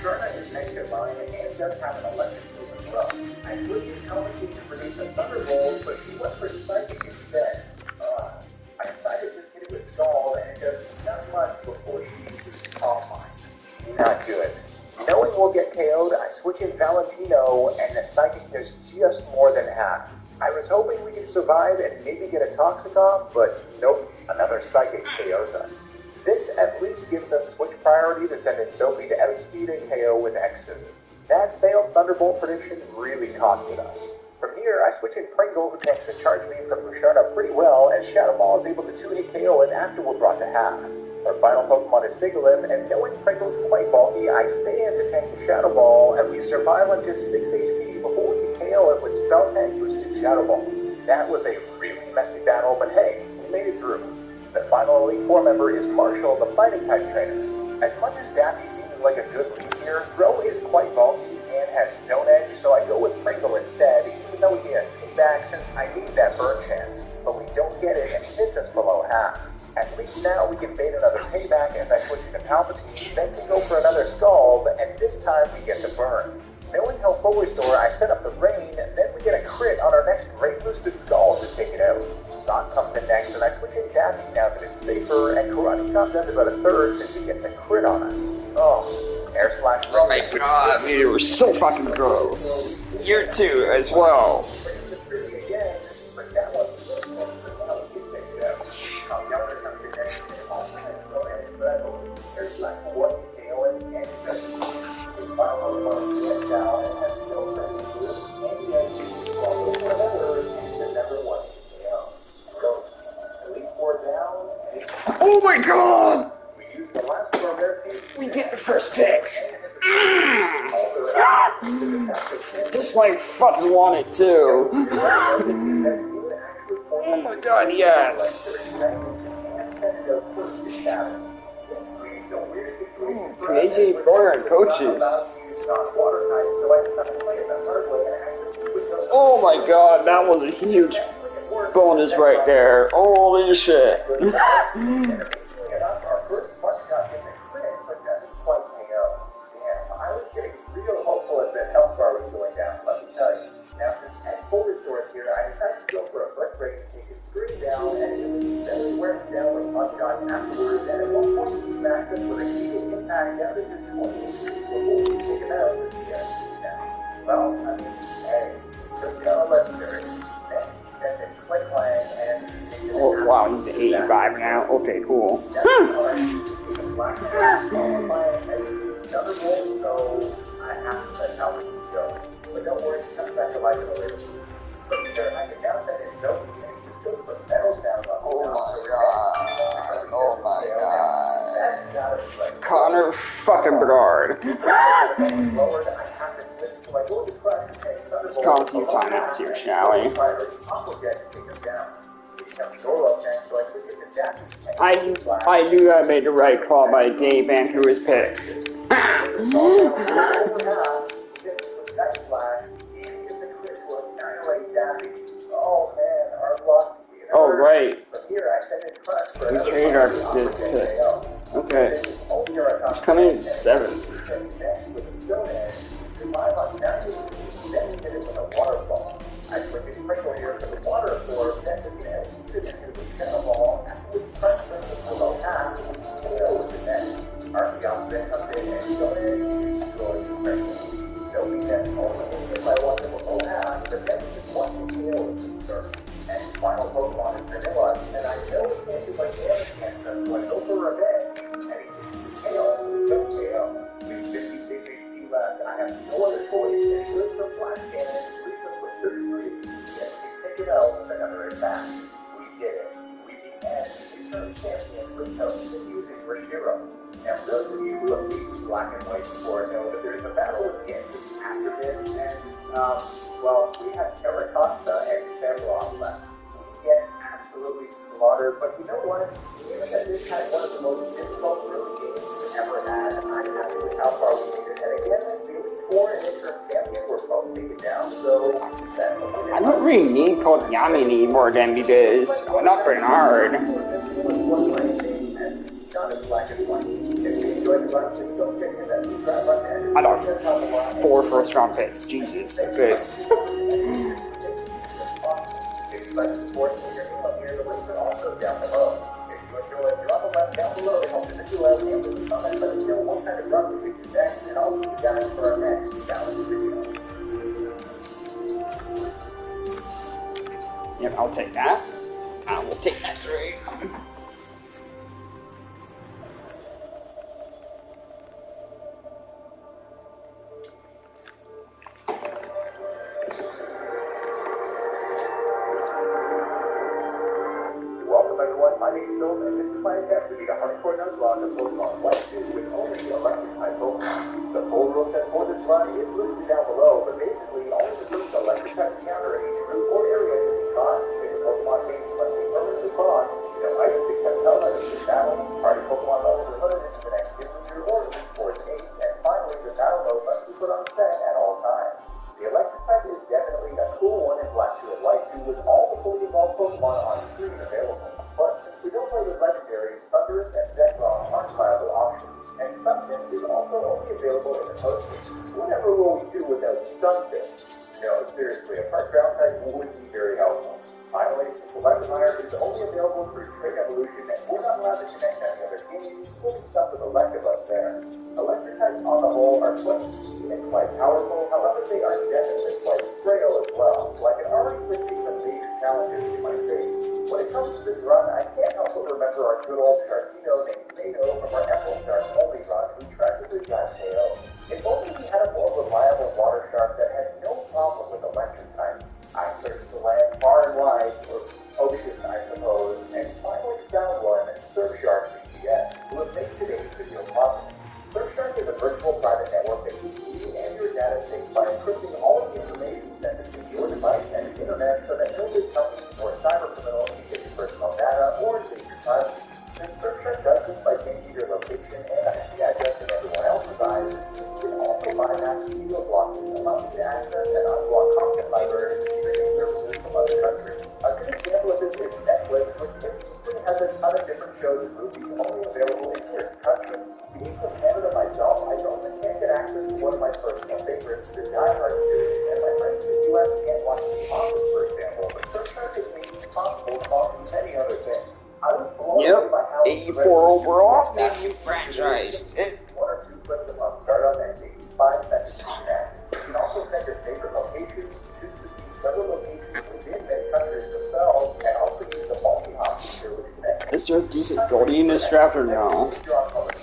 Her is next in line, and does have an electric move as well. I would use Complicated to produce a Thunderbolt, but she went for Psychic instead. I decided to just hit it with Scald, and it does not much before she uses Top Line. Not good. Knowing we'll get KO'd, I switch in Valentino, and the Psychic does just more than half. I was hoping we could survive and maybe get a Toxic off, but nope, another Psychic KOs us. This at least gives us switch priority to send in Zobi to outspeed and KO with Exit. That failed Thunderbolt prediction really costed us. From here, I switch in Pringle, who tanks a Charge Beam from Musharna pretty well, and Shadow Ball is able to 2-hit KO it after we're brought to half. Our final Pokemon is Sigilyph, and knowing Pringle's quite bulky, I stay in to tank the Shadow Ball, and we survive on just 6 HP before we can KO it with Spell Tank boosted Shadow Ball. That was a really messy battle, but hey, we made it through. The final Elite Four member is Marshall, the fighting type trainer. As much as Daffy seems like a good lead here, Throw is quite bulky and has Stone Edge, so I go with Pringle instead, even though he has payback since I need that burn chance. But we don't get it and he hits us below half. At least now we can bait another payback as I switch into Palpatine, then can go for another Scald, and this time we get the burn. Knowing how Full Restore, I set up the rain, then we get a crit on our next Great Boosted Scald to take it out. Zot comes in next, and I switch in Daffy now that it's safer, and Karate Chop does about a third since he gets a crit on us. Oh, Air Slash. Oh my god, you were so fucking gross. You too, as well. Oh my god! We get the first pick. Just my fucking wanted to. Oh my god, yes. Crazy Border and coaches. Oh my god, that was a huge bonus right there. Holy shit. Oh wow, he's the 85 now. Okay, cool. Oh my god. Connor fucking Bernard. Let's call a few timeouts here, shall we? I knew I made the right call by Dave Andrews' pick. Oh, right. We traded our pick. Okay. He's coming in 7th. I put this sprinkle here for the water absorb, then the net to the ball, after which pressure below half, with the net. Archeon then comes in and so in, destroys the sprinkle. Don't be that also if I want to below half, but then just one tail with the surf. And final Pokemon is Vanilla, and I know it can't do my damage against us, so I go for revenge. And he takes the tail, don't KO. With 56 HP left, I have no other choice, and he goes for Flash Cannon. 33. Yes, we take it out with another attack. We did it. We began to return champion with Toast using Rashiro. Now, for those of you who have beaten Black and White before know that there's a battle again after this, and, well, we have Terracotta and Samrock left. We get absolutely slaughtered, but you know what? Given that this had one of the most difficult early games we've ever had, I'm happy with how far we made it. And again, the Elite Four and interim champion were both taken down, so I don't really need Koyami anymore then because I'm not Bernard. I got 4 first-round picks. Jesus. Okay. Yep, I'll take that. I will take that trade. Welcome everyone, my name is Silver, and this is my attempt to be a hardcore Nuzlocke of Pokemon White 2 with only electric type Pokemon. The full rule set for this run is listed down below, but basically only the first electric type encounter in each room or area can be caught. If the Pokemon teams must be permanently caught, no items except and hosting. Whatever will we do without something? No, seriously, a park ground type would be very helpful. Finally, since Electivire is only available through Trade Evolution and we're not allowed to connect any other games, we'll be stuck with Electivus there. Electric types on the whole are quite easy and quite powerful, however they are definitely quite frail as well, so I can already foresee some major challenges we might face. When it comes to this run, I can't help but remember our good old Sharkino named Nato from our Emerald Shark only run who tragically got KO. If only we had a more reliable water shark that had no problem with electric types. I searched the land far and wide for ocean, I suppose, and finally found one, Surfshark GPS, who has made today's video possible. Surfshark is a virtual private network that keeps you and your data safe by encrypting all of the information sent between your device and the internet so that no big company or cyber criminal can get your personal data or take your privacy. And Surfshark does this by changing your location and IP address in everyone else's eyes. You can also bypass geo-blocking, allowing you to access and unblock content libraries and streaming services from other countries. A good example of this is Netflix, which instantly has a ton of different shows and movies only available in certain countries. Being from Canada myself, I only can't get access to one of my personal favorites, the Die Hard series, and my friends in the US can't watch The Office, for example, but Surfshark has made it possible to watch many other things. I was blown away by how 84 overall, medium franchise. one or two clicks a month start up and take 5 seconds to connect. You can also set your favorite locations, choose to see several locations within many countries themselves, and also use the multi-hop feature which connects. Is there a decent goldie in this draft or no?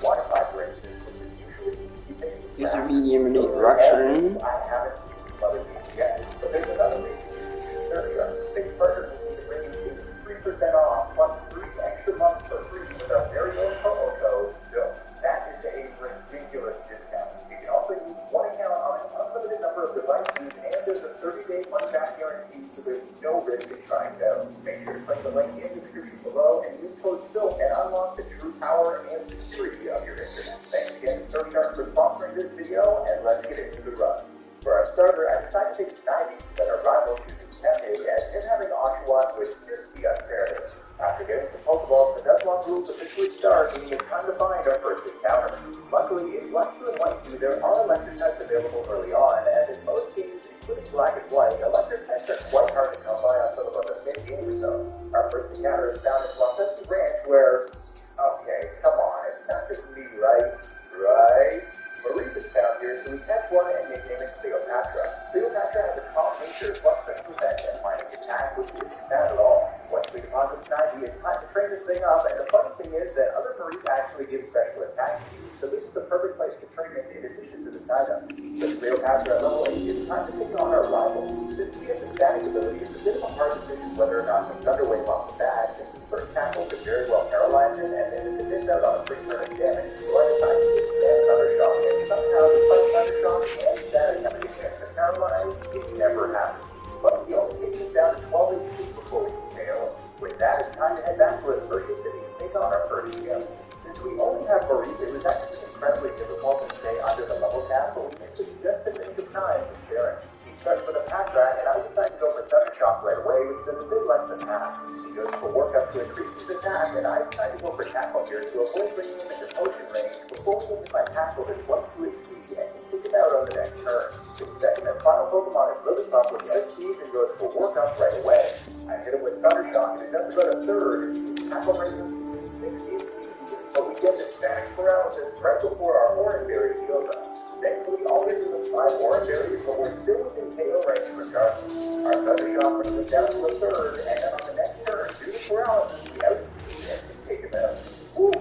Wi-Fi, for instance, which is usually easy things. Is there medium in each direction? I haven't seen some other things yet, but there's another reason you should use Surfshark. Big partners will need to bring you 3% off, plus 3 extra months for free with our very own promo code, so that is a ridiculous discount. You can also use one account on an unlimited number of devices, and there's a 30-day money-back guarantee, so there's no risk in trying it out. Make sure to click the link in the description below and use code SILK and unlock the true power and security of your internet. Thanks again to Surfshark for sponsoring this video, and let's get into the run. For our starter, I decided to take 90 so that our rival chooses Pepe, as him having Oshawott would just be unfair. After getting some Pokeballs, the Nuzlocke rules officially start, meaning it's time to find our first encounter. Luckily, in Black 2 and White 2, there are electric types available early on, as in most games, including Black and White, electric types are quite hard to come by on some of the mid-game or so. Our first encounter is found in Flossetti Ranch, where... Okay, come on, it's not just me, right? Right? Maurice is found here, so we catch one and nickname it Cleopatra. Cleopatra has a calm nature, plus special defense and mining attack, which isn't bad at all. Once we deposit 90, it's time to train this thing up, and the funny thing is that other Maurice actually give special attack speed, so this is the perfect place to train it in addition to the side up. With Cleopatra at level 8, it's time to take on our rival. Since we have the static ability, it's a bit of a hard decision whether or not to Thunderwave off the bat, since his first tackle could very well paralyze him, and then if it miss out on a free turn of damage, so I decided to stand Thundershock, and somehow despite Thundershock and static coming against the paralyzed, it never happened. But he only takes us down to 12 HP before we can fail. With that, it's time to head back to Aspersion City to take on our first gym. Since we only have Maurice, it was actually incredibly difficult to stay under the level cap, but we missed it just a minute of time from sharing. He starts with a pack rat, and I decided to go for Thundershock right away, which does a bit less than half. He goes for workup to increase his attack, and I decided to go for tackle here to avoid bringing him into potion range before we get my tackle this 1 2 HP and can take it out on the next turn. His second and final Pokemon is Lillipup, which outspeeds and goes for workup right away. I hit him with Thundershock, and it does about a third, and tackle raises to 60 HP, but we get the static paralysis right before our Orange Berry heals us. Thankfully, all this is 5 Orange Berries, but we're still within KO range regardless. Our Thundershock brings us down to a third, and then on the next turn, due to paralysis, we outspeed and can take him out. Woo!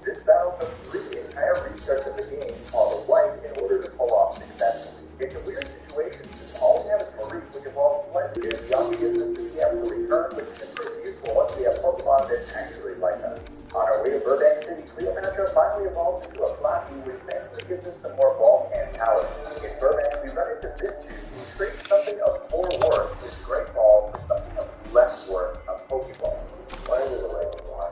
This battle took 3 entire restarts of the game on the white in order to pull off successfully. It's a weird situation since all we have is Maurice, which evolves slightly as the obvious is we have to return, which is pretty useful once we have Pokemon that actually like us. On our way to Burbank City, Cleopatra finally evolves into a Flappy, which thankfully gives us some more ball can power. In Burbank, we run into this dude who trades something of 4 worth with Great Ball for something of less worth of Pokeball. Why is it a way one?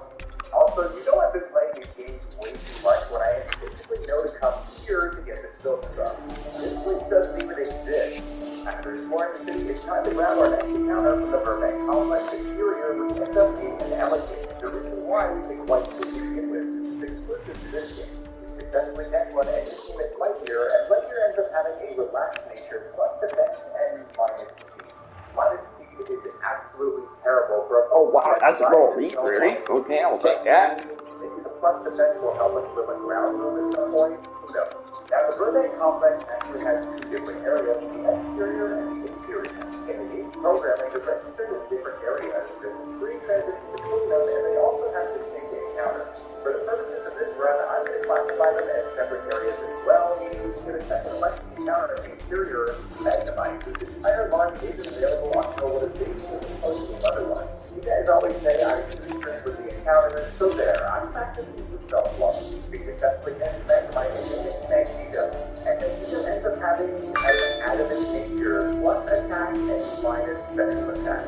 Also, you know I've been playing these games way too much when I instinctively know to come here to get the silk stuff. This place doesn't even exist. After exploring the city, it's time to grab our next encounter from the Burbank complex exterior, which ends up being an alligator. The reason why we think White City to begin with, since it's exclusive to this game. We successfully get one and nickname it Lightyear, and Lightyear ends up having a relaxed nature plus defense and minus speed. Minus speed is absolutely terrible for a Oh wow, that's a roll lead, really? Okay, I'll take that. Maybe the plus defense will help us with a ground move at some point. Who knows? Now, the Burbank complex actually has two different areas, the exterior and the interior. In the game's programming, they're registered as different areas. There's a screen transition between them, and they also have distinct encounters. For the purposes of this run, I'm going to classify them as separate areas as well, meaning we can get a second electric encounter in the interior Magnemite, whose entire line isn't available until what is basically posted otherwise. You guys always say I should stress with the encounter, so there, I'm practicing some self-love. We successfully catch Magnemite into Magneto, and Magneto ends up having an adamant nature plus attack and minus special attack.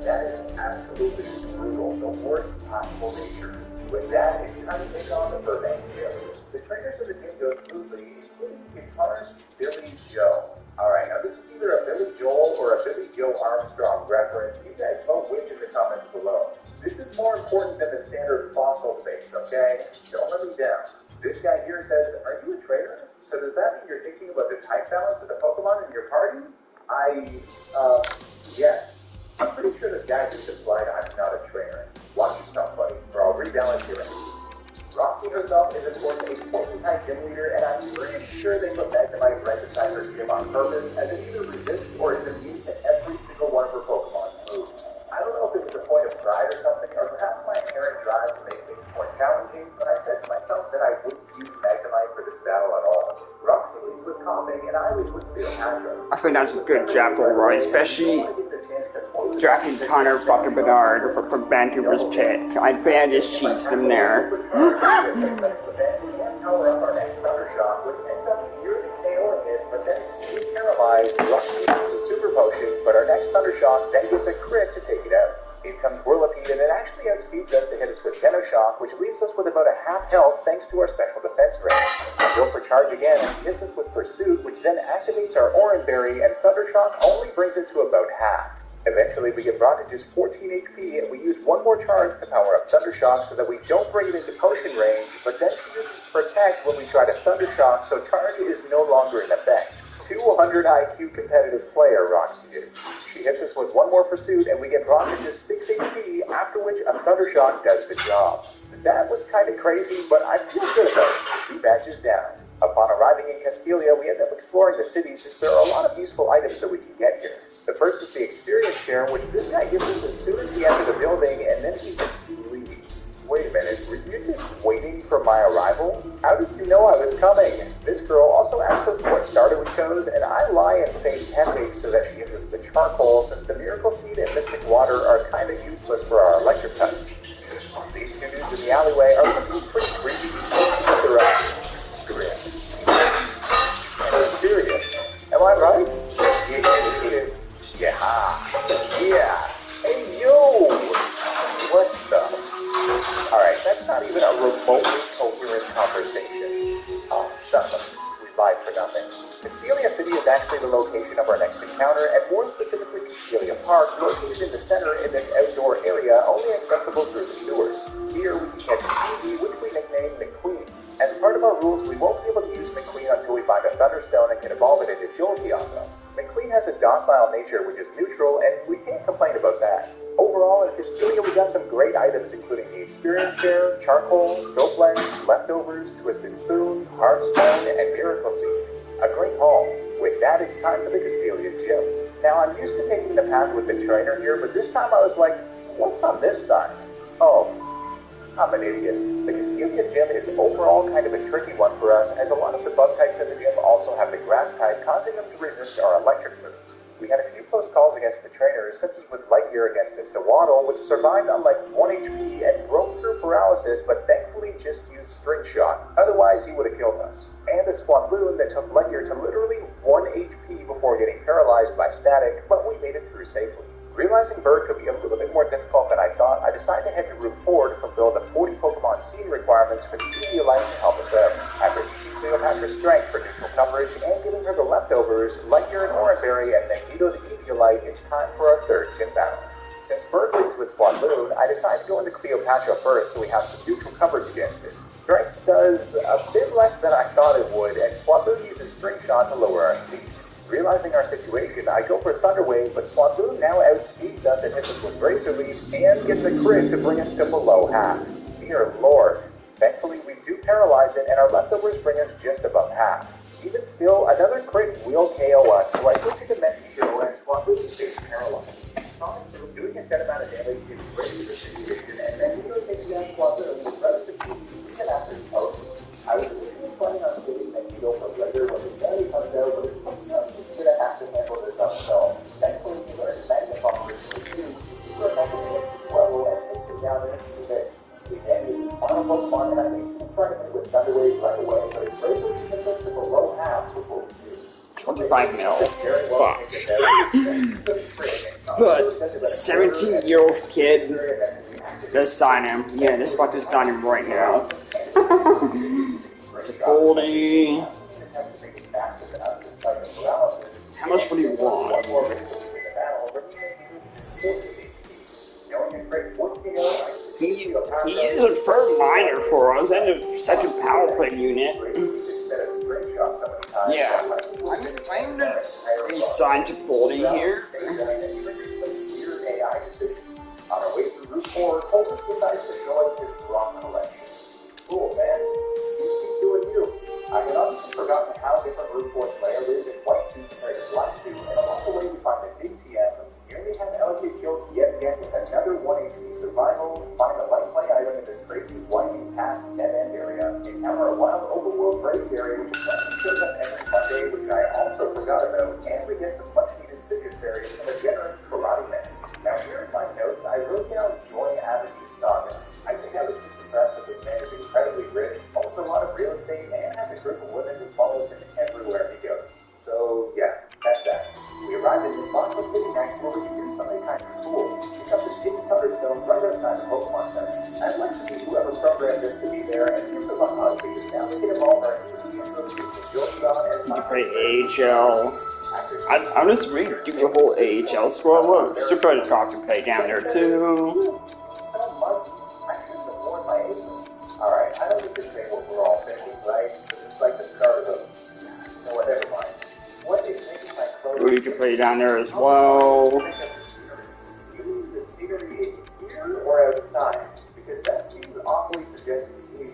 That is absolutely brutal, the worst possible nature. With that, it's time to take on the Burbank Gym. The trainers of the gym go smoothly, including guitarist Billy Joe. Alright, now this is either a Billy Joel or a Billy Joe Armstrong reference. You guys vote which in the comments below. This is more important than the standard fossil face, okay? Don't let me down. This guy here says, are you a trainer? So does that mean you're thinking about the type balance of the Pokemon in your party? Yes. I'm pretty sure this guy just implied I'm not a trainer. Watch yourself, buddy, or I'll rebalance your energy. Roxy herself is, of course, a Poison-type gym leader, and I'm pretty sure they put Magnemite right beside her gym on purpose, as it either resists or is immune to every single one of her Pokemon's moves. I don't know if it was a point of pride or something, or perhaps my inherent drive to make things more challenging, but I said to myself that I wouldn't use Magnemite for this battle at all. Roxy leads with Calming, and I lead with Cleopatra. I think that's a good job for Roy, especially drafting Connor fucking Bernard from Vancouver's pick. I think I just seized him there. Power up our next Thundershock, which ends up nearly nailing it, but then it's paralyzed. Roxy uses a super potion, but our next Thundershock then gets a crit to take it out. In comes Whirlipede, and it actually outspeeds us to hit us with Venoshock, which leaves us with about a half health thanks to our special defense range. We go for charge again, and she hits us with Pursuit, which then activates our Oran Berry, and Thundershock only brings it to about half. Eventually, we get brought to just 14 HP, and we use one more charge to power up Thundershock so that we don't bring it into potion range, but then she uses Protect when we try to Thundershock, so charge is no longer in effect. 200 IQ competitive player, Roxy is. She hits us with one more Pursuit, and we get brought to just 6 HP, after which a Thundershock does the job. That was kind of crazy, but I feel good about it. 2 badges down. Upon arriving in Castelia, we end up exploring the city since there are a lot of useful items that we can get here. The first is the experience share, which this guy gives us as soon as we enter the building, and then he just leaves. Wait a minute, were you just waiting for my arrival? How did you know I was coming? This girl also asked us what starter we chose, and I lie and say Tepe so that she gives us the charcoal, since the Miracle Seed and Mystic Water are kind of useless for our electric types. These 2 dudes in the alleyway are looking pretty creepy, but they're grim. And serious. Am I right? Yeah. Hey, yo! What the? Alright, that's not even a remotely coherent conversation. Oh, son of a... we lied for nothing. Castelia City is actually the location of our next encounter, and more specifically Castelia Park, located in the center in this outdoor area, only accessible through the sewers. Here we can catch Eevee, which we nicknamed McQueen. As part of our rules, we won't be able to use McQueen until we find a Thunderstone and can evolve it into Jolteon, though. McQueen has a docile nature, which is neutral, and we can't complain about that. Overall, in Castelia, we got some great items, including the Experience Share, Charcoal, Scope Lens, Leftovers, Twisted Spoon, Hearthstone, and Miracle Seed. A great haul. With that, it's time for the Castelia Gym. Now, I'm used to taking the path with the trainer here, but this time I was like, what's on this side? Oh, I'm an idiot. The Castelia Gym is overall kind of a tricky one for us, as a lot of the bug types in the gym also have the grass type, causing them to resist our electric moves. We had a few close calls against the trainers, such as with Lightyear against the Sawaddle, which survived on like 1 HP and broke through paralysis, but thankfully just used String Shot. Otherwise, he would have killed us. And a Swabloon that took Lightyear to literally 1 HP before getting paralyzed by static, but we made it through safely. Realizing Bird could be a little bit more difficult than I thought, I decided to head to Route 4 to fulfill the 40 Pokemon scene requirements for the Eviolite to help us out. After teaching Cleopatra's strength for neutral coverage and giving her the leftovers, Lightyear and Oranberry, and Magneto the Eviolite, it's time for our 3rd gym battle. Since Bird leads with Swabloon, I decided to go into Cleopatra first so we have some neutral coverage against it. Strength does a bit less than I thought it would, and Squadloon uses string shot to lower our speed. Realizing our situation, I go for Thunder Wave, but Squadloon now outspeeds us and hits us with Razor Leaf and gets a crit to bring us to below half. Dear Lord. Thankfully, we do paralyze it, and our leftovers bring us just above half. Even still, another crit will KO us, so I switch to Mech Hero and Squadloon stays paralyzed. Sonic 2 doing a set amount of damage is great for the situation, and Mech Hero takes down Squadloon with relatively even after the post. I was originally planning on saving Mech Hero for later when the belly comes out, but it's probably not going to have to handle this on its own. Thankfully, he learned Magnify originally too, super effective against his level and takes it down in a few bits. We then use his final Pokemon, and I think he's trying to hit with Thunder Wave right away, but it's Razor Leaf us to below half before we do. 25 mil. Fuck. But 17-year-old kid, let's sign him. Yeah, let's fucking sign him right now. Goldie. How much would he want? He is a firm miner for us and a second power play unit. Yeah, I'm gonna resign to Goldie here. On our way through Route 4, Colton decides to show us his rock collection. Cool, man. You keep doing you. I had honestly forgotten how different Route 4's layout is in White 2 compared to Black 2, and along the way we find the big TM, nearly have LJ killed yet again with another 1 HP survival, find a light play item in this crazy winding path dead end area, encounter a wild overworld raid area which apparently shows up every Monday, which I also forgot about, and we get some much needed citrus berries from a generous karate man. Now here in my notes, I wrote down Joy Avenue Saga. I think I was just impressed that this man is incredibly rich, owns a lot of real estate, and has a group of women who follows him everywhere he goes. So yeah, that's that. We arrived in Monster City next where we can do something kind of cool. Pick up this big Thunderstone right outside the Pokemon Center. I'd like to meet whoever programmed this to be there and give them a hug because now we can evolve our new You can play AHL. I'm just redoing the whole AHL squad. Look, Super Talk can play down there too. Alright, I don't need to say what we're all thinking, right? It's like the start of a... No, never mind. What is making my clothes... You can play down there as well. The scenery here or outside? Because that seems awfully suggestive to me.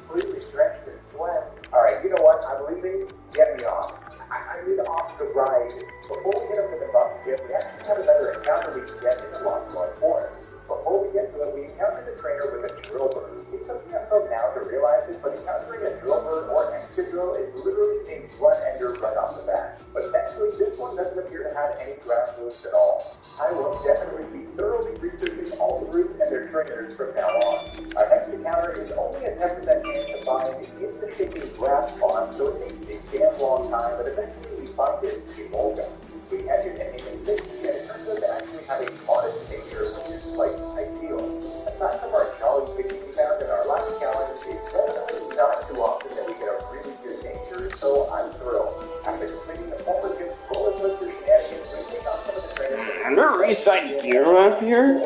Completely drenched in sweat. Alright, you know what? I'm leaving. Get me off. I need off the ride. Before we get up to the bus gym, we actually have another encounter we can get in the Lost Mine Forest. Before we get to it, we encountered the trainer with a drill bird. It took me until now to realize it, but encountering a drill bird or extra drill is literally a blood ender right off the bat. But thankfully, this one doesn't appear to have any grass roots at all. I will definitely be thoroughly researching all the roots and their trainers from now on. Our next encounter is only a 10% chance to find in the shaking grass farm, so it takes a damn long time, but eventually we find it in Volga. We catch it and make it big, and it turns out to actually have a modest nature, which is like ideal. Aside from our jolly picnic we found in our last challenge, it's definitely not too often that we get a really good nature, so I'm thrilled. After completing the former gym's roller coaster shenanigans, we take on some of the trainers. I'm gonna resign gear up here.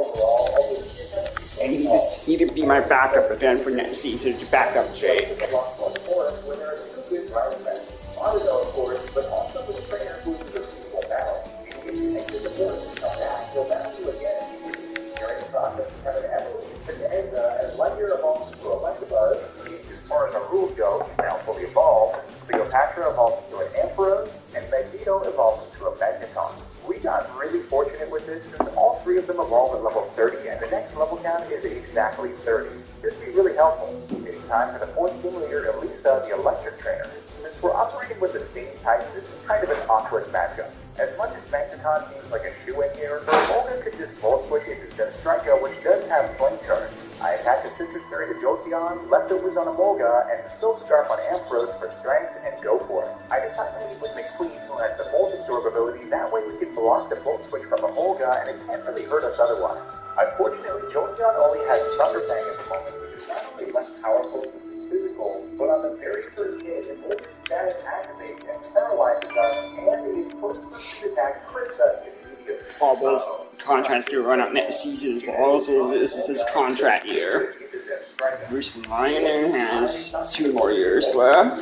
And he could be my backup again for next season to back up Jake. Of course, but also the trainer who is a single battle. If you make the support on that, he'll battle you again. During the process, we have an evolution as Lightyear evolves to Electabuzz. As far as our rules go, he's now fully evolved. Cleopatra evolves to an Ampharos, and Magneto evolves to a Magneton. We got really fortunate with this since all three of them evolve at level 30, and the next level count is exactly 30. This would be really helpful. It's time for the fourth team leader, Elisa, the electric trainer. Since we're operating with the same type, this is kind of an awkward matchup. As much as Magneton seems like a shoe-in here, Olga could just Volt Switch into Zenstrika, which does have Flame Charge. I attach a Citrus Berry to Jolteon, Leftovers on Emolga, and Silk Scarf on Ampharos for strength, and go for it. I decided to leave with McQueen, who has the Volt Absorb ability, that way we can block the Volt Switch from Emolga, and it can't really hurt us otherwise. Unfortunately, Jolteon only has Thunder Fang at the moment, which is not only less powerful since it's physical, but on the very first hit, Emolga's status activates and paralyzes us, and its post-first attack crits us immediately. Paul's contract's due to run out next season as well, so this is his contract year. Bruce Ryan has 2 more years left.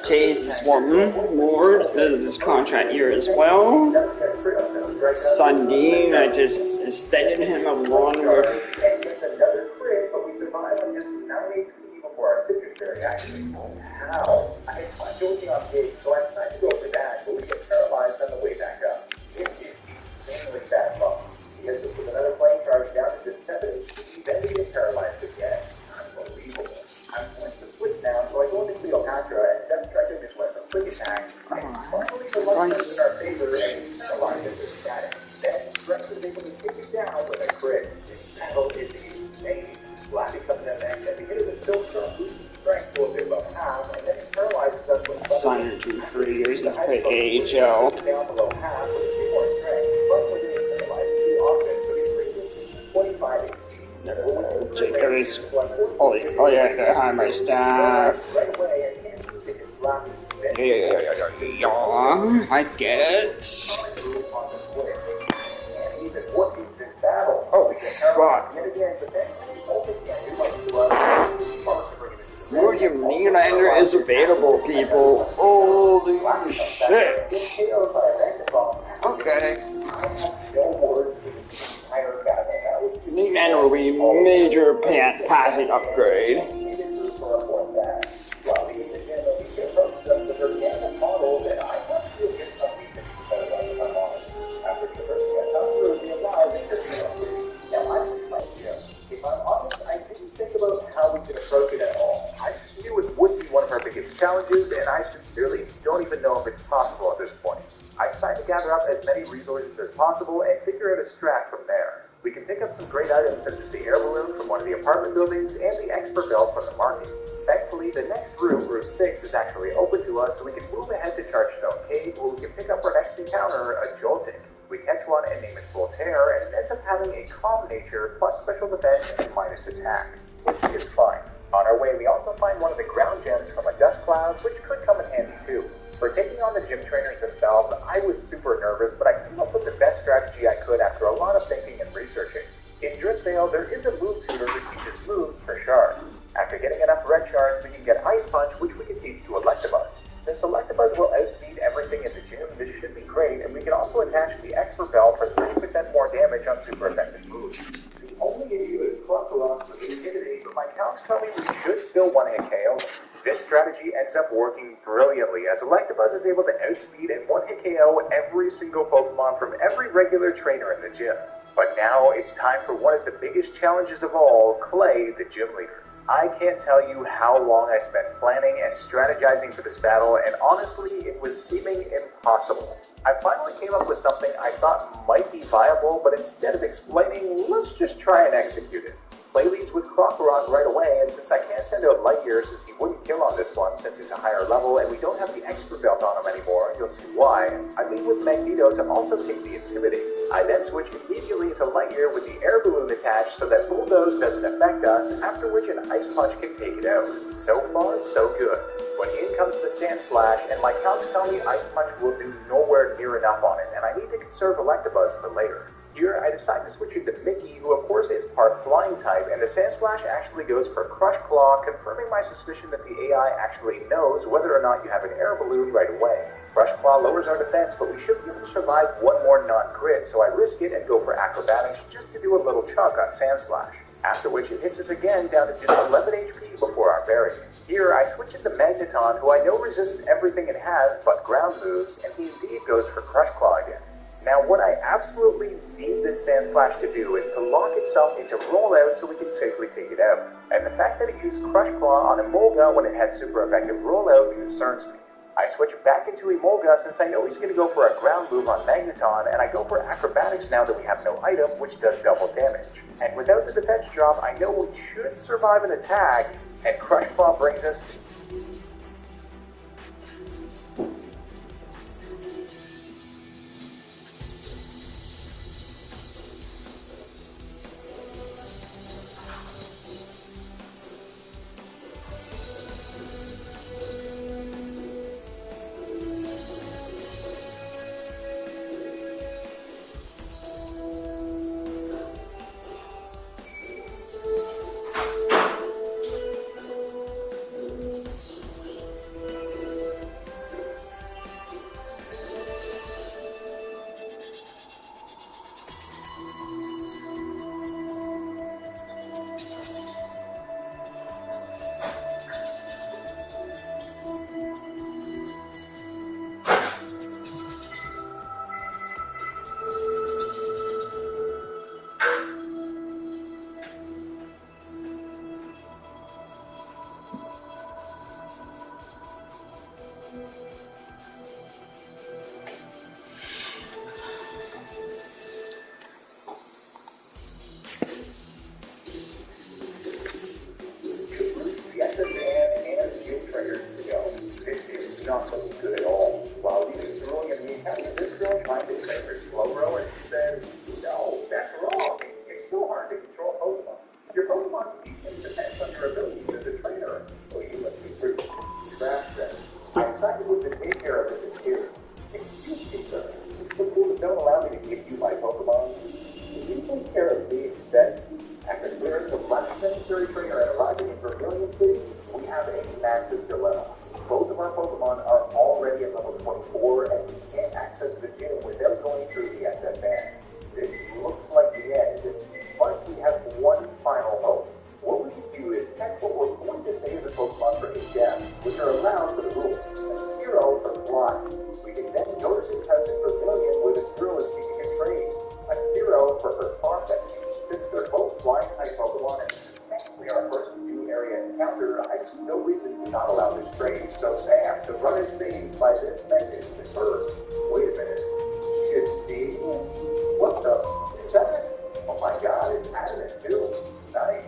Taze is 1 more. This is his contract year as well. Sundin, I just extended him a 1 with. Another crit, but we survived on just 9 HP before our citrus berry actually. How? I had fun joking on gigs, so I decided to go for that, but we get paralyzed on the way back up. It is insanely bad luck. He hits us with another flame charge down to just 7 HP, then we get paralyzed again. Unbelievable. I'm forced to switch now, so I go into Cleopatra and Death Strike him with a quick attack. And finally, the luck turns in our favor and we paralyze him with static. Then Rex is able to take it down with a crit. This battle is insane. Flappy comes in next, and the hit of the silk start losing strength to a bit above half, and then it paralyzes us with Signed to 3 years and play AHL. down below half with a few more strength, but we're getting paralyzed to offense, so he's previously 25 HP. Jacob is. Oh yeah, they're high my staff. Right away, and can't take his Flappy. Yeah, I get it. Oh, fuck. Rudy Nylander is available, people. Holy shit. Okay. Nylander will be a major passing upgrade. Challenges, and I sincerely don't even know if it's possible at this point. I decided to gather up as many resources as possible and figure out a strat from there. We can pick up some great items such as the air balloon from one of the apartment buildings and the expert belt from the market. Thankfully, the next room, room 6, is actually open to us, so we can move ahead to Chargestone Cave, where we can pick up our next encounter, a Joltik. We catch one and name it Voltaire, and it ends up having a calm nature, plus special defense and minus attack, which is fine. On our way, we also find one of the ground gems from a dust cloud, which could come in handy too. For taking on the gym trainers themselves, I was super nervous, but I came up with the best strategy I could after a lot of thinking and researching. In Driftveil, there is a move tutor who teaches moves for shards. After getting enough red shards, we can get Ice Punch, which we can teach to Electabuzz. Since Electabuzz will outspeed everything in the gym, this should be great, and we can also attach the Expert Bell for 30% more damage on super effective moves. The only issue is Crocorox with intimidate, but my calcs tell me we should still one-hit KO. This strategy ends up working brilliantly, as Electabuzz is able to outspeed and one-hit KO every single Pokemon from every regular trainer in the gym. But now it's time for one of the biggest challenges of all, Clay, the gym leader. I can't tell you how long I spent planning and strategizing for this battle, and honestly, it was seeming impossible. I finally came up with something I thought might be viable, but instead of explaining, let's just try and execute it. Clay leads with Crocorock right away, and since I can't send out Lightyear since he wouldn't kill on this one since he's a higher level and we don't have the expert belt on him anymore, you'll see why, I lead with Magneto to also take the Intimidate. I then switch immediately to Lightyear with the air balloon attached so that Bulldoze doesn't affect us, after which an Ice Punch can take it out. So far, so good. When in comes the Sand Slash, and my calcs tell me Ice Punch will do nowhere near enough on it, and I need to conserve Electabuzz for later. Here, I decide to switch into Mickey, who of course is part flying type, and the Sand Slash actually goes for Crush Claw, confirming my suspicion that the AI actually knows whether or not you have an air balloon right away. Crush Claw lowers our defense, but we should be able to survive one more non-crit, so I risk it and go for Acrobatics just to do a little chunk on Sand Slash. After which it hits us again down to just 11 HP before our bury. Here, I switch into Magneton, who I know resists everything it has but ground moves, and he indeed goes for Crush Claw again. Now, what I absolutely need this Sand Slash to do is to lock itself into Rollout so we can safely take it out. And the fact that it used Crush Claw on Emolga when it had super effective Rollout concerns me. I switch back into Emolga since I know he's going to go for a ground move on Magneton, and I go for Acrobatics now that we have no item, which does double damage. And without the defense drop, I know we should survive an attack, and Crush Claw brings us to... response weakness depends on your abilities as a trainer. Well, you must be pretty trash then. I decided to take care of this as here. Excuse me, sir. The rules don't allow me to give you my Pokemon. Can you take care of me instead? After clearing the last necessary trainer and arriving in Vermilion City, we have a massive dilemma. Both of our Pokemon are already at level 24, and we can't access the gym without going through the SSN. This looks like the end, but we have one final hope. What we can do is check what we're going to say as a Pokemon for HMs, which are allowed for the rules. A Spearow for Fly. We can then go to this house in Vermilion where this girl is seeking a trade. A Spearow for her Farfetch. Since they're both flying-type Pokemon and technically our first new area encounter, I see no reason to not allow this trade. So Sam, to run it saved by this message to her. Wait a minute. Should be? What the? Is that it? Oh my god, it's adamant too. Nice.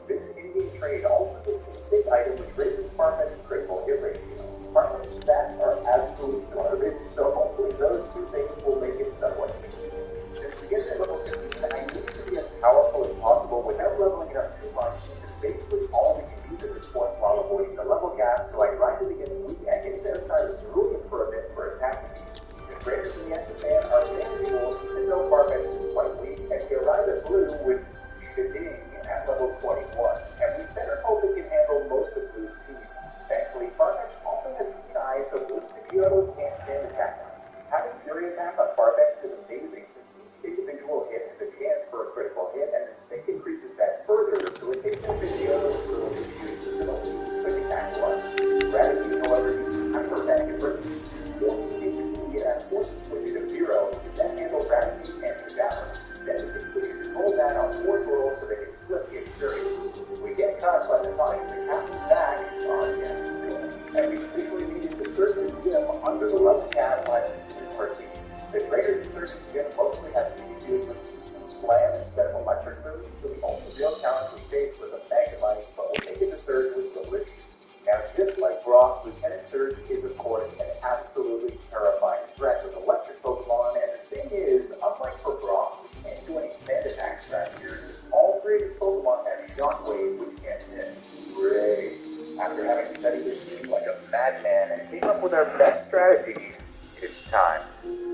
This in-game trade also gets a stick item which raises Farfetch's critical hit ratio. Farfetch stats are absolute garbage, so hopefully those two things will make it somewhat easy. Since we get to level 15, I need to be as powerful as possible without leveling it up too much, since it's basically all we can use at this point while avoiding the level gap, so I grind it against weak agents outside of Cerulean for a bit for attacking. The Raiders and the S-Man are manageable even though Farfetch is quite weak, and we arrive at Blue with Shading at level 21, and we better hope it can handle most of Blue's team. Thankfully, Farfetch also has Keen Eye, so Blue Pidgeotto can't stand attack us. Having Fury Attack on Farfetch is amazing since each individual hit has a chance for a critical hit, and the stick increases that further, so it takes the Pidgeotto to a quick attack once. Gratitude, however, uses Hyperback and Britain. 14 HP at 40 switches of 0, that handles Gratitude and Devour. Then we can quickly control that on 4 turtles so they can flip the experience. We get caught by the Sonic the Captain's back on and we quickly needed to search the gym under the level cap by the mercy. The traders in search the gym mostly have PvP with slam instead of electric moves, so the only real challenge we faced was a Magnemite, but we'll take it to Surge with delicious. Now, just like Brock, Lieutenant Surge is, of course, an absolutely terrifying threat with electric Pokemon, and the thing is, unlike for Brock, we can't do any stand attack strat here. All 3 of his Pokemon have Shockwave, which can't hit. Great. After having studied this team like a madman and came up with our best strategy, it's time.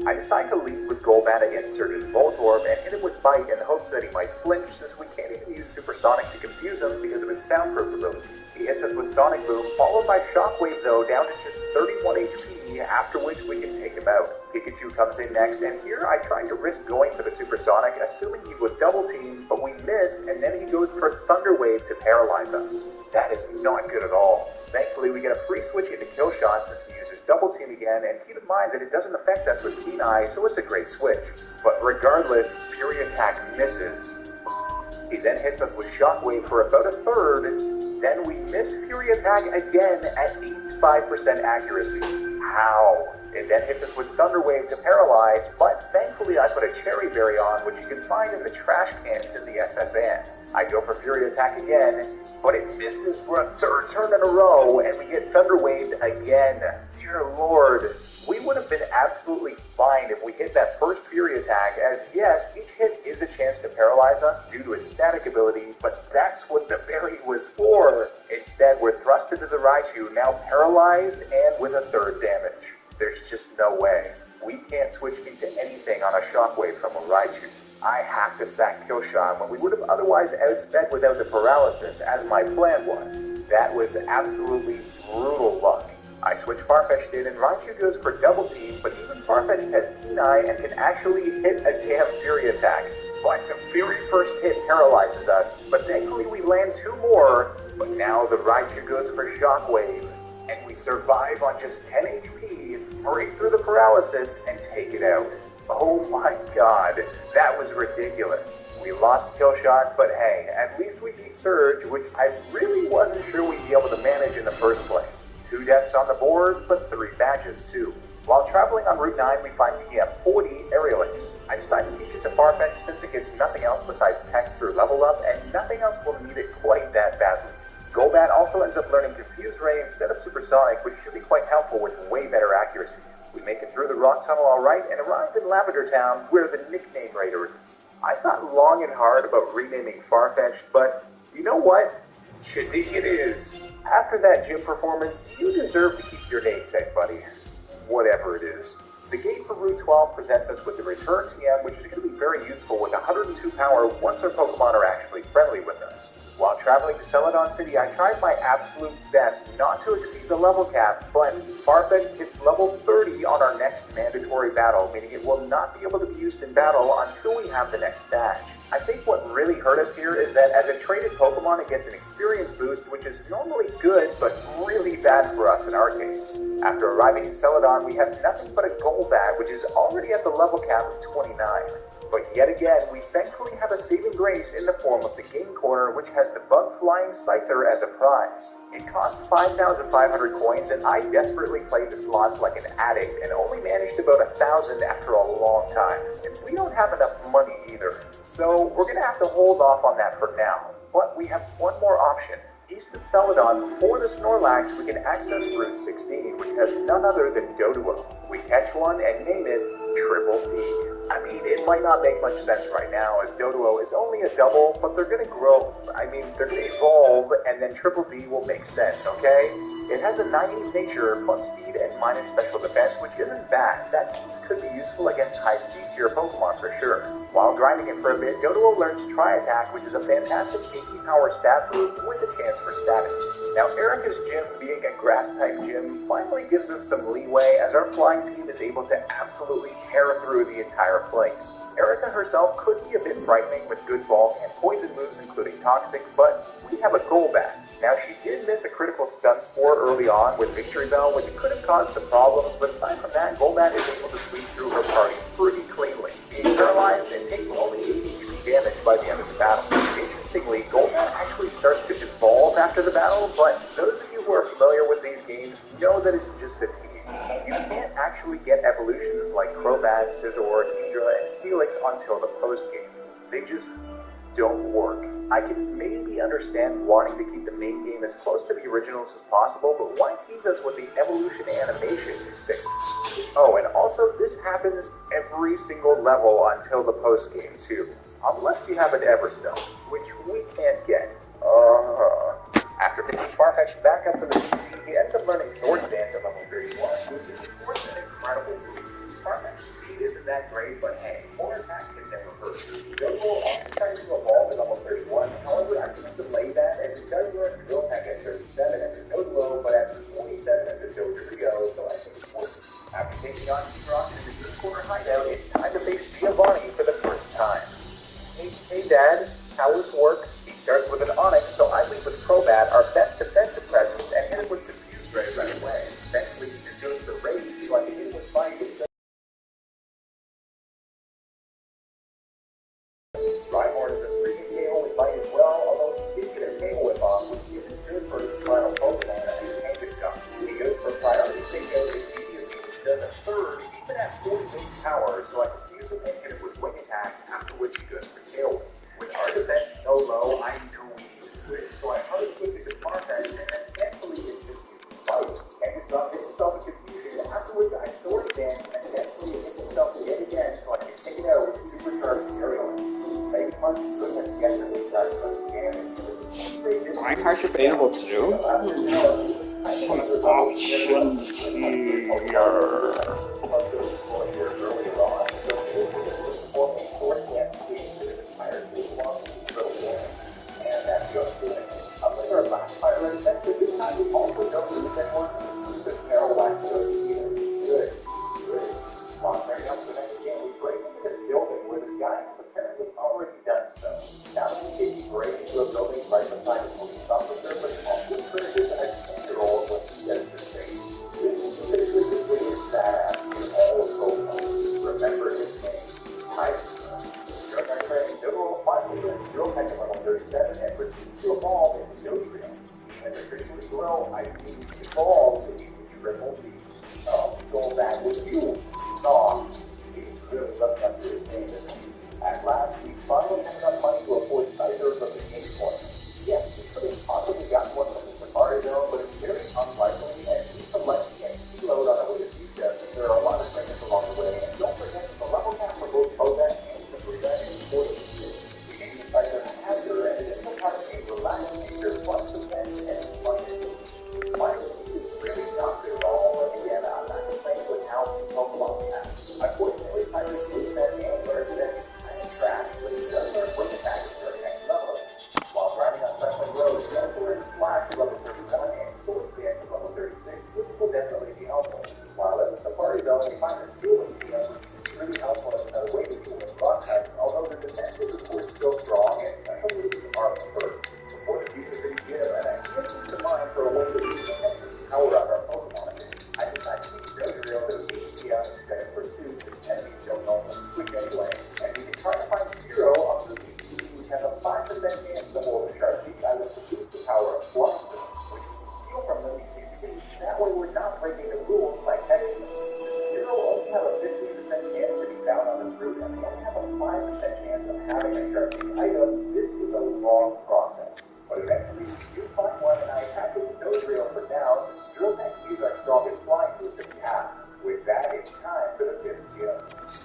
I decide to lead with Golbat against Surge's Voltorb and hit him with Bite in the hopes that he might flinch, since we can't even use Supersonic to confuse him because of his soundproof ability. He hits us with Sonic Boom, followed by Shockwave though, down to just 31 HP, after which we can take him out. Pikachu comes in next, and here I tried to risk going for the Supersonic, assuming he would double team, but we miss, and then he goes for Thunder Wave to paralyze us. That is not good at all. Thankfully, we get a free switch into Kill Shot since he uses double team again, and keep in mind that it doesn't affect us with Keen Eye, so it's a great switch. But regardless, Fury Attack misses. He then hits us with Shockwave for about a third, then we miss Fury Attack again at 85% accuracy. How? It then hits us with Thunder Wave to paralyze, but thankfully I put a Cherry Berry on, which you can find in the trash cans in the SSN. I go for Fury Attack again, but it misses for a third turn in a row, and we get Thunder Waved again. Dear Lord, we would have been absolutely fine if we hit that first Fury Attack, as yes, each hit is a chance to paralyze us due to its static ability, but that's what the berry was for. Instead, we're thrust into the Raichu, now paralyzed and with a third damage. There's just no way. We can't switch into anything on a Shockwave from a Raichu. I have to sack Killshot when we would have otherwise outsped without the paralysis, as my plan was. That was absolutely brutal luck. I switch Farfetch'd in, and Raichu goes for double team, but even Farfetch'd has Keen Eye and can actually hit a damn Fury Attack. But the Fury first hit paralyzes us, but thankfully we land 2 more, but now the Raichu goes for Shockwave, and we survive on just 10 HP, break through the paralysis, and take it out. Oh my god, that was ridiculous. We lost Killshot, but hey, at least we beat Surge, which I really wasn't sure we'd be able to manage in the first place. 2 deaths on the board, but 3 badges too. While traveling on Route 9, we find TF40 Aerialix. I decided to teach it to Farfetch since it gets nothing else besides Peck through level up, and nothing else will need it quite that badly. Golbat also ends up learning Confuse Ray instead of Supersonic, which should be quite helpful with way better accuracy. We make it through the rock tunnel alright and arrive in Lavender Town, where the nickname raider is. I thought long and hard about renaming Farfetch, but You know what? Shitty it is. After that gym performance, you deserve to keep your namesake, buddy. Whatever it is. The gate for Route 12 presents us with the Return TM, which is going to be very useful with 102 power once our Pokemon are actually friendly with us. While traveling to Celadon City, I tried my absolute best not to exceed the level cap, but Farfetch'd hits level 30 on our next mandatory battle, meaning it will not be able to be used in battle until we have the next badge. I think what really hurt us here is that as a traded Pokemon, it gets an experience boost, which is normally good, but really bad for us in our case. After arriving in Celadon, we have nothing but a Golbat, which is already at the level cap of 29. But yet again, we thankfully have a saving grace in the form of the Game Corner, which has the Bug-Flying Scyther as a prize. It costs 5,500 coins, and I desperately played the slots like an addict, and only managed about 1,000 after a long time. And we don't have enough money either. So we're going to have to hold off on that for now. But we have one more option. East of Celadon, before the Snorlax, we can access Route 16, which has none other than Doduo. We catch one and name it Triple D. I mean, it might not make much sense right now, as Doduo is only a double, but they're going to grow. They're going to evolve, and then Triple D will make sense, okay? It has a naive nature, plus speed and minus special defense, which isn't bad. That speed could be useful against high-speed tier Pokemon for sure. While grinding it for a bit, Doduo learns Tri-Attack, which is a fantastic 80 power stat move with a chance for status. Now, Erica's gym, being a grass-type gym, finally gives us some leeway as our flying team is able to absolutely tear through the entire place. Erica herself could be a bit frightening with good bulk and poison moves including Toxic, but we have a Golbat. Now, she did miss a critical stun spore early on with Victory Bell, which could have caused some problems, but aside from that, Golbat is able to squeeze through her party pretty cleanly, being paralyzed and taking only 80 damage by the end of the battle. Interestingly, Golbat actually starts to evolve after the battle, but those of you who are familiar with these games know that it's just a tease. You can't actually get evolutions like Crobat, Scizor, Kingdra, and Steelix until the post-game. They just don't work. I can maybe understand wanting to keep the main game as close to the originals as possible, but why tease us with the evolution animation, you sick? Oh, and also this happens every single level until the post-game too. Unless you have an Everstone, which we can't get. After picking Farfetch'd back up to the PC, he ends up learning Swords Dance at level 31, which is of course an incredible move. Farfetch's speed isn't that great, but hey, more attack can never hurt. Doduo also tries to evolve at level 31, however, I can't delay that as it does learn Drill Peck at 37 as a Doduo, but at 27 as a Dodrio, so I think it's worth it. After taking on T-Rock in the Green Corner hideout, it's time to face Giovanni for the first time. Hey Dad, how was work? He starts with an Onyx, so I lead with Crobat, our best defensive presence, and hit him with Diffuse Ray right away. Eventually, he just goes to Rage, so I can hit him with Fine with Rhyhorn is a 3 KO with Bite as well, although he did get a KO whip off, which isn't good for his final Pokemon and his Tangent Jump. He goes for priority takeout immediately, which does a third, even at 40 base power, so I can use him and hit him with Wing Attack, after which he goes for Tailwind. With our defense so low, I know we need to switch, so I hard switch it to Farfetch, and then thankfully it just fight. And it's not hit himself in confusion, after which I Swords Dance, and eventually it hits himself yet again, so I can take it out with Supercharged Aerial. Maybe much goodness yesterday does some damage. I'm hard available to do. Some options here. chance to hold a shark beak, I would use the power of flying, which is to steal from them using speed. That way we're not breaking the rules by catching them. Zero only have a 15% chance to be found on this route, and they only have a 5% chance of having a shark beak item. This is a long process. But eventually, you find one, and I attach it to nose reel for now, since Zero can't use our strongest flying move that we have. With that, it's time for the 5th gym.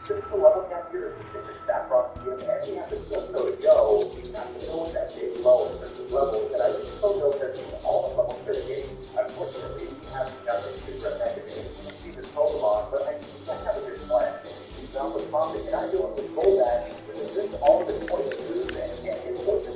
Since the level cap here is the same as Saffron gym, and we have to still go to go, we have to go with that big low in terms of levels, and I would still go testing all of level 38. Unfortunately, we have nothing super effective in see this Pokemon, but I think I have a good plan. We found the topic, and I do it with Golbat, which is just all of the poison moves, and it poison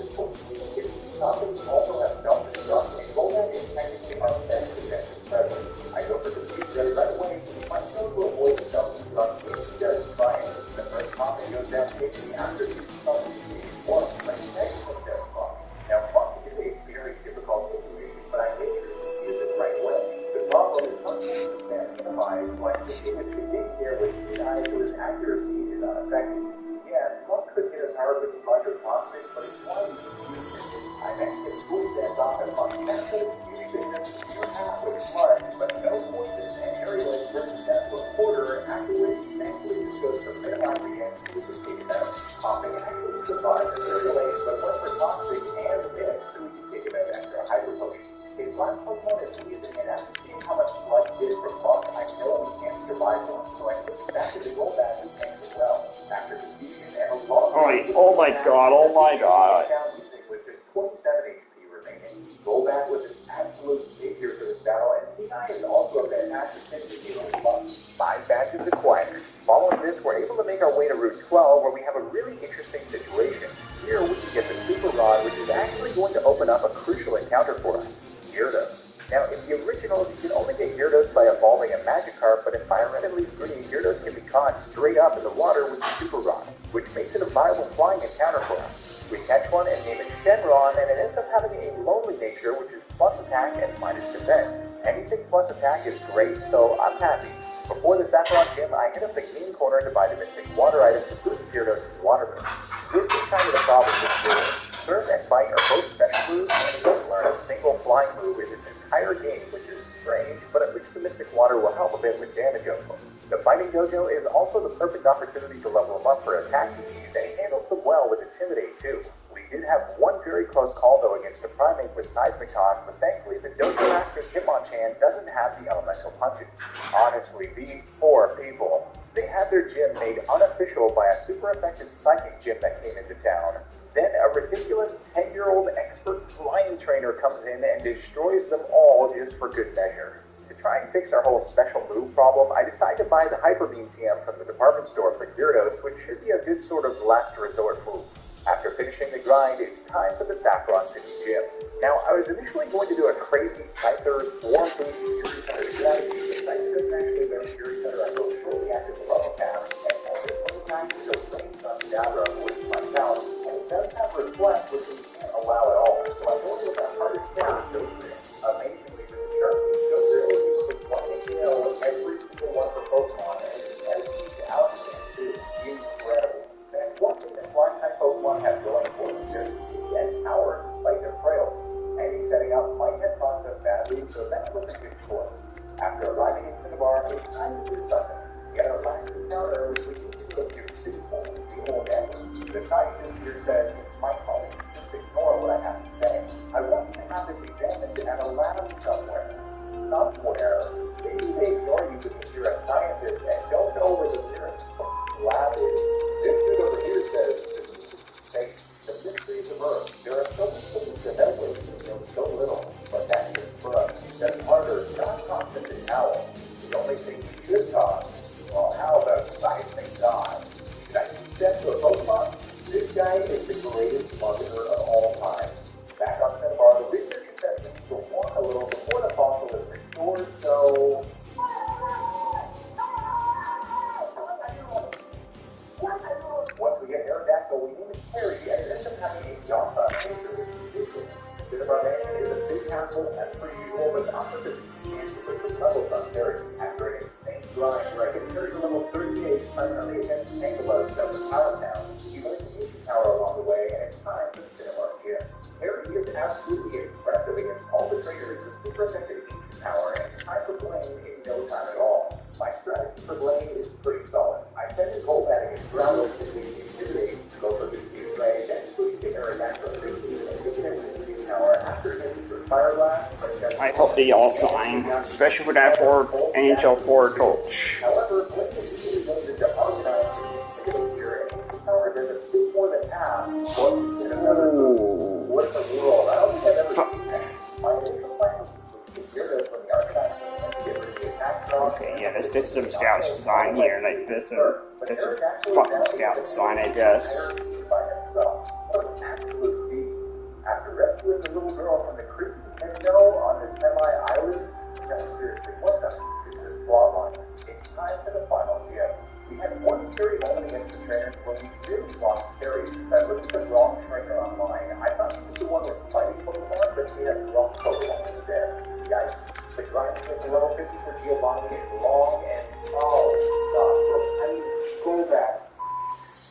topics also have self-destruct, and Golbat is technically our best defensive presence. I go for the speed ready right away, so we might be able to avoid the self-destruct. If does try it, the first topic goes down quickly after the self-destruct. Let's next look at Funk. Now, Funk is a very difficult situation, but I make sure to use it the right way. The problem is Funk needs to stand minimized, so I think it should be here with 3 eyes, so his accuracy is unaffected. Yes, Funk could hit us hard with Sludge or Toxic, but it's why we use it. I next get School Dance off and Funk naturally using this pure half with Sludge, but no poison and areas brings down to a quarter, after which thankfully just goes for minimize again so we can take it out. Popping actually survived the areas, but went for Toxic and miss, so we can take him out after a Hyper Potion. His last Pokemon is Weezing, and after seeing how much Sludge did for Funk, I know we can't survive one, so I switch back to the Golbat who tanks as well. After confusion and a long Oh my god. 27 HP remaining. Golbat was an absolute savior for this battle, and T9 is also a fantastic hit to deal with Funk. 5 badges acquired. Following this, we're able to make our way to Route 12, where we have a really interesting situation. Here we can get the Super Rod, which is actually going to open up a crucial encounter for us, Gyarados. Now, in the originals, you can only get Gyarados by evolving a Magikarp, but in Fire Red and Leaf Green, Gyarados can be caught straight up in the water with the Super Rod, which makes it a viable flying encounter for us. We catch one and name it Shenron, and it ends up having a lonely nature, which is plus attack and minus defense. Anything plus attack is great, so I'm happy. Before the Saffron Gym, I hit up the game corner to buy the Mystic Water item to boost Gyarados' water moves. This is kind of the problem with Gyarados. Surf and Bite are both special moves, and he doesn't learn a single flying move in this entire game, which is strange, but at least the Mystic Water will help a bit with damage output. The Fighting Dojo is also the perfect opportunity to level him up for attack EVs, and he handles them well with Intimidate too. We did have one very close call though against a Primate with Seismic Toss, but thankfully the Dojo Master's Hitmonchan doesn't have the elemental punches. Honestly, these poor people, they had their gym made unofficial by a super effective psychic gym that came into town. Then a ridiculous 10-year-old expert flying trainer comes in and destroys them all just for good measure. To try and fix our whole special move problem, I decided to buy the Hyper Beam TM from the department store for Gyarados, which should be a good sort of last resort move. After finishing the grind, it's time for the Saffron City Gym. Now, I was initially going to do a crazy Scyther Swarm Boost Fury Cutter strategy, but Scyther doesn't actually learn Fury Cutter until shortly after the level cap, and only 20 times to go flames on Dabra, which is my count, and it does have Reflect, which we can't allow at all, so I'm going with the hardest hit with Dozrio. Amazingly, with the sharp beam, Dozrio is able to 1 kill every single one for Pokemon, and it's dedicated to Alakazam too. Incredible. And one thing that Flying-type Pokemon have going for them is their speed and power despite their frailty. Any setting up might have cost us badly, so that was a good choice. After arriving in Cinnabar, it's time to do something. We had our last encounter, which we need to look to the old Ember. The scientist here says, my colleagues, just ignore what I have to say. I want you to have this examined at a lab somewhere. Somewhere? Maybe they ignore you because you're a scientist and don't know where the nearest lab is. This dude over here says, this is space. The mysteries of Earth. There are so many things to know with, so little. But that's just for us. That's harder. Not constant as Owl. The only thing we should talk, well, how about seismic God? Should I teach that to a Pokemon? This guy is the greatest absolutely impressive against all the trainers with super effective ancient power and time for Blaine in no time at all. My strategy for Blaine is pretty solid. I send his goal batting against Growlers to intimidate, go for the speed play, then switch to Aerodactyl 60 and take it in with speed power after hitting for Fire Blast. I hope they all sign, especially for that for NHL 4 coach. However, Blaine immediately goes into organized and intimidate here, and his power does a bit more than half. What another move? What in the world? I don't think I've ever seen that. My initial plan was to switch to Gyarados when the organized and get rid of the attack draw. Okay, yeah, there's some scout design here, like this a fucking scout design, I guess. Absolute beast. After rescuing the little girl from the creepy window on the semi-island, no, seriously, what the f*** is this plotline? It's time for the final gym. We had one scary moment against the trainers when we really lost Terry since I looked at the wrong trainer online. I thought he was the one with fighting Pokemon, but he had wrong Pokemon instead. Yikes. The grind to get level 50 for Giovanni is long and oh god, I mean, go back.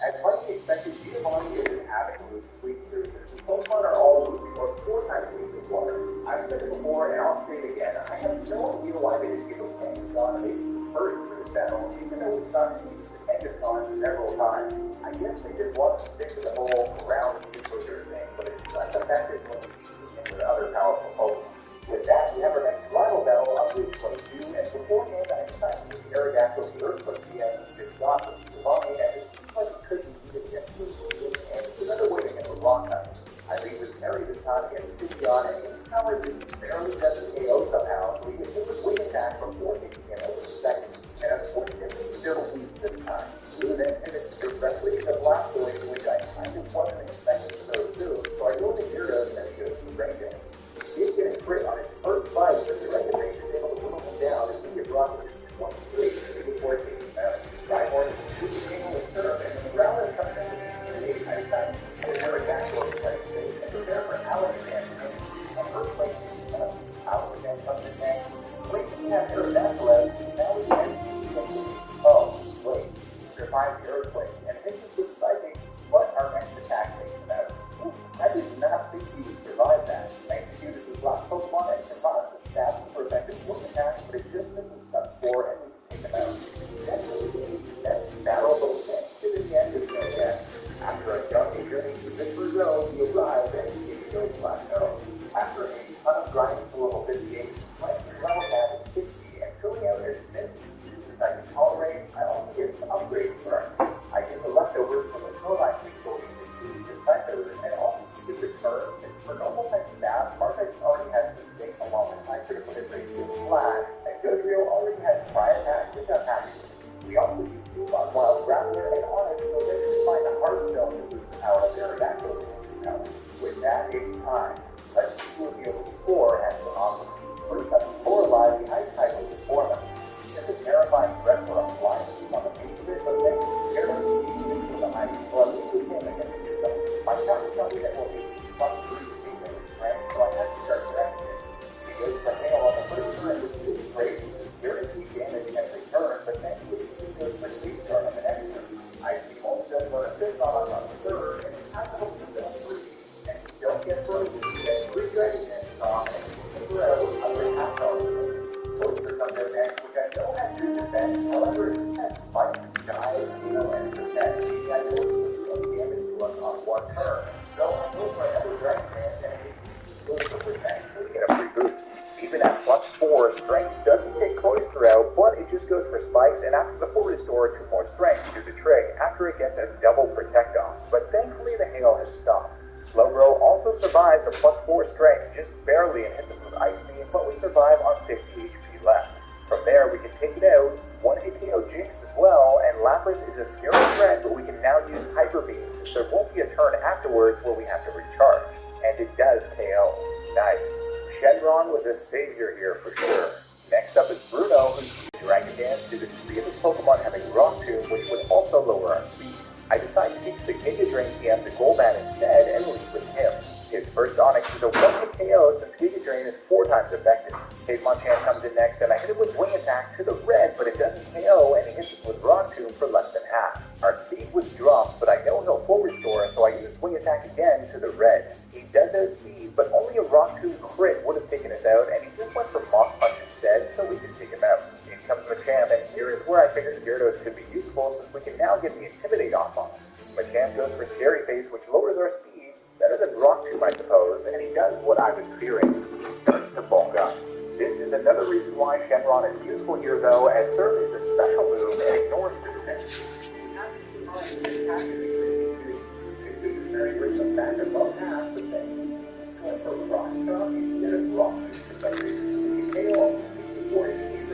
As might be expected, Giovanni is an absolute sweet cruiser. The Pokemon are all moving or 4 times a week of water. I've said it before and I'll say it again. I have no idea why they didn't give him Kangaskhan and they first for this battle, even though we saw him use the Kangaskhan several times. I guess they just want to stick to the whole ground cruiser thing, but it's not effective when we use him with other powerful Pokemon. With that, we have our next rival battle on Route 22, and beforehand, I decided to use Aerodactyl the Earthquake CM to stop Giovanni, and it seems like he couldn't use it against Lucian, and another way to hit a rock type. I leave with Terry this time against Simeon, and his power just barely doesn't KO somehow, so we can hit with wing attack before taking him over the second. And unfortunately, still lose this time. Blue then pivots directly to Blastoise, which I kind of wasn't expecting so soon, so I go to Gyarados and he goes to Rain Dance. He is getting crit on his first bite, but the Rain Dance is able to whittle him down and we get brought to 23 before taking him out. Rhyhorn is shooting angle with Turf, and the Growler comes in to intimidate Einstein with Aerodactyl and play safe, and prepare for Alakazam. And first place is Alakazam comes in next. Wait, we have Aerodactyl out, now we can oh, wait, he survived the earthquake, and this is with Psychic, but our next attack takes him out. I did not think he would survive that. Thanks to this is last Pokemon and survives the stab super effective wing attack, but it just misses step 4 and we can take him out. Definitely the best battle, but we can't get to the end of it yet. After a junkie journey to Victor Zone, we arrive and we get to go plateau. After a ton of grinding to level 58, playing the level cap is 60 and filling out his minutes I can tolerate. I also get some upgrades for it. I get the leftovers from the snow ice facilities including the Cypher, and also keep the return since for normal type staff, Martex already has Mistake along with my critical hit ratio Slash, and Godriel already has Pry Attack, which I'm happy with. We also use Coupon Wild Grappler and Onyx to eventually find a Hearthstone to boost the power of Aerodactyl. With that, it's time. Let's see what the over 4 has to offer. First up, 4 live, the Ice type will perform us. It's a terrifying threat for a flying team on the face of it, but then Gyarados is easy for the ice, so at least we can against it. My count is telling me that we'll be plus 3 speed in this rank, so I have to start tracking this. He goes for Hail on the first turn, which is great, which is guaranteed damage every turn, but thankfully he just goes for Speed Charge on the next turn. I see most of the fifth on the third, and it's time to hope that free. And we don't get frozen, we get 3 Dragon Dances off, and we can go out with under half hour. Posters on their next, which I know has good defense, however, it has spikes, dive, heal, and protect. These guys will do damage to us on 1 turn. So I go for another Dragon Dance, and it goes for protect, so we get a free boost. Even at plus 4, strength doesn't take Cloyster out, but it just goes for spikes, and after the 4 restore, 2 more strengths do the trick after it gets a double protect off. But thankfully the hail has stopped. Slowbro also survives a plus 4 strength, just barely, and hits us with Ice Beam, but we survive on 50 HP left. From there, we can take it out, 1 hit KO Jinx as well, and Lapras is a scary threat, but we can now use Hyper Beam since there won't be a turn afterwards where we have to recharge. And it does KO. Nice. Shenron was a savior here for sure. Next up is Bruno, who uses Dragon Dance due to 3 of his Pokemon having Rock Tomb, which would also lower our speed. I decide to teach the Giga Drain TM to Golbat instead and lead with him. His first Onyx is a 1-hit KO since Giga Drain is 4 times effective. Hitmonchan comes in next and I hit it with Wing Attack to the red, but it doesn't KO and he hits it with Rock Tomb for less than half. Our speed was dropped, but I know he'll full restore, so I use Wing Attack again to the red. He does have speed, but only goes for Scary Face, which lowers our speed better than Rock Tomb, I suppose, and he does what I was fearing. He starts to bulk up. This is another reason why Shenron is useful here, though, as Surf is a special move and ignores the defense. We have to keep in mind that this attack is increasing too. This is very brings him back above half, but then he's going for Rock Tomb instead of Rock Tomb for some reason. He KO 64 HP.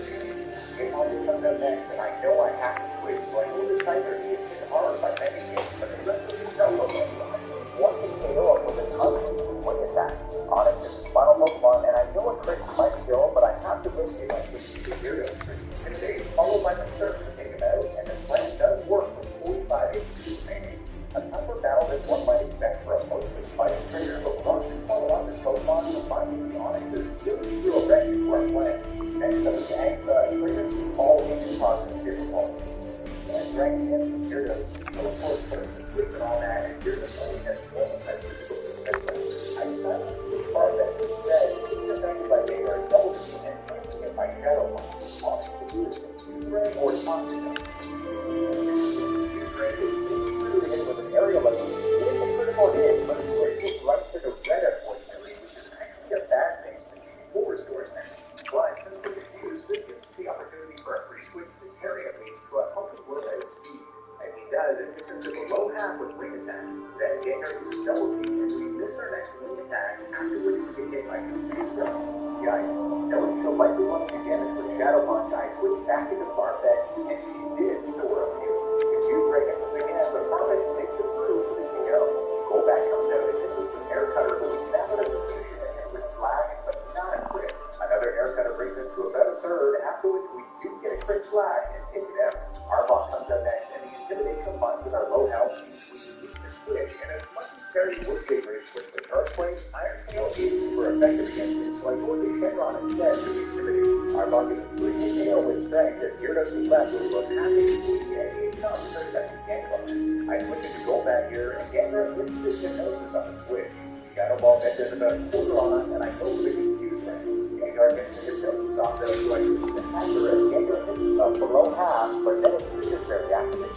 Game always comes up next, and I know I have to switch, so I know this Tiger is hit hard by many games, but the rest of the solo one can KO with an unleashed wing attack. Onyx is his final Pokemon, and I know a crit might kill, but I have to risk it by switching to Gyarados. Intimidate, followed by the Surf to take him out, and the plan does work with 45 HP remaining. A tougher battle than one might expect for a mostly fighting trainer, but Rock can follow up his Pokemon to find the Onyx is still through a wreck to our plan. Next up is trainers all in causes difficulty. And ranking him from Gyarados, so of course puts a sleep and all that, and Gyarados only has almost had physical success. I decided to see far that instead, he's affected by Vader and double team and flanking him by Shadow Ball. All he can do is confuse Ray or Toxic. Confuse Ray is through him with an aerial level, getting a critical hit, but it's right to the red, unfortunately, which is actually a bad thing since she full restores now. But since we're confused, this gives us the opportunity for a free switch to Terry at least to help him work at his speed. And he does, it hits him to the low half with wing attack. Then Ganger uses double team, and we miss our next wing attack, after which we get hit by confused Gun. Yikes. Knowing she'll likely want to do damage with Shadow Punch, I switched back into Farfetch, and she did, so we're immune. Confused Ray hits us again, but Farfetch takes it through to go. Golbat comes out and hits us with Air Cutter, but we snap out of confusion and hit with Slash, but not a crit. Another Air Cutter brings us to about a third, after which we do get a crit Slash and take it out. Arbok comes out next, and the Intimidate combined with our low health means we need to switch, and as much as Terry would favor it with the Charge Plate, Iron Tail is super effective against it, so I go to Shenron instead to Intimidate. Arbok is a 3 KO with strength, as Gyarados is left with about half HP, and he comes for a second Ganglon. I switch into Golbat here, and Ganglon misses his Hypnosis on the switch. Shadow Ball net does about a quarter on us, and I know the confused Ray. Gengar gets the Hypnosis off though, so I use the Hacker as Gengar hits himself below half, but then it is very activated.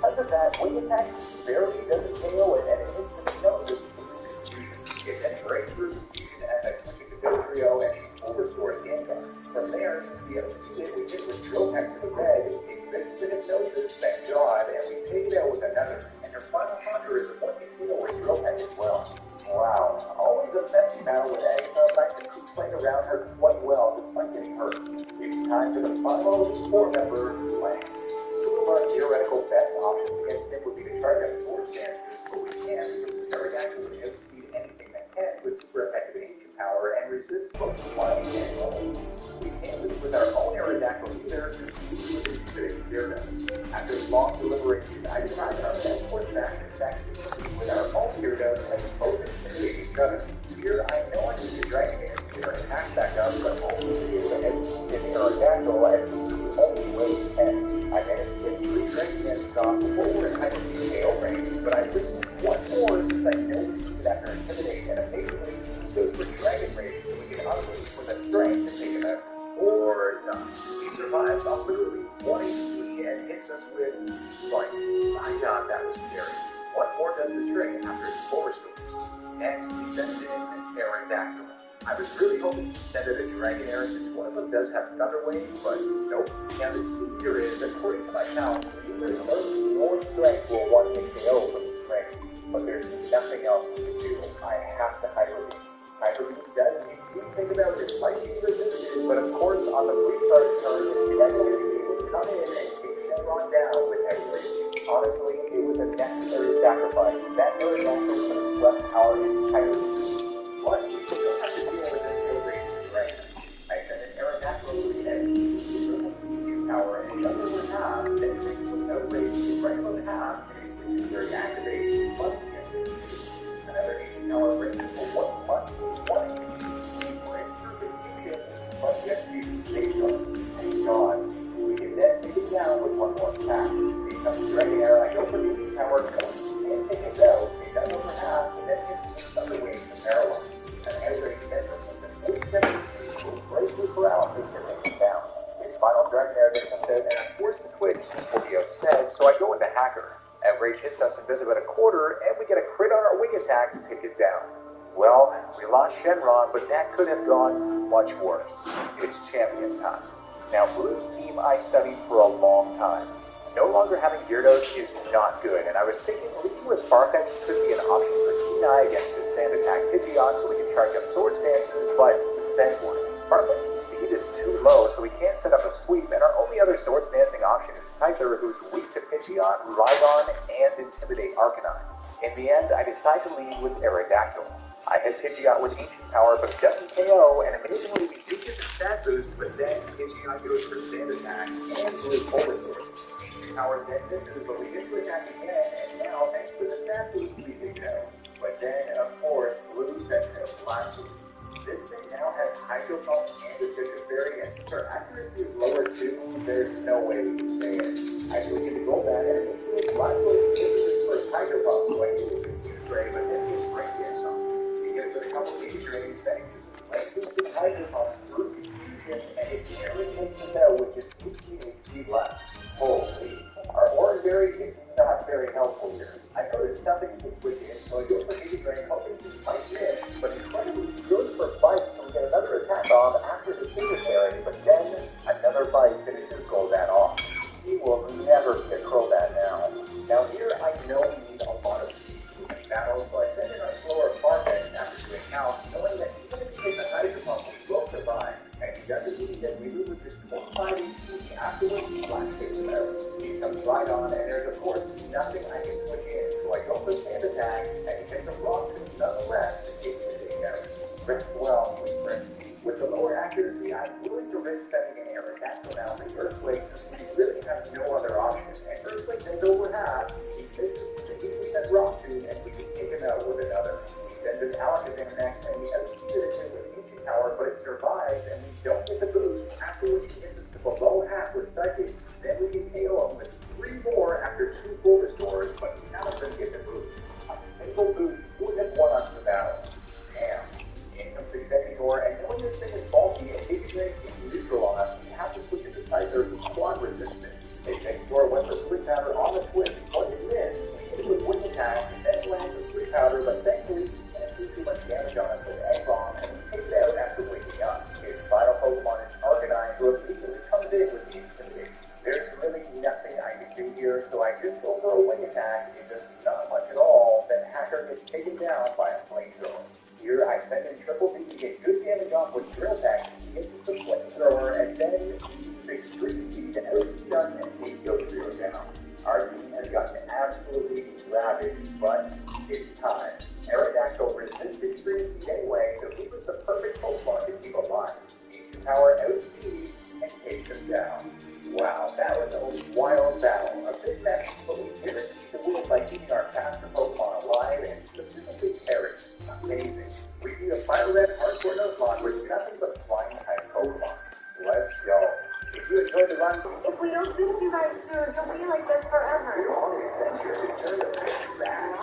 Because of that, wing attack barely doesn't KO it, and it hits the Hypnosis through confusion. It then breaks through confusion as I switch into Dodrio, and she full restores Gengar. From there, since we haven't seen it, we hit with Drillpack to the red, it risks the Hypnosis, thank God, and we take it out with another. And her final conjure is a 1-hit with Drillpack as well. Wow, always a messy battle with Agatha, but I think we played around her quite well despite getting hurt. It's time for the final 4-member Lance. Two of our theoretical best options against him would be to charge up Sword Stances, but we can't because the Pterodactyl would outspeed anything that can with super effective ancient power and resist both flying and rolling. We can't lose with our own Aerodactyl either, since we would intimidate Gyarados. After long deliberation, I decided our best course of action is actually to compete with our own Gyarados and both intimidate each other. Here, I know I need to Dragon Dance to get our attack back up, but only to be able to outspeed an Aerodactyl as this is the only way we can. I managed to get 3 Dragon Dances off before we're in hyper KO range, but I risked one more since I know we need it after Intimidate, and amazingly, he goes for Dragon Rage so we can unleash with a strength to take him out. Or not. He survives off literally 1 HP and hits us with, like, my god, that was scary. One more does the trick after his full restores. Next, he sends in Aerodactyl. I was really hoping to send it a Dragonair since one of them does have Thunder Wave, but nope. Now the key here is, according to my count, neither Surf nor Strength will 1-hit KO from the Strength, but there's nothing else we can do. I have to Hyper Beam. Hyper Beam does indeed take about it might be resisted, but of course on the pre-charge turn, it's definitely able to come in and take Shenron down with X-Ray. Honestly, it was a necessary sacrifice. That Aerodactyl could have swept our entire team. But we still have to deal with this X-Ray right now. I sent an Aerodactyl to the edge, with power, and the other one half, then takes with no rage, right above half, and a secondary activates, plus another 18 hour range for what must be 20. But yes, you can stay on. Thank God. We can then take it down with one more attack. It comes Dragonair, I go for the power, and take it out. It does over half, and then hits the other way to take it down. Well, we lost Shenron, but that could have gone much worse. It's champion time. Now, Blue's team I studied for a long time. No longer having Gyarados is not good, and I was thinking leading with Farfetch could be an option for Kenai against the Sand Attack Pidgeot so we can charge up Swords Dances, but thankfully, Farfetch's speed is too low, so we can't set up a sweep, and our only other Swords Dancing option is Scyther, who's weak to Pidgeot, Rhydon, and Intimidate Arcanine. In the end, I decided to lead with Aerodactyl. I had Pidgeot with Ancient Power, but it doesn't KO, and amazingly we do get the stat boost, but then Pidgeot goes for Sand Attack and Blue Bulbasaur. Power then misses, but we get to attack again, and now, thanks to the stat boost, we can go. But then, of course, Blue sets him last week. This thing now has Hydro Pump and Decision Fairy, and since our accuracy is lower too, there's no way we can stay in. I really get to go back, and it seems last week this is his first Hydro Pump, so I knew it was Spray, but then his Spray gets some. He gets a couple of drains, then he uses Lightning Hydro Pump through Confusion, and it nearly takes us out with just 15 HP left. Holy. Our Oranberry is not very helpful here. I noticed nothing can switch in, so I go for Baby Drain, hoping to fight in, but incredibly he goes for a fight, so we get another attack off after the Silver Fairy, but then another fight finishes Golbat off. He will never get Crobat now. Now here I know we need a lot of speed to win battles, so I send in our slower Farfetch after doing house, knowing that even if he takes a Hydro Pump, we will survive. And he doesn't need that we lose with just 25 HP afterwards, he flash takes him out. He comes right on, and there's of course nothing I can switch in, so I go for Sand Attack, and he gets a rock to nonetheless to take the thing out. Rest well, sweet prince. With the lower accuracy, I'm willing to risk setting an Aerodactyl now for Earthquake since we really have no other options. And Earthquake does over half, he misses the 80% Rock Tomb, and we can take him out with another. He sends in Alakazam next, and we outspeeded it with Ancient Power, but it survives, and we don't get the boost. Afterwards, he gets us to below half with Psychic, then we can KO him with 3 more after 2 full restores, but none of them get the boost. A single boost would have won us the battle. Damn. In comes Exeggutor, and knowing this thing is bulky and Baby Drain is neutral on us, we have to switch into Scyther who's quad resistant. Exeggutor went for Split Powder on the twist, but it missed. He hit it with Wing Attack, and then lands a Split Powder, but thankfully he can't do too much damage on us with Egg Bomb, and we take it out after waking up. His final Pokemon is Arcanine, who immediately comes in with the Intimidate. There's really nothing I can do here, so I just go for a Wing Attack. It does not much at all. Then Hacker gets taken down by a Flamethrower. Here I send in Triple B to get good damage off with Drill Tech. He hits the Flamethrower, and then uses Extreme Speed to outspeed us and take Dodrio down. Our team has gotten absolutely ravaged, but it's time. Aerodactyl resists Extreme Speed anyway, so he was the perfect Pokemon to keep alive. Ancient Power outspeeds and takes him down. Wow, that was a wild battle. A big mess, but we guaranteed the win by keeping our faster Pokemon alive and specifically Terry. Amazing. We beat a Fire Red Hardcore Nuzlocke with nothing but flying type Pokemon. Let's go. If you enjoyed the run, If we don't do what you guys do, you'll be like this forever. we're on an adventure to turn the past back.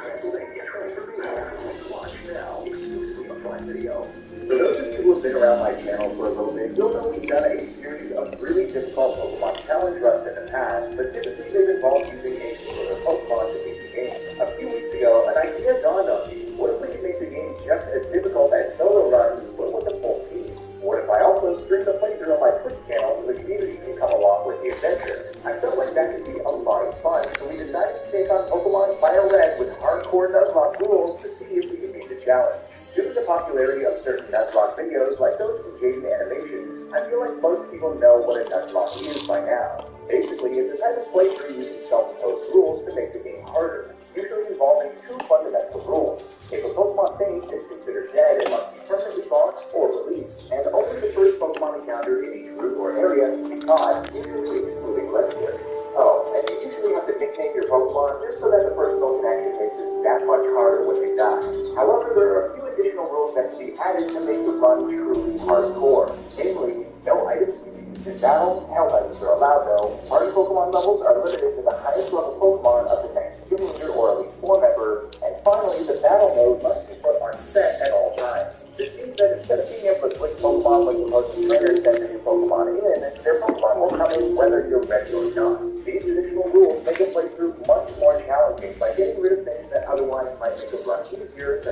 Pennsylvania Transformation. Watch now. Exclusively on Prime Video. For those of you who have been around my channel for a little bit, you'll know we've done a series of really difficult Pokemon challenge runs in the past, but typically they've involved using a singular Pokemon to beat the game. A few weeks ago, an idea dawned on me. What if we could make the game just as difficult as solo runs, but with a full team? What if I also stream the playthrough on my Twitch channel so the community can come along with the adventure? I felt like that could be a lot of fun, so we decided to take on Pokemon Fire Red with hardcore Nuzlocke rules to see if we could beat the challenge. Due to the popularity of certain Nuzlocke videos, like those from Jaden Animations, I feel like most people know what a Nuzlocke is by now. Basically, it's a type of playthrough using self-imposed rules to make the game harder, usually involving 2 fundamental rules. If a Pokemon faints, it's considered dead and must be permanently boxed or released, and only the first Pokemon encountered in each route or area can be caught, usually excluding legendaries. Oh, and you usually have to nickname your Pokemon just so that the personal connection makes it that much harder when they die. However, there are a few additional rules that can be added to make the run truly hardcore. Namely, no items can be used in battle, held items are allowed though, party Pokemon levels are limited to the highest level Pokemon of the next gym leader or Elite 4 member, and finally, the battle mode must be put on set at all times. This means that instead of being able to switch Pokemon like most trainers send a new Pokemon in, their Pokemon will come in whether you're ready or not. These additional rules make a playthrough much more challenging by getting rid of things that other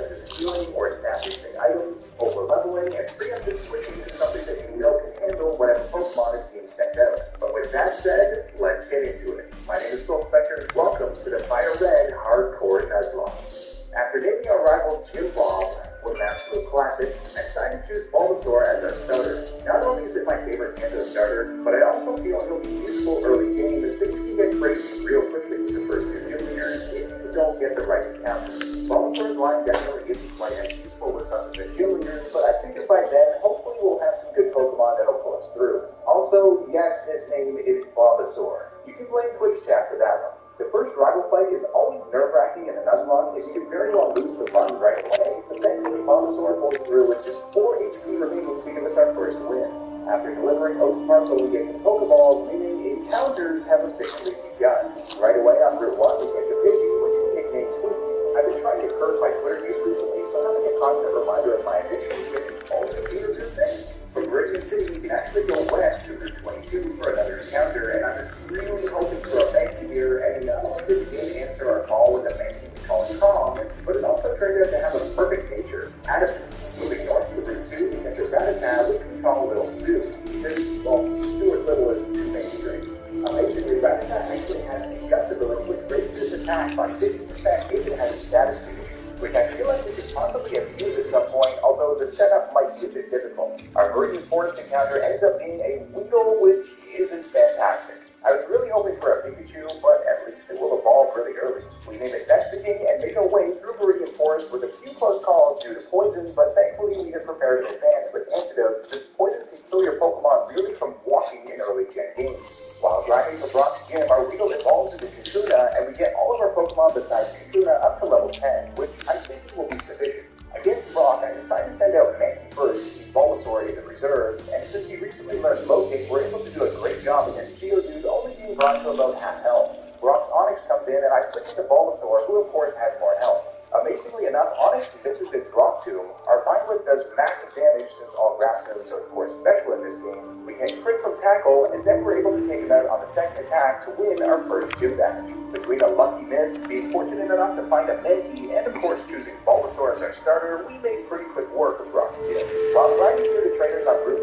such as healing or establishing items, over-leveling, and preemptive switching to something that you know can handle whatever Pokemon is being sent out. But with that said, let's get into it. My name is Soul Spectre, and welcome to the Fire Red Hardcore Nuzlocke. After naming our rival Jim Bob, what an absolute classic, I decided to choose Bulbasaur as our starter. Not only is it my favorite Kanto starter, but I also feel he'll be useful early game as things can get crazy real quickly with the first few gym leaders if you don't get the right encounter. Bulbasaur's line definitely isn't quite as useful with some of the gym leaders, but I figure by then, hopefully we'll have some good Pokemon that'll pull us through. Also, yes, his name is Bulbasaur. You can blame Twitch chat for that one. The first rival fight is always nerve-wracking in a Nuzlocke as you can very well lose the run right away, but thankfully Bulbasaur pulls through with just 4 HP remaining to give us our first win. After delivering Oats Parcel, we get some Pokeballs, meaning encounters have officially begun. Right away on Route 1, we get the Pidgey, which we nicknamed Tweet. I've been trying to curb my Twitter use recently, so having a constant reminder of my initial mission always be a good thing. From Viridian City, you can actually go west to Route 22 for another encounter, and I'm just really hoping for a Mankey here, and not only did the game answer our call with a Mankey we call Kong, but it also turned out to have a perfect nature. Moving north to Route 2, we get the Rattata, which we call Little Stu. This, well, Stuart Little is too mainstream. Amazingly, Rattata actually has a Guts ability which raises its attack by 50% if it has a status condition, which I feel like we could possibly abuse at some point, although the setup might be a bit difficult. Our Viridian Forest encounter ends up being a Weedle, which isn't fantastic. I was really hoping for a Pikachu, but at least it will evolve really early. We named it Vestiging and made our way through Viridian Forest with a few close calls due to poison, but thankfully we had prepared in advance with antidotes since poison can kill your Pokemon really from walking in early gen games. While driving from Brock's Gym, our Weedle evolves into Kakuna, and we get all of our Pokemon besides Kakuna up to level 10, which I think will be sufficient. Against Brock, I decided to send out Mankey first to keep Bulbasaur in the reserves, and since he recently learned Locate, we're able to do a great job against Geodude, only being brought to about half health. Brock's Onix comes in, and I switch to Bulbasaur, who of course has more health. Amazingly enough, Onix misses its Rock Tomb. Our Vine Whip does massive damage since all grass moves are of course special in this game. We can crit from Tackle, and then we're able to take him out on the second attack to win our first gym damage. Between a lucky miss, being fortunate enough to find a Mankey, and of course choosing Bulbasaur as our starter, we made pretty quick work of Brock's Gym. While riding through the trainers on Route